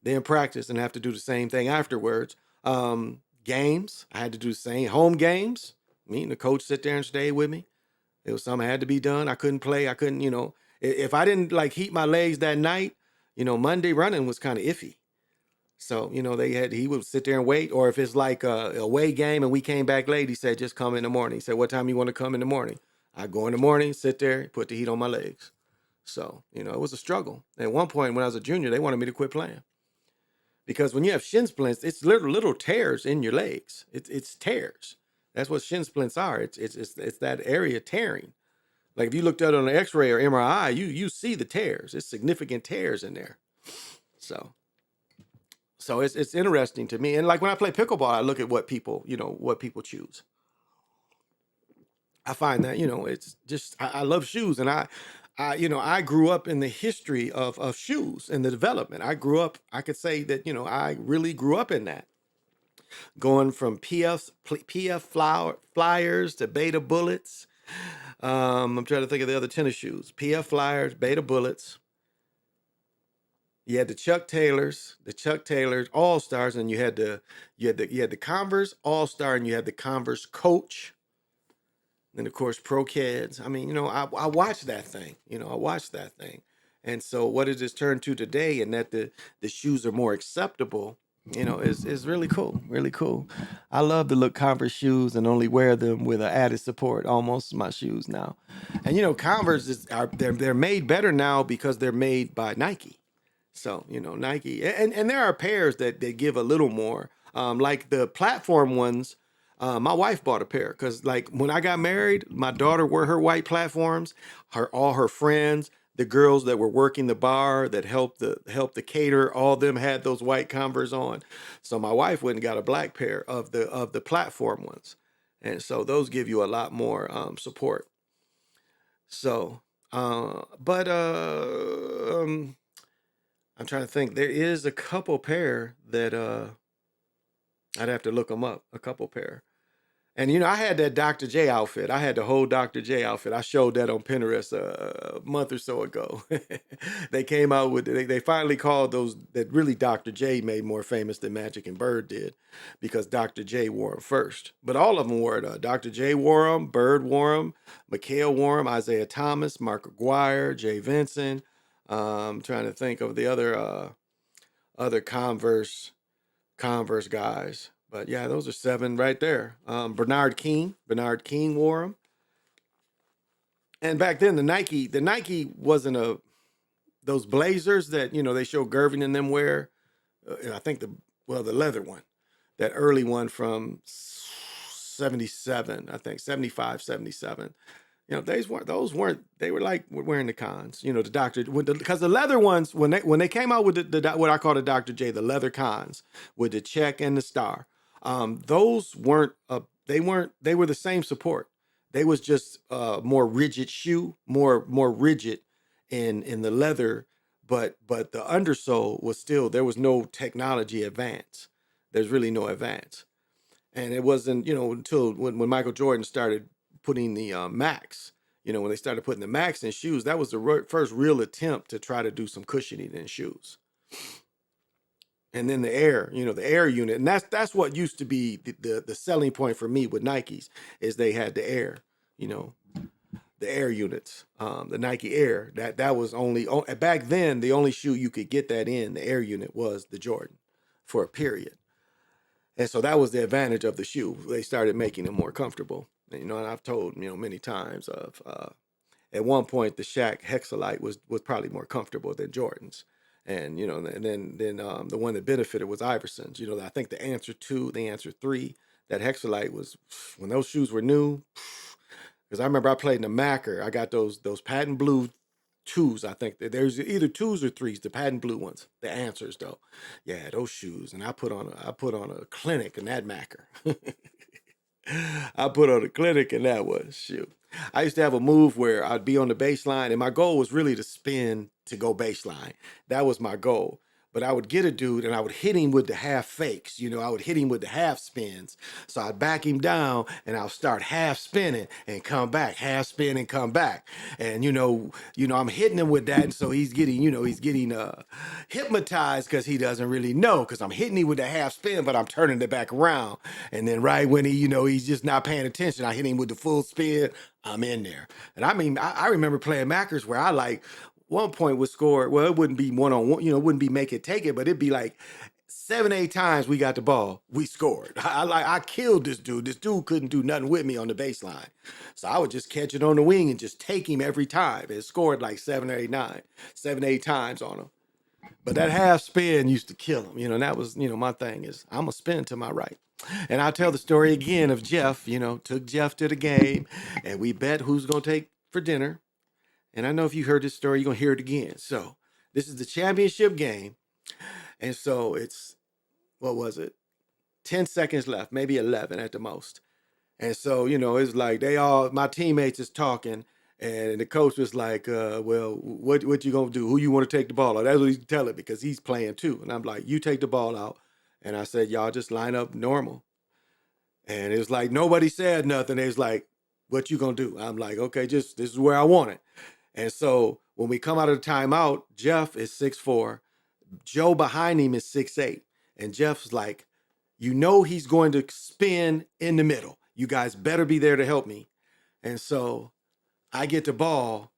then practice and have to do the same thing afterwards. Games, I had to do the same. Home games, me and the coach sit there and stay with me. It was something that had to be done. I couldn't play. I couldn't, if I didn't like heat my legs that night, Monday running was kind of iffy. So, he would sit there and wait. Or if it's like a away game and we came back late, he said, just come in the morning. He said, what time you want to come in the morning? I go in the morning, sit there, put the heat on my legs. So, it was a struggle. At one point when I was a junior, they wanted me to quit playing. Because when you have shin splints, it's little tears in your legs. It's tears. That's what shin splints are. It's that area tearing. Like if you looked at it on an X-ray or MRI, you see the tears. It's significant tears in there. So it's interesting to me. And like when I play pickleball, I look at what people choose. I find that, it's just, I love shoes. And I grew up in the history of shoes and the development. I could say that, I really grew up in that. Going from PF Flyers to Beta Bullets. I'm trying to think of the other tennis shoes. PF Flyers, Beta Bullets. You had the Chuck Taylors, All-Stars, and you had the Converse All-Star, and you had the Converse Coach. And of course, Pro Kids. I mean, I watched that thing. And so what it has turned to today, and that the shoes are more acceptable, is really cool. Really cool. I love to look Converse shoes and only wear them with an added support. Almost my shoes now. And Converse they're made better now because they're made by Nike. So, Nike, and there are pairs that give a little more, like the platform ones. My wife bought a pair because, like, when I got married, my daughter wore her white platforms. All her friends, the girls that were working the bar that helped the cater, all of them had those white Converse on. So my wife went and got a black pair of the platform ones, and so those give you a lot more support. So, I'm trying to think. There is a couple pair that I'd have to look them up. A couple pair. And I had that Dr. J outfit. I had the whole Dr. J outfit. I showed that on Pinterest a month or so ago. They came out with they finally called those that really Dr. J made more famous than Magic and Bird did, because Dr. J wore them first. But all of them wore it. Dr. J wore them, Bird wore them, McHale wore them, Isaiah Thomas, Mark Aguirre, Jay Vincent. Trying to think of the other Converse guys. But yeah, those are 7 right there. Bernard King wore them. And back then the Nike wasn't those blazers that they show Gervin and them wear. I think the leather one, that early one from 77, I think 75, 77. Those weren't. They were like wearing the Cons. The Dr. Because the leather ones, when they came out with the what I call the Dr. J, the leather Cons with the check and the star, those weren't. They were the same support. They was just more rigid shoe, more rigid in the leather, but the undersole was still, there was no technology advance. There's really no advance, and it wasn't until when Michael Jordan started putting the Max, when they started putting the Max in shoes, that was the first real attempt to try to do some cushioning in shoes. And then the air unit, and that's what used to be the selling point for me with Nikes, is they had the air, the air units, the Nike Air. That was only back then, the only shoe you could get that in, the air unit, was the Jordan for a period. And so that was the advantage of the shoe. They started making them more comfortable. And I've told many times of at one point the Shaq Hexalite was probably more comfortable than Jordans, and and then the one that benefited was Iverson's. I think the Answer 2, the Answer 3, that Hexalite was, when those shoes were new. Because I remember I played in the Macker. I got those patent blue 2s. I think there's either 2s or 3s, the patent blue ones, the Answers though. Yeah, those shoes, and I put on a clinic in that Macker. I put on a clinic, and that was, shoot. I used to have a move where I'd be on the baseline, and my goal was really to spin to go baseline. That was my goal. But I would get a dude and I would hit him with the half fakes. I would hit him with the half spins. So I'd back him down and I'll start half spinning and come back, half spin and come back. And I'm hitting him with that. And so he's getting hypnotized, because he doesn't really know, because I'm hitting him with the half spin, but I'm turning it back around. And then right when he's just not paying attention, I hit him with the full spin. I'm in there. And I mean, I remember playing Mackers where I one point would score, well, it wouldn't be one-on-one, it wouldn't be make it, take it, but it'd be like 7, 8 times we got the ball, we scored. I killed this dude. This dude couldn't do nothing with me on the baseline. So I would just catch it on the wing and just take him every time. It scored like 7 or 8 times on him. But that half spin used to kill him. And that was, my thing is, I'm a spin to my right. And I'll tell the story again of Jeff, took Jeff to the game, and we bet who's going to take for dinner. And I know if you heard this story, you're going to hear it again. So this is the championship game. And so it's, what was it? 10 seconds left, maybe 11 at the most. And so, it's like my teammates is talking, and the coach was like, well, what you going to do? Who you want to take the ball out? That's what he's telling, because he's playing too. And I'm like, you take the ball out. And I said, y'all just line up normal. And it was like, nobody said nothing. It was like, what you going to do? I'm like, okay, this is where I want it. And so when we come out of the timeout, Jeff is 6'4". Joe behind him is 6'8". And Jeff's like, he's going to spin in the middle. You guys better be there to help me. And so I get the ball.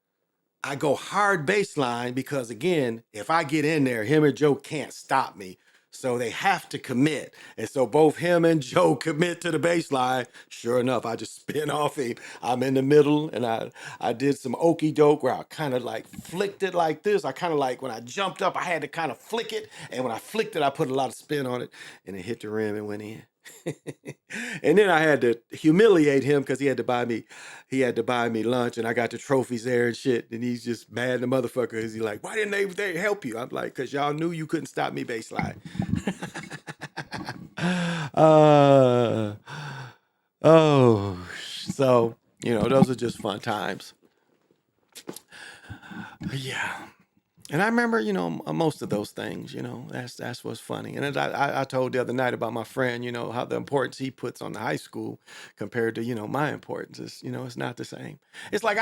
I go hard baseline, because, again, if I get in there, him and Joe can't stop me. So they have to commit. And so both him and Joe commit to the baseline. Sure enough, I just spin off him. I'm in the middle, and I did some okey doke where I kind of flicked it like this. I kind of when I jumped up, I had to kind of flick it. And when I flicked it, I put a lot of spin on it, and it hit the rim and went in. And then I had to humiliate him, because he had to buy me lunch, and I got the trophies there and shit. And he's just mad, the motherfucker. Is he like, why didn't they help you? I'm like, because y'all knew you couldn't stop me baseline. So those are just fun times. Yeah. And I remember, most of those things, that's what's funny. And I told the other night about my friend, how the importance he puts on the high school compared to, my importance is, it's not the same. It's like,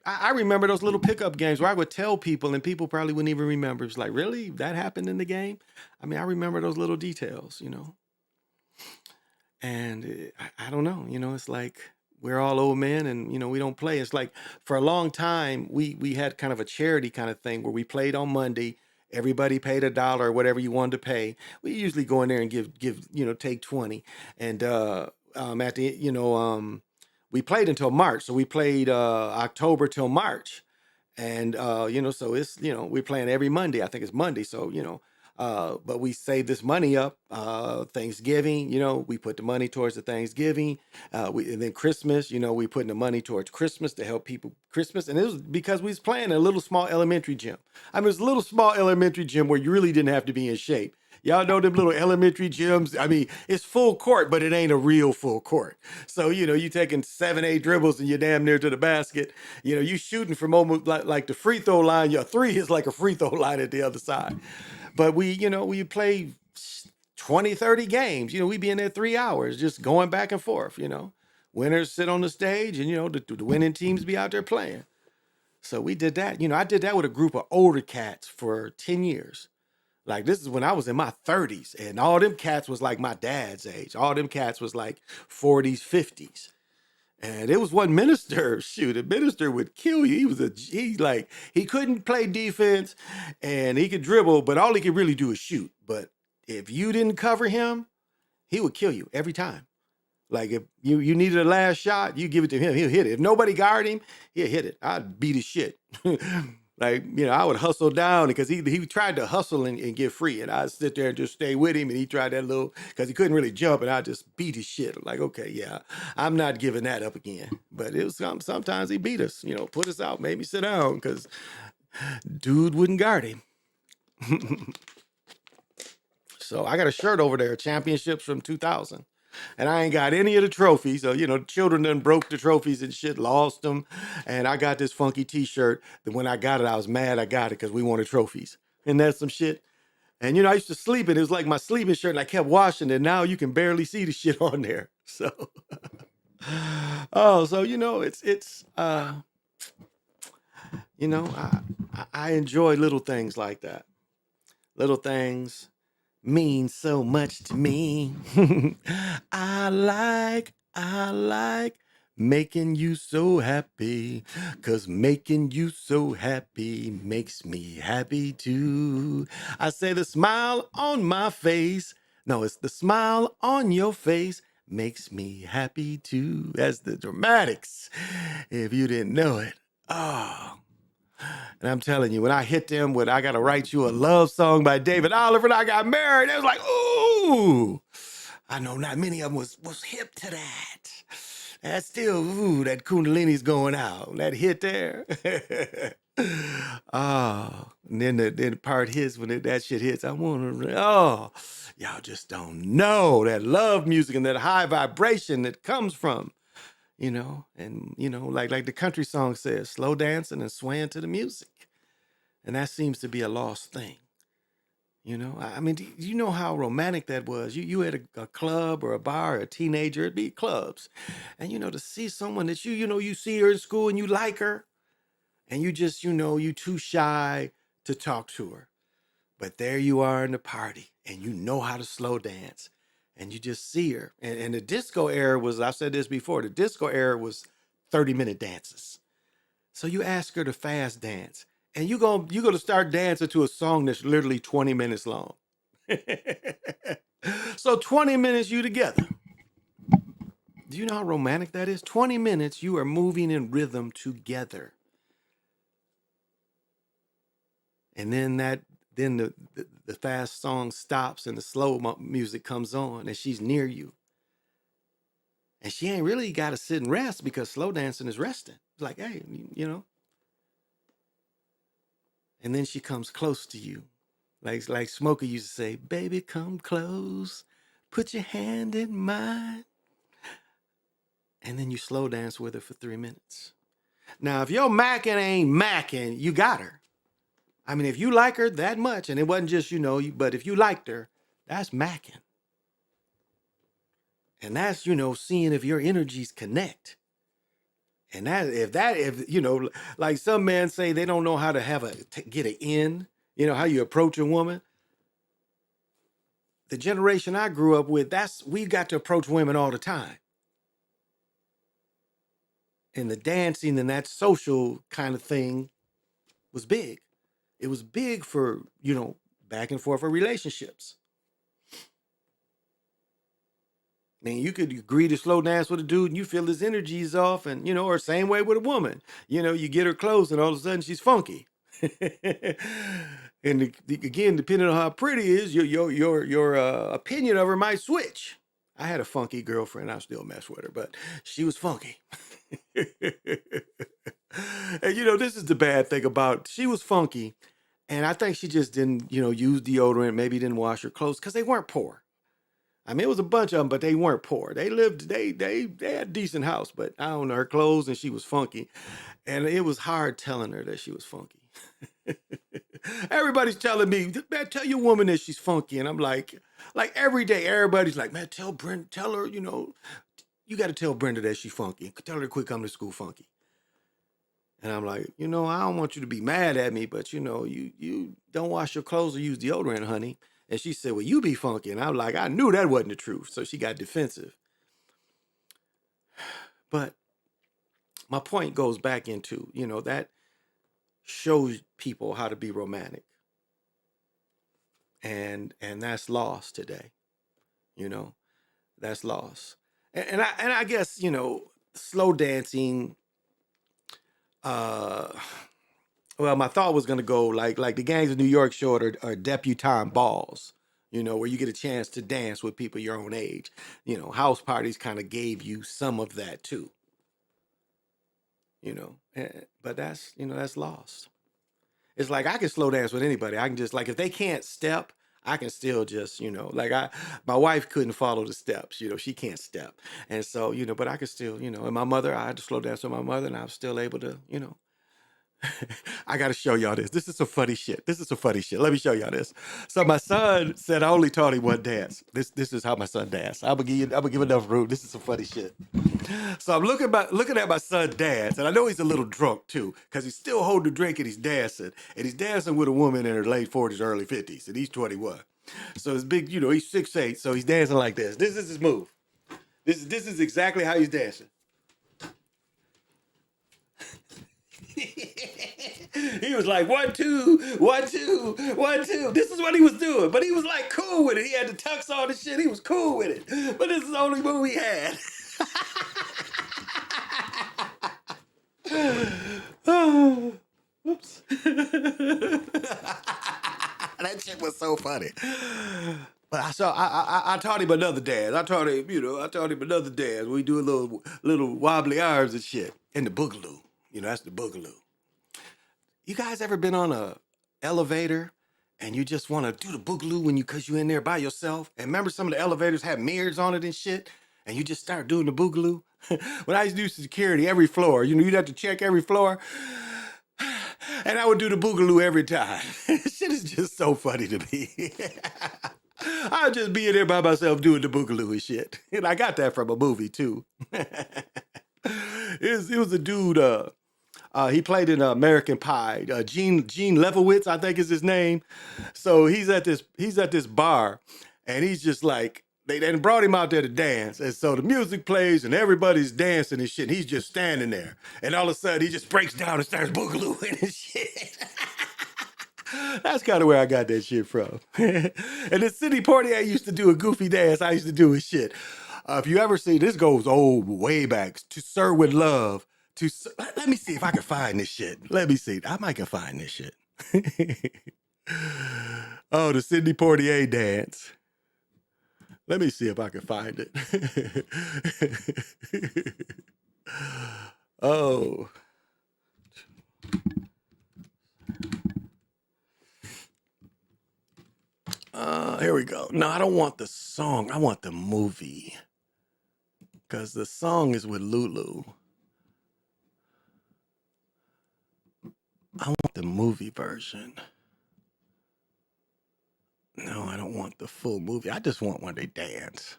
I remember those little pickup games where I would tell people and people probably wouldn't even remember. It's like, really? That happened in the game? I mean, I remember those little details, and I don't know, it's like we're all old men and, we don't play. It's like for a long time, we had kind of a charity kind of thing where we played on Monday. Everybody paid $1 or whatever you wanted to pay. We usually go in there and give, take 20. And at the, we played until March. So we played October till March. And, so it's, we're playing every Monday. I think it's Monday. So, but we save this money up, Thanksgiving, we put the money towards the Thanksgiving, and then Christmas, we putting the money towards Christmas to help people Christmas. And it was because we was playing in a little small elementary gym. I mean, it's a little small elementary gym where you really didn't have to be in shape. Y'all know them little elementary gyms. I mean, it's full court, but it ain't a real full court. So, you taking 7, 8 dribbles and you're damn near to the basket. You shooting from almost like the free throw line. Your three is like a free throw line at the other side. But we play 20, 30 games. We be in there 3 hours just going back and forth, Winners sit on the stage and, the winning teams be out there playing. So we did that. I did that with a group of older cats for 10 years. Like, this is when I was in my 30s, and all them cats was like my dad's age. All them cats was like 40s, 50s. And it was one minister, shoot, a minister would kill you. He couldn't play defense and he could dribble, but all he could really do is shoot. But if you didn't cover him, he would kill you every time. Like if you needed a last shot, you give it to him, he'll hit it. If nobody guard him, he'll hit it. I'd beat his shit. I would hustle down because he tried to hustle and get free. And I'd sit there and just stay with him. And he tried that little, because he couldn't really jump. And I just beat his shit. I'm like, okay, yeah, I'm not giving that up again. But it was sometimes he beat us, put us out, made me sit down because dude wouldn't guard him. So I got a shirt over there, championships from 2000. And I ain't got any of the trophies. So, children done broke the trophies and shit, lost them. And I got this funky t-shirt that when I got it, I was mad I got it because we wanted trophies. And that's some shit. And, I used to sleep in it. It was like my sleeping shirt and I kept washing it. Now you can barely see the shit on there. So, I enjoy little things like that. Little things mean so much to me. I like making you so happy, 'cause making you so happy makes me happy too. I say the smile on my face. No, it's the smile on your face makes me happy too. That's the dramatics, if you didn't know it. Oh. And I'm telling you, when I hit them with I Gotta Write You a Love Song by David Oliver and I got married, it was like, ooh. I know not many of them was hip to that. That's still, ooh, that Kundalini's going out. That hit there. Oh, and then the part hits when that shit hits. Y'all just don't know that love music and that high vibration that comes from. Like the country song says, slow dancing and swaying to the music. And that seems to be a lost thing. I mean, do you know how romantic that was? You at a club or a bar or a teenager, it'd be clubs. And, to see someone that you see her in school and you like her and you just, you too shy to talk to her. But there you are in the party and you know how to slow dance. And you just see her. And the disco era was, I've said this before, the disco era was 30-minute dances. So you ask her to fast dance. And you're gonna start dancing to a song that's literally 20 minutes long. So 20 minutes you together. Do you know how romantic that is? 20 minutes you are moving in rhythm together. And then the fast song stops and the slow music comes on and she's near you. And she ain't really got to sit and rest because slow dancing is resting. It's like, hey, And then she comes close to you. Like Smokey used to say, baby, come close. Put your hand in mine. And then you slow dance with her for 3 minutes. Now, if your mackin' ain't mackin', you got her. I mean, if you like her that much, and it wasn't just, but if you liked her, that's macking. And that's, seeing if your energies connect. And if like some men say they don't know how to get an in, how you approach a woman. The generation I grew up with, we got to approach women all the time. And the dancing and that social kind of thing was big. It was big for, back and forth for relationships. I mean, you could agree to slow dance with a dude and you feel his energy's off, and or same way with a woman. You get her close and all of a sudden she's funky. And again, depending on how pretty is, your opinion of her might switch. I had a funky girlfriend. I still mess with her, but she was funky. And this is the bad thing about, she was funky, and I think she just didn't, use deodorant, maybe didn't wash her clothes because they weren't poor. I mean, it was a bunch of them, but they weren't poor. They had a decent house, but I don't know, her clothes, and she was funky. And it was hard telling her that she was funky. Everybody's telling me, man, tell your woman that she's funky. And I'm like every day, everybody's like, man, tell her, you got to tell Brenda that she's funky. Tell her to quit coming to school funky. And I'm like, I don't want you to be mad at me, but you don't wash your clothes or use deodorant, honey. And she said, well, you be funky. And I'm like, I knew that wasn't the truth. So she got defensive. But my point goes back into, that shows people how to be romantic. And that's lost today. That's lost. And I guess, slow dancing, well, my thought was going to go like the Gangs of New York show or debutante balls, where you get a chance to dance with people your own age. House parties kind of gave you some of that too. But that's lost. It's like I can slow dance with anybody. I can just, like, if they can't step, I can still just, my wife couldn't follow the steps, she can't step. And so, but I could still, and my mother, I had to slow dance with my mother, and I was still able to, I got to show y'all this. This is some funny shit. Let me show y'all this. So my son said I only taught him one dance. This is how my son danced. I'm gonna give enough room. This is some funny shit. So I'm looking at my son dance, and I know he's a little drunk too, because he's still holding the drink and he's dancing with a woman in her late 40s, early 50s, and he's 21. So it's big, he's 6'8", so he's dancing like this. This is his move. This is exactly how he's dancing. He was like 1, 2, 1, 2, 1, 2. This is what he was doing, but he was like cool with it. He had the tux on and shit. He was cool with it. But this is the only move he had. Oops. That shit was so funny. But I taught him another dance. I taught him another dance. We do a little wobbly arms and shit. And the boogaloo. That's the boogaloo. You guys ever been on a elevator and you just want to do the boogaloo because you're in there by yourself? And remember, some of the elevators have mirrors on it and shit, and you just start doing the boogaloo? When I used to do security every floor, you'd have to check every floor, and I would do the boogaloo every time. Shit is just so funny to me. I'll just be in there by myself doing the boogaloo and shit. And I got that from a movie too. It was a dude, he played in American Pie. Gene Leibowitz, I think is his name. So he's at this bar, and he's just like, they brought him out there to dance. And so the music plays and everybody's dancing and shit. And he's just standing there. And all of a sudden he just breaks down and starts boogalooing and shit. That's kind of where I got that shit from. And then Sidney Poitier used to do a goofy dance I used to do his shit. If you ever see, this goes way back, to Sir with Love. Let me see if I can find this shit. Let me see. I might can find this shit. Oh, the Sidney Poitier dance. Let me see if I can find it. Oh. Here we go. No, I don't want the song. I want the movie. Because the song is with Lulu. I want the movie version. No, I don't want the full movie. I just want when they dance.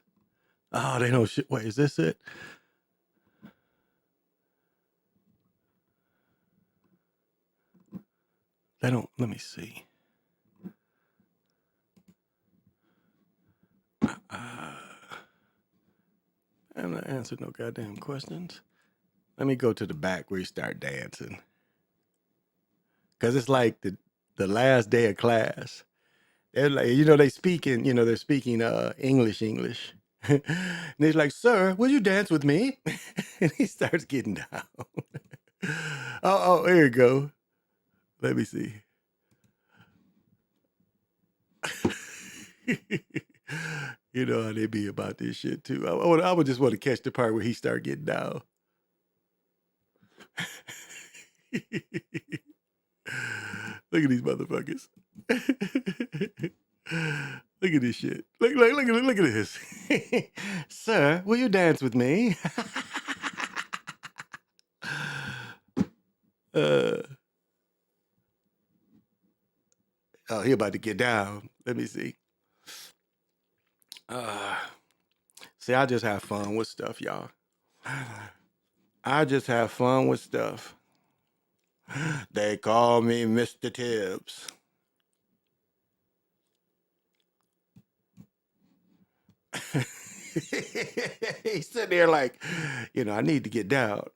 Oh, they don't shit. Wait, is this it? They don't. Let me see. I'm not answering no goddamn questions. Let me go to the back where you start dancing. Cause it's like the last day of class. They're like, they speaking, they're speaking English. And he's like, "Sir, will you dance with me?" And he starts getting down. Oh, here you go. Let me see. You know how they be about this shit too. I would just want to catch the part where he start getting down. Look at these motherfuckers. Look at this shit. Look at this. "Sir, will you dance with me?" Oh, he about to get down. Let me see. See, I just have fun with stuff, y'all. I just have fun with stuff. They call me Mr. Tibbs. He's sitting there like, I need to get down.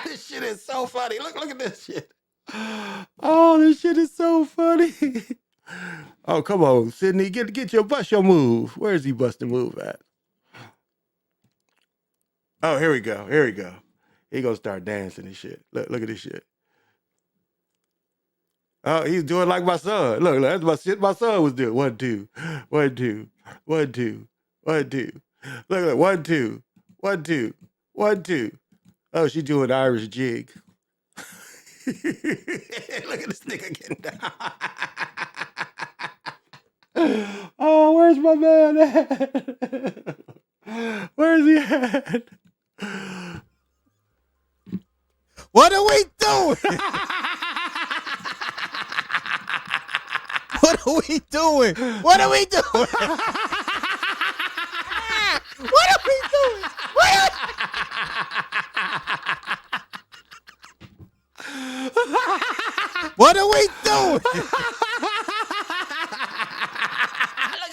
This shit is so funny. Look at this shit. Oh, this shit is so funny. Oh, come on, Sydney, bust your move. Where is he busting move at? Oh, here we go. He gonna start dancing and shit. Look at this shit. Oh, he's doing like my son. Look, that's my shit my son was doing. 1, 2, 1, 2, 1, 2, 1, 2. Look, 1, 2, 1, 2, 1, 2. Oh, she doing Irish jig. Look at this nigga getting down. Oh, where's my man at? Where's he at? What are we doing? What are we doing? What are we doing? What are we doing? What are we doing? Look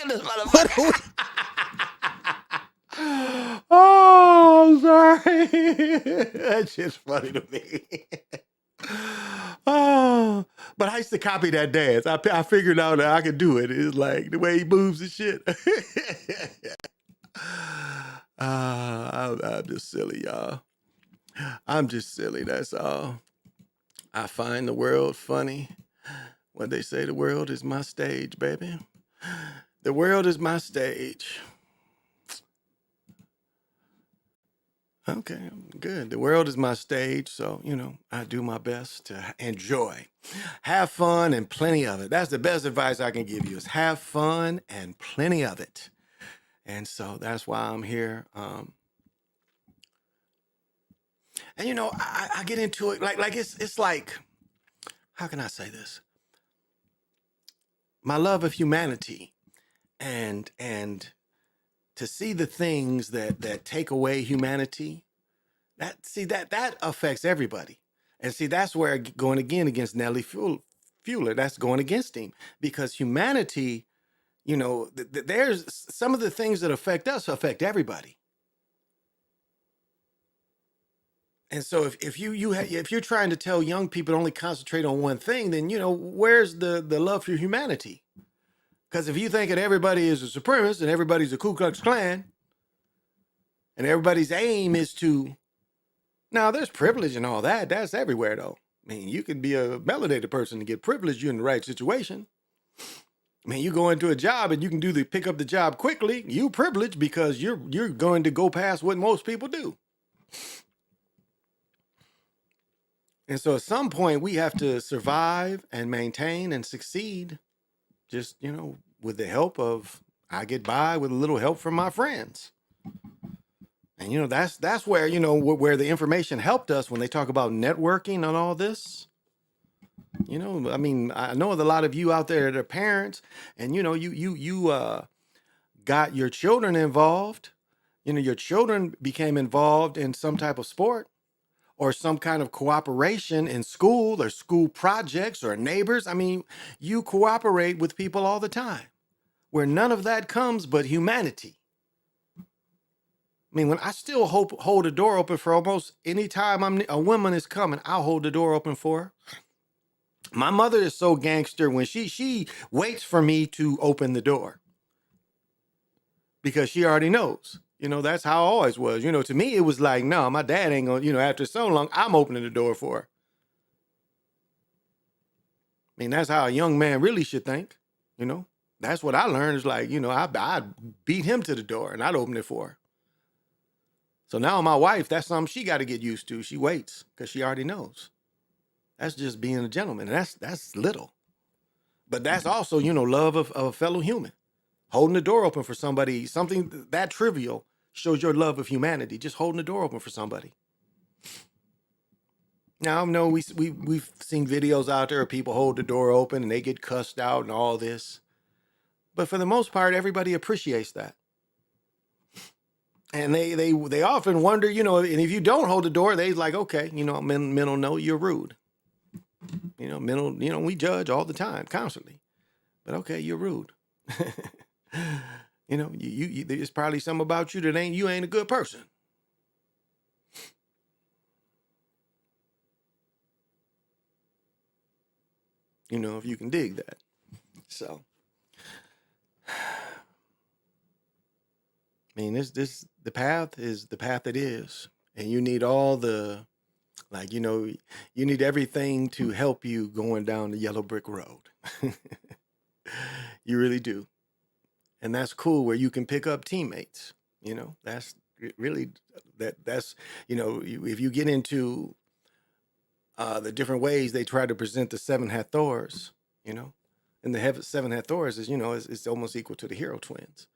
at this motherfucker. Oh, I'm sorry. That shit's funny to me. Oh, but I used to copy that dance. I figured out that I could do it. It's like the way he moves and shit. I'm just silly, y'all. I'm just silly, that's all. I find the world funny when they say the world is my stage, baby. The world is my stage. Okay, good. The world is my stage, so, I do my best to enjoy. Have fun and plenty of it. That's the best advice I can give you is have fun and plenty of it. And so that's why I'm here. And, I get into it like it's like, how can I say this? My love of humanity and to see the things that take away humanity, that affects everybody. And see, that's where going again against Nelly Fuller, that's going against him because humanity, there's some of the things that affect us affect everybody. And so if you're trying to tell young people to only concentrate on one thing, then where's the love for humanity? Because if you think that everybody is a supremacist and everybody's a Ku Klux Klan, and everybody's aim is to, now there's privilege and all that. That's everywhere though. I mean, you could be a melanated person and get privilege. You're in the right situation. I mean, you go into a job and you can pick up the job quickly. You privileged because you're going to go past what most people do. And so at some point we have to survive and maintain and succeed just, with the help of, I get by with a little help from my friends. And, that's where, where the information helped us when they talk about networking and all this. You know, I mean, I know that a lot of you out there that are parents, and you know, you got your children involved. You know, your children became involved in some type of sport or some kind of cooperation in school or school projects or neighbors. I mean, you cooperate with people all the time where none of that comes but humanity. I mean, when I still hold the door open for almost any time a woman is coming, I'll hold the door open for her. My mother is so gangster when she waits for me to open the door because she already knows. You know, that's how I always was. You know, to me, it was like, no, my dad ain't gonna, you know, after so long, I'm opening the door for her. I mean, that's how a young man really should think, you know. That's what I learned is like, you know, I'd beat him to the door and I'd open it for her. So now my wife, that's something she got to get used to. She waits because she already knows. That's just being a gentleman. And that's little. But that's also, you know, love of a fellow human. Holding the door open for somebody, something that trivial shows your love of humanity. Just holding the door open for somebody. Now, I know we've seen videos out there of people hold the door open and they get cussed out and all this. But for the most part, everybody appreciates that. And they often wonder, you know, and if you don't hold the door, they like, okay, you know, men will know you're rude. You know, men will, you know, we judge all the time, constantly. But okay, you're rude. You know, you there's probably something about you that you ain't a good person. You know, if you can dig that. So, I mean, the path is the path it is. And you need all the, like, you know, you need everything to help you going down the yellow brick road. You really do. And that's cool where you can pick up teammates. You know, that's really, that's, you know, if you get into the different ways they try to present the seven Hathors, you know, and the seven Hathors is, you know, it's almost equal to the hero twins.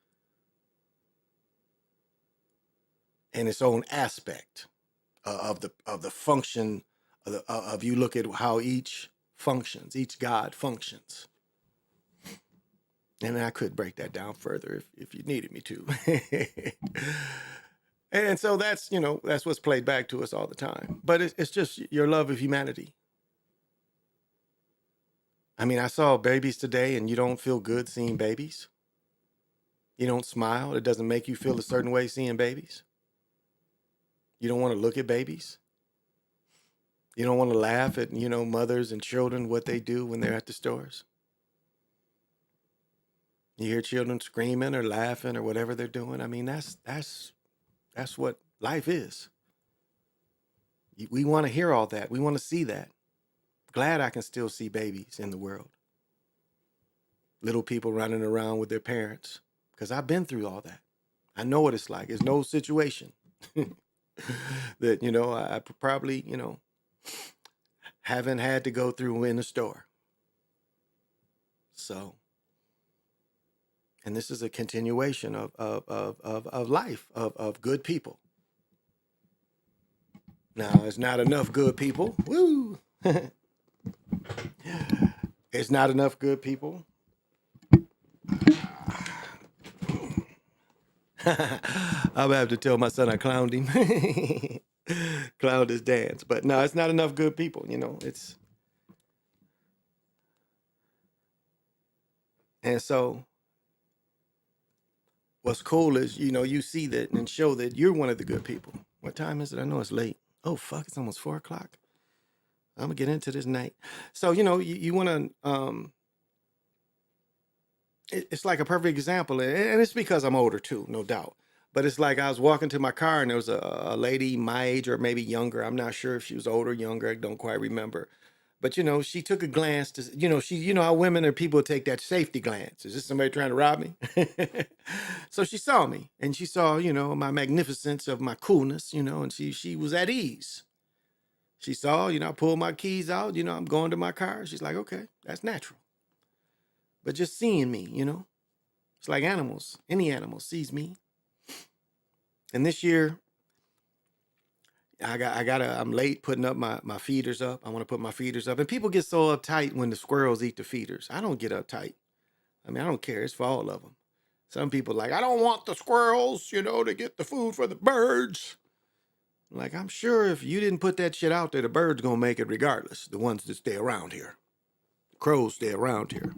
In its own aspect of the function of you look at how each functions, each God functions. And I could break that down further if you needed me to. And so that's, you know, that's what's played back to us all the time. But it's just your love of humanity. I mean, I saw babies today and you don't feel good seeing babies. You don't smile. It doesn't make you feel a certain way seeing babies. You don't want to look at babies. You don't want to laugh at, you know, mothers and children, what they do when they're at the stores. You hear children screaming or laughing or whatever they're doing. I mean, that's what life is. We want to hear all that. We want to see that. Glad I can still see babies in the world. Little people running around with their parents. Because I've been through all that. I know what it's like. There's no situation that, you know, I probably, you know, haven't had to go through in the store. So, and this is a continuation of life, of good people. Now, it's not enough good people. Woo! It's not enough good people. I'll have to tell my son I clowned him. Clowned his dance. But no, it's not enough good people, you know. And so what's cool is, you know, you see that and show that you're one of the good people. What time is it? I know it's late. Oh, fuck, it's almost 4 o'clock. I'm going to get into this night. So, you know, you want to, it's like a perfect example. And it's because I'm older too, no doubt. But it's like I was walking to my car and there was a lady my age or maybe younger. I'm not sure if she was older or younger. I don't quite remember. But, you know, she took a glance to, you know how women or people take that safety glance. Is this somebody trying to rob me? So she saw me and she saw, you know, my magnificence of my coolness, you know, and she was at ease. She saw, you know, I pulled my keys out, you know, I'm going to my car. She's like, okay, that's natural. But just seeing me, you know, it's like animals. Any animal sees me. And this year, I'm late putting up my feeders up. I want to put my feeders up. And people get so uptight when the squirrels eat the feeders. I don't get uptight. I mean, I don't care. It's for all of them. Some people like, I don't want the squirrels, to get the food for the birds. Like, I'm sure if you didn't put that shit out there, the birds gonna make it regardless. The ones that stay around here. Crows stay around here.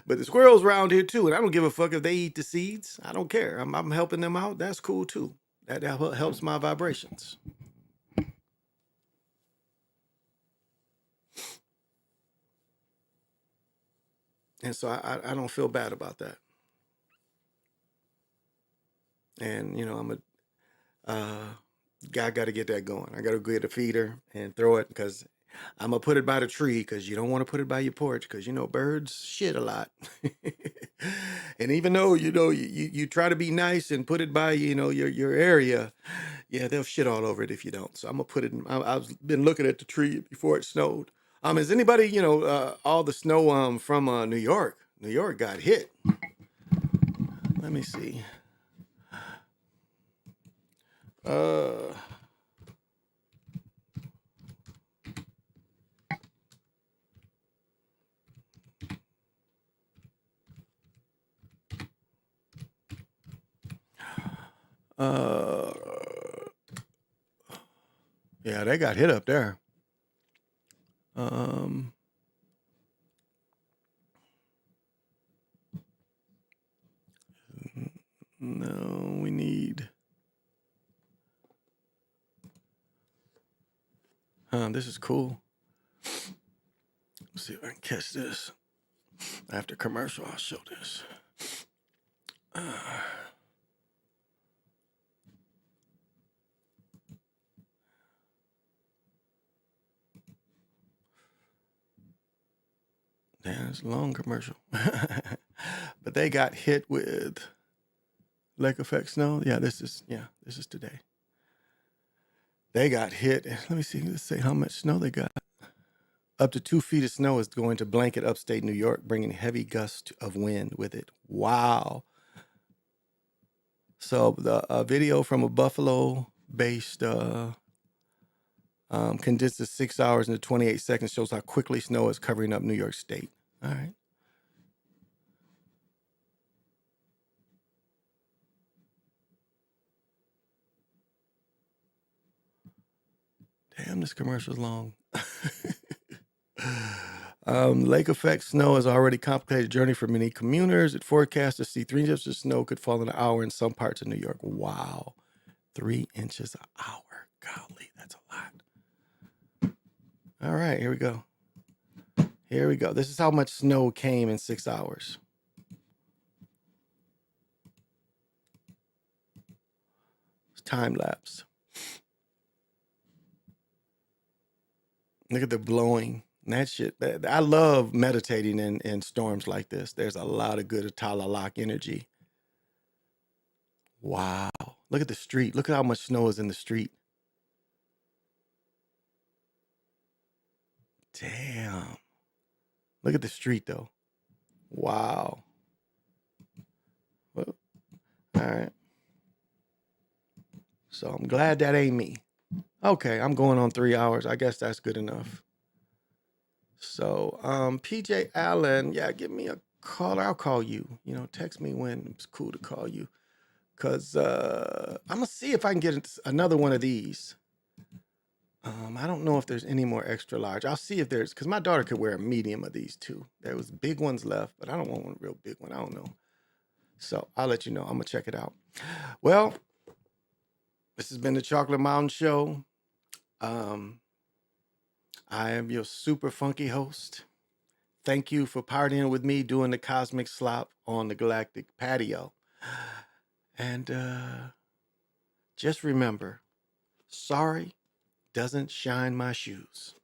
But the squirrels around here too, and I don't give a fuck if they eat the seeds. I don't care. I'm helping them out. That's cool too. That helps my vibrations. And so I don't feel bad about that. And I got to get that going. I got to get a feeder and throw it because I'm gonna put it by the tree because you don't want to put it by your porch because birds shit a lot. And even though you try to be nice and put it by your area, yeah, they'll shit all over it if you don't. So I'm gonna put it. I've been looking at the tree before it snowed. Is anybody all the snow from New York? New York got hit. Let me see. Yeah, they got hit up there. No, we need. This is cool. Let's see if I can catch this. After commercial, I'll show this. Damn, it's a long commercial. But they got hit with lake effect snow. Yeah, this is today. They got hit. Let me see. Let's say how much snow they got. Up to 2 feet of snow is going to blanket upstate New York, bringing heavy gusts of wind with it. Wow. So the video from a Buffalo-based condenses 6 hours into 28 seconds shows how quickly snow is covering up New York State. All right. Damn, this commercial's long. Lake effect snow is already a complicated journey for many commuters. It forecasts to see 3 inches of snow could fall in an hour in some parts of New York. Wow. 3 inches an hour. Golly, that's a lot. All right, here we go. Here we go. This is how much snow came in 6 hours. It's time lapse. Look at the blowing. That shit. I love meditating in storms like this. There's a lot of good Atalalak energy. Wow. Look at the street. Look at how much snow is in the street. Damn. Look at the street, though. Wow. Well, all right. So I'm glad that ain't me. Okay, I'm going on 3 hours. I guess that's good enough. So, PJ Allen, yeah, give me a call. I'll call you. Text me when it's cool to call you. Because I'm going to see if I can get another one of these. I don't know if there's any more extra large. I'll see if there's, because my daughter could wear a medium of these too. There was big ones left, but I don't want one real big one. I don't know. So I'll let you know. I'm going to check it out. Well, this has been the Chocolate Mountain Show. I am your super funky host. Thank you for partying with me doing the cosmic slop on the galactic patio. And just remember, sorry doesn't shine my shoes.